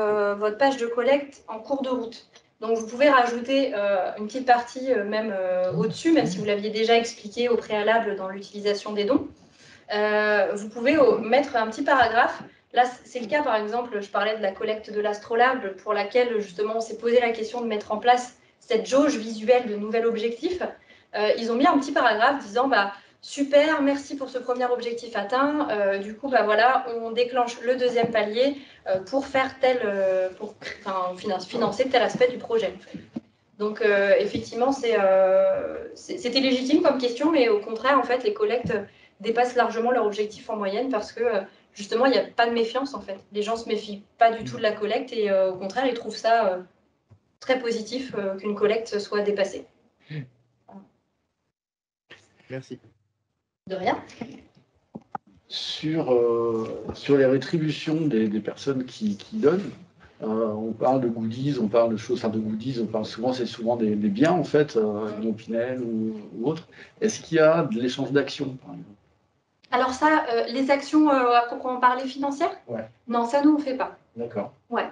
S2: page de collecte en cours de route. Donc, vous pouvez rajouter une petite partie même au-dessus, même si vous l'aviez déjà expliqué au préalable dans l'utilisation des dons. Vous pouvez mettre un petit paragraphe. Là, c'est le cas, par exemple, je parlais de la collecte de l'Astrolabe, pour laquelle, justement, on s'est posé la question de mettre en place cette jauge visuelle de nouvel objectif. Ils ont mis un petit paragraphe disant super, merci pour ce premier objectif atteint. Du coup, on déclenche le deuxième palier pour faire financer tel aspect du projet. Donc, effectivement, c'était légitime comme question, mais au contraire, en fait, les collectes dépassent largement leur objectif en moyenne parce que, justement, il n'y a pas de méfiance, en fait. Les gens ne se méfient pas du tout de la collecte et, au contraire, ils trouvent ça très positif qu'une collecte soit dépassée.
S9: Merci.
S2: De rien.
S5: Sur les rétributions des personnes qui donnent, on parle de goodies, on parle de choses, enfin de goodies, c'est souvent des biens en fait, une Opinel ou autre. Est-ce qu'il y a de l'échange d'actions, par exemple?
S2: Alors ça, les actions à proprement parler financières?
S5: Ouais.
S2: Non, ça nous on fait pas.
S5: D'accord.
S2: Ouais.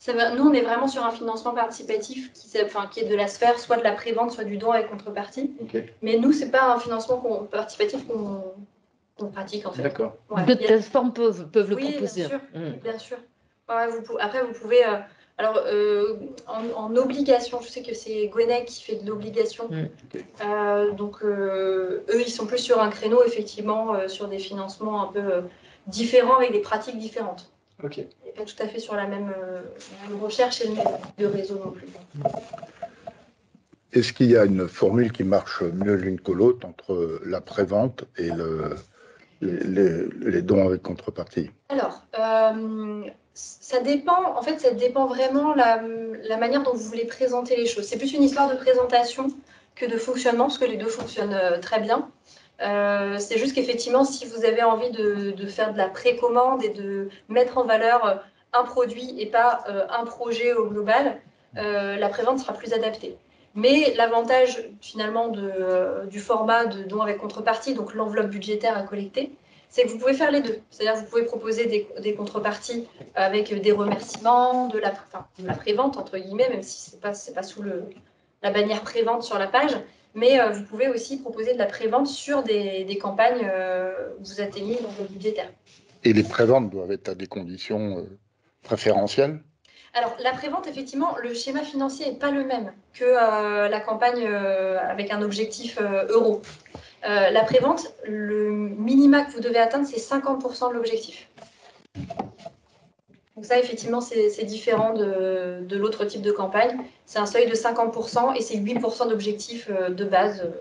S2: Nous, on est vraiment sur un financement participatif qui est de la sphère, soit de la prévente, soit du don avec contrepartie.
S5: Okay.
S2: Mais nous, c'est pas un financement participatif qu'on pratique en fait.
S5: D'accord.
S6: Ouais. D'autres plateformes peuvent le proposer.
S2: Bien sûr. Bien sûr. Ouais, après, vous pouvez. En obligation, je sais que c'est Gwenec qui fait de l'obligation.
S5: Okay.
S2: Donc, eux, ils sont plus sur un créneau, effectivement, sur des financements un peu différents avec des pratiques différentes.
S5: Ok.
S2: Et pas tout à fait sur la même recherche et le même de réseau non plus.
S4: Est-ce qu'il y a une formule qui marche mieux l'une que l'autre entre la prévente et les dons avec contrepartie?
S2: Alors, ça dépend. En fait, ça dépend vraiment la manière dont vous voulez présenter les choses. C'est plus une histoire de présentation que de fonctionnement, parce que les deux fonctionnent très bien. C'est juste qu'effectivement, si vous avez envie de faire de la précommande et de mettre en valeur un produit et pas un projet au global, la prévente sera plus adaptée. Mais l'avantage finalement du format de don avec contrepartie, donc l'enveloppe budgétaire à collecter, c'est que vous pouvez faire les deux. C'est-à-dire que vous pouvez proposer des contreparties avec des remerciements, de la prévente, entre guillemets, même si ce n'est pas sous la bannière prévente sur la page. Mais vous pouvez aussi proposer de la prévente sur des campagnes où vous atteignez l'enveloppe budgétaire.
S4: Et les préventes doivent être à des conditions préférentielles?
S2: Alors, la prévente, effectivement, le schéma financier n'est pas le même que la campagne avec un objectif euro. La prévente, le minima que vous devez atteindre, c'est 50% de l'objectif. Donc ça, effectivement, c'est différent de l'autre type de campagne. C'est un seuil de 50% et c'est 8% d'objectifs de base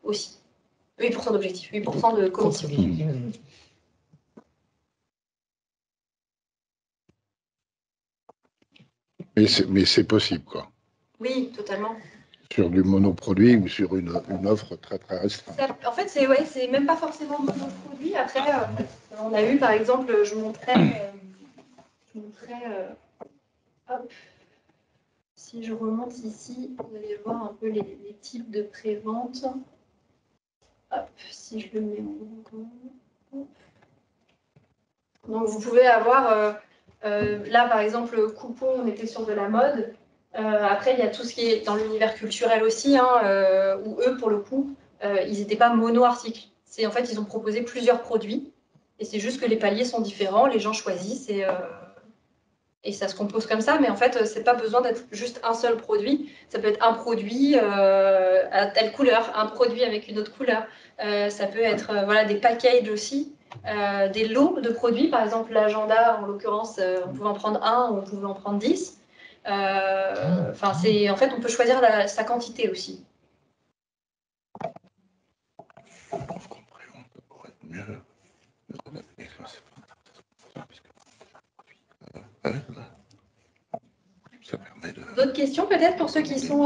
S2: aussi. 8% d'objectifs, 8% de commission.
S4: Mais c'est possible, quoi.
S2: Oui, totalement.
S4: Sur du monoproduit ou sur une offre très très restreinte.
S2: En fait, c'est même pas forcément monoproduit. Après, on a eu, par exemple, je montrais hop, si je remonte ici, vous allez voir un peu les types de prévente. Hop, si je le mets en grand. Donc, vous pouvez avoir, là, par exemple, Coupon, on était sur de la mode. Après, il y a tout ce qui est dans l'univers culturel aussi, hein, où eux, pour le coup, ils n'étaient pas mono-articles. En fait, ils ont proposé plusieurs produits. Et c'est juste que les paliers sont différents, les gens choisissent et ça se compose comme ça. Mais en fait, c'est pas besoin d'être juste un seul produit. Ça peut être un produit à telle couleur, un produit avec une autre couleur. Ça peut être voilà, des packages aussi. Des lots de produits, par exemple l'agenda, en l'occurrence, on pouvait en prendre un ou on pouvait en prendre 10. En fait, on peut choisir sa quantité aussi. D'autres questions peut-être pour ceux qui sont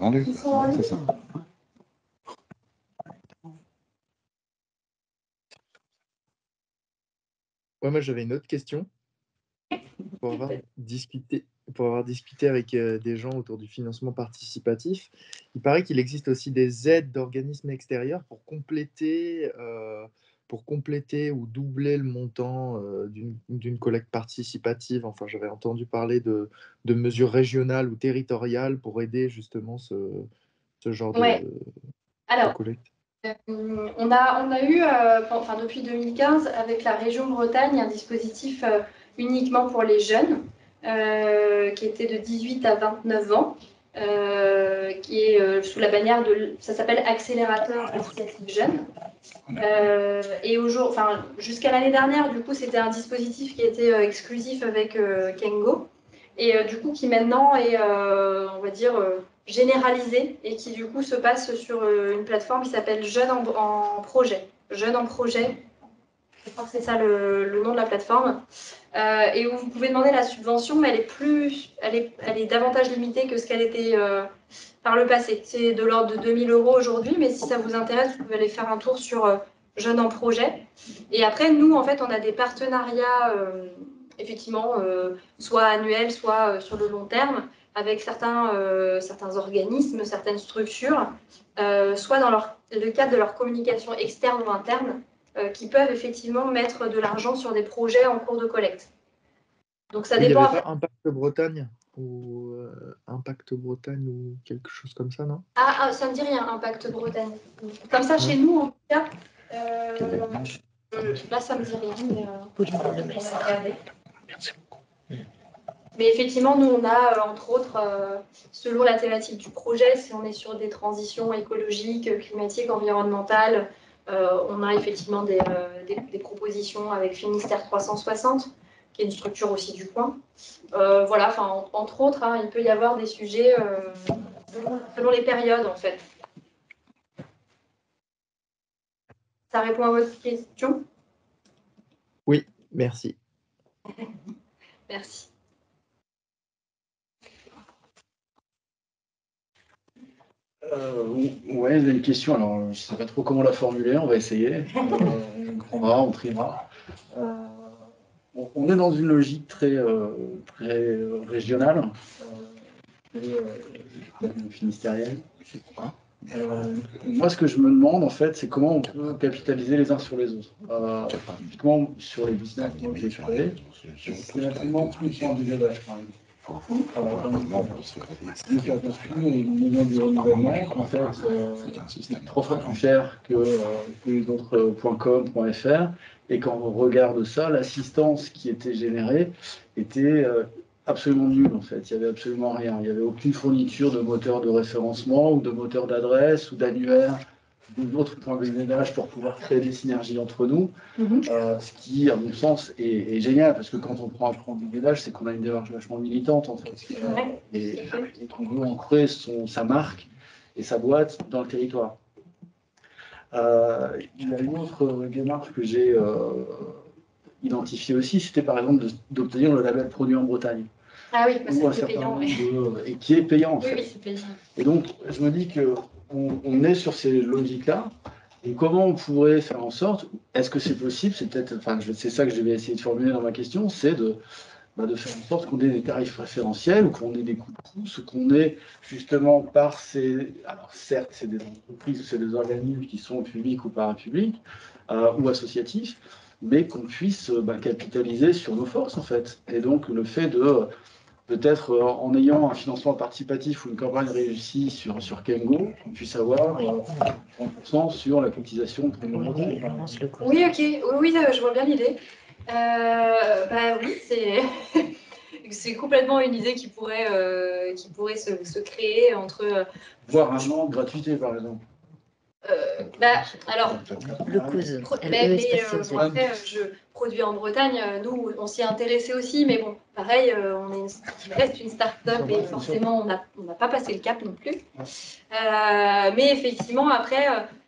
S2: en ligne?
S9: Ouais, moi j'avais une autre question. Pour avoir discuté avec des gens autour du financement participatif, il paraît qu'il existe aussi des aides d'organismes extérieurs pour compléter ou doubler le montant d'une collecte participative. Enfin, j'avais entendu parler de mesures régionales ou territoriales pour aider justement ce genre de collecte.
S2: On a eu, depuis 2015, avec la région Bretagne, un dispositif uniquement pour les jeunes, qui était de 18 à 29 ans, qui est sous la bannière ça s'appelle Accélérateur Initiative Jeune. Et jusqu'à l'année dernière, du coup, c'était un dispositif qui était exclusif avec Kengo, et du coup, qui maintenant est, on va dire, généralisé et qui du coup se passe sur une plateforme qui s'appelle Jeunes en projet. Jeunes en projet, je crois que c'est ça le nom de la plateforme. Et où vous pouvez demander la subvention, mais elle est davantage limitée que ce qu'elle était par le passé. C'est de l'ordre de 2 000 € aujourd'hui, mais si ça vous intéresse, vous pouvez aller faire un tour sur jeunes en projet. Et après, nous, en fait, on a des partenariats, effectivement, soit annuels, soit sur le long terme, avec certains organismes, certaines structures, soit dans le cadre de leur communication externe ou interne, qui peuvent effectivement mettre de l'argent sur des projets en cours de collecte. Donc ça
S9: Il n'y
S2: dépend.
S9: avait pas Impact Bretagne ou Impact Bretagne ou quelque chose comme ça, non?
S2: Ah, ça ne me dit rien, Impact Bretagne. Comme ça, chez nous, en tout cas, là, ça me dit rien, mais on va regarder.
S4: Merci beaucoup.
S2: Mais effectivement, nous, on a, entre autres, selon la thématique du projet, si on est sur des transitions écologiques, climatiques, environnementales, on a effectivement des propositions avec Finistère 360, qui est une structure aussi du coin. Voilà, enfin, entre autres, hein, il peut y avoir des sujets selon les périodes, en fait. Ça répond à votre question?
S9: Oui, merci.
S2: Merci.
S5: Ouais, il y a une question. Alors, je ne sais pas trop comment la formuler. On va essayer. On prendra, on triera. On est dans une logique très régionale, finistérienne. Moi, ce que je me demande, en fait, c'est comment on peut capitaliser les uns sur les autres. Typiquement, sur les business que j'ai créés, c'est naturellement plus de points de dégagage, par exemple. En fait, c'est 3 fois plus cher que les autres .com, .fr. Et quand on regarde ça, l'assistance qui était générée était absolument nulle, en fait. Il n'y avait absolument rien. Il n'y avait aucune fourniture de moteur de référencement ou de moteur d'adresse ou d'annuaire ou d'autres points de dégagage pour pouvoir créer des synergies entre nous. Ce qui, à mon sens, est génial, parce que quand on prend un point de dégagage, c'est qu'on a une démarche vachement militante, en fait. Et qu'on veut ancrer sa marque et sa boîte dans le territoire. Il y a une autre démarche que j'ai identifiée aussi, c'était par exemple d'obtenir le label produit en Bretagne.
S2: Ah oui, c'est payant.
S5: Et qui est payant, en fait.
S2: Oui, c'est payant.
S5: Et donc, je me dis qu'on est sur ces logiques-là. Et comment on pourrait faire en sorte, est-ce que c'est possible, c'est ça que je vais essayer de formuler dans ma question, c'est de faire en sorte qu'on ait des tarifs préférentiels, ou qu'on ait des coups de pouce, ou qu'on ait justement par ces... Alors certes, c'est des entreprises ou c'est des organismes qui sont publics ou parapublics, ou associatifs, mais qu'on puisse capitaliser sur nos forces, en fait. Et donc, le fait de... Peut-être en ayant un financement participatif ou une campagne réussie sur Kengo, on puisse avoir 30% sur la cotisation de
S2: Oui, ok, oui, je vois bien l'idée. Oui, c'est complètement une idée qui pourrait se créer entre...
S5: Voire un an de gratuité, par exemple.
S2: Alors, après, je produis en Bretagne, nous, on s'y est intéressé aussi, mais bon, pareil, on reste une start-up et forcément, on n'a pas passé le cap non plus. Mais effectivement, après,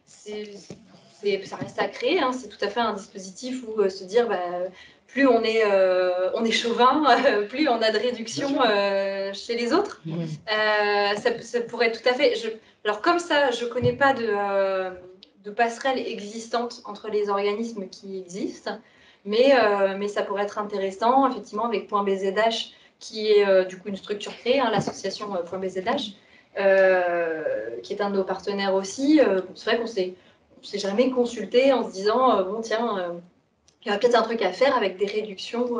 S2: ça reste à créer, hein, c'est tout à fait un dispositif où se dire, plus on est chauvin, plus on a de réduction chez les autres. Ça pourrait tout à fait... Alors comme ça, je ne connais pas de passerelle existante entre les organismes qui existent, mais ça pourrait être intéressant, effectivement, avec Point BZH, qui est du coup une structure créée, hein, l'association Point BZH, qui est un de nos partenaires aussi. C'est vrai qu'on ne s'est jamais consulté en se disant, bon tiens, il y a peut-être un truc à faire avec des réductions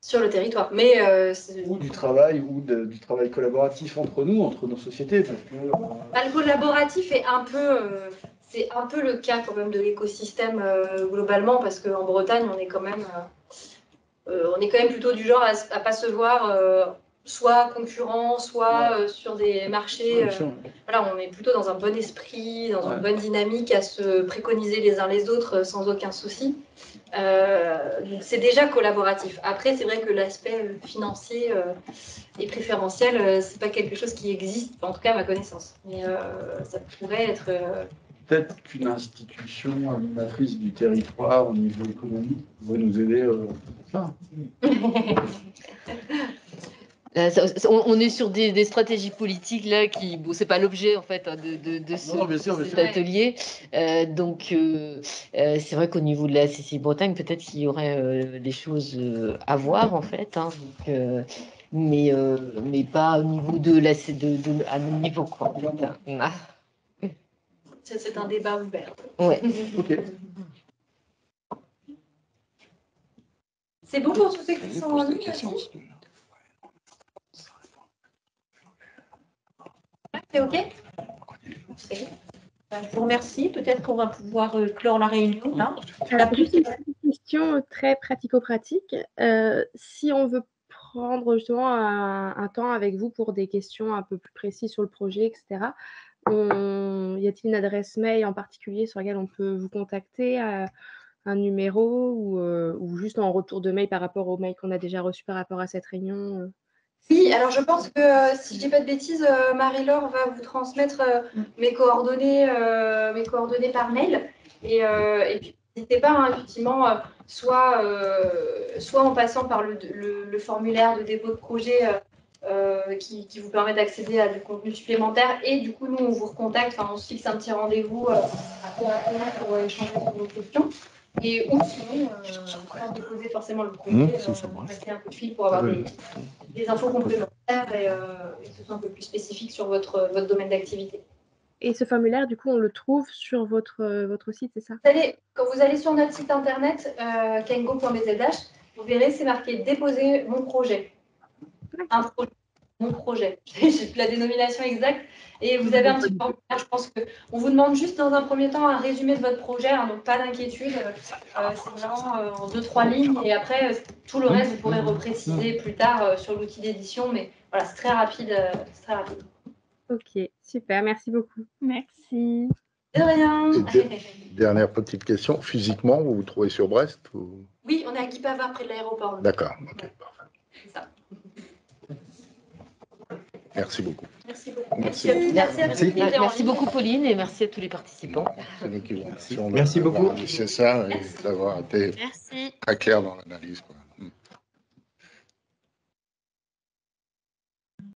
S2: sur le territoire. Mais,
S5: ou du travail collaboratif entre nous, entre nos sociétés. Parce que,
S2: le collaboratif est c'est un peu le cas quand même de l'écosystème globalement, parce qu'en Bretagne, on est quand même plutôt du genre à ne pas se voir soit concurrents, soit sur des marchés. Voilà, on est plutôt dans un bon esprit, dans une bonne dynamique à se préconiser les uns les autres sans aucun souci. Donc c'est déjà collaboratif. Après, c'est vrai que l'aspect financier et préférentiel, c'est pas quelque chose qui existe, en tout cas à ma connaissance. Mais ça pourrait être...
S5: Peut-être qu'une institution animatrice du territoire au niveau économique pourrait nous aider pour ça.
S6: On est sur des stratégies politiques là qui, bon, c'est pas l'objet en fait hein, de cet atelier. C'est vrai qu'au niveau de la CCI Bretagne, peut-être qu'il y aurait des choses à voir en fait. Hein, mais pas au niveau à notre niveau quoi. Ah.
S1: C'est un débat ouvert.
S6: Ouais.
S5: Ok.
S2: C'est bon pour tous ceux qui sont en ligne aussi? C'est OK?
S1: Je vous remercie. Peut-être qu'on va pouvoir clore la réunion là.
S7: Alors, juste une petite question très pratico-pratique. Si on veut prendre justement un temps avec vous pour des questions un peu plus précises sur le projet, etc., y a-t-il une adresse mail en particulier sur laquelle on peut vous contacter, un numéro ou juste en retour de mail par rapport au mail qu'on a déjà reçu par rapport à cette réunion?
S2: Oui, alors je pense que si je dis pas de bêtises, Marie-Laure va vous transmettre mes coordonnées par mail. Et puis n'hésitez pas, hein, effectivement, soit en passant par le formulaire de dépôt de projet qui vous permet d'accéder à du contenu supplémentaire. Et du coup, nous, on vous recontacte, on se fixe un petit rendez-vous pour échanger sur vos questions. Et ou sinon, sans déposer forcément le projet, passer un peu de fil pour avoir des infos complémentaires et que ce soit un peu plus spécifique sur votre domaine d'activité.
S7: Et ce formulaire, du coup, on le trouve sur votre site, c'est ça?
S2: Quand vous allez sur notre site internet, kengo.bzh, vous verrez, c'est marqué « Déposer mon projet ». Un projet, mon projet. J'ai plus la dénomination exacte. Et vous avez un petit formulaire, je pense qu'on vous demande juste dans un premier temps un résumé de votre projet, hein, donc pas d'inquiétude. C'est vraiment en 2-3 lignes. Et après, tout le reste, vous pourrez repréciser plus tard sur l'outil d'édition. Mais voilà, c'est très rapide.
S7: Ok, super, merci beaucoup.
S3: Merci.
S2: De rien.
S4: Dernière petite question. Physiquement, vous vous trouvez sur Brest ou...
S2: Oui, on est à Guipava, près de l'aéroport.
S4: D'accord, ok, parfait.
S2: C'est ça.
S4: Merci beaucoup.
S2: Merci beaucoup.
S4: Merci.
S6: Merci beaucoup, Pauline, et merci à tous les participants.
S4: Merci beaucoup.
S8: C'est ça, et d'avoir été très clair dans l'analyse.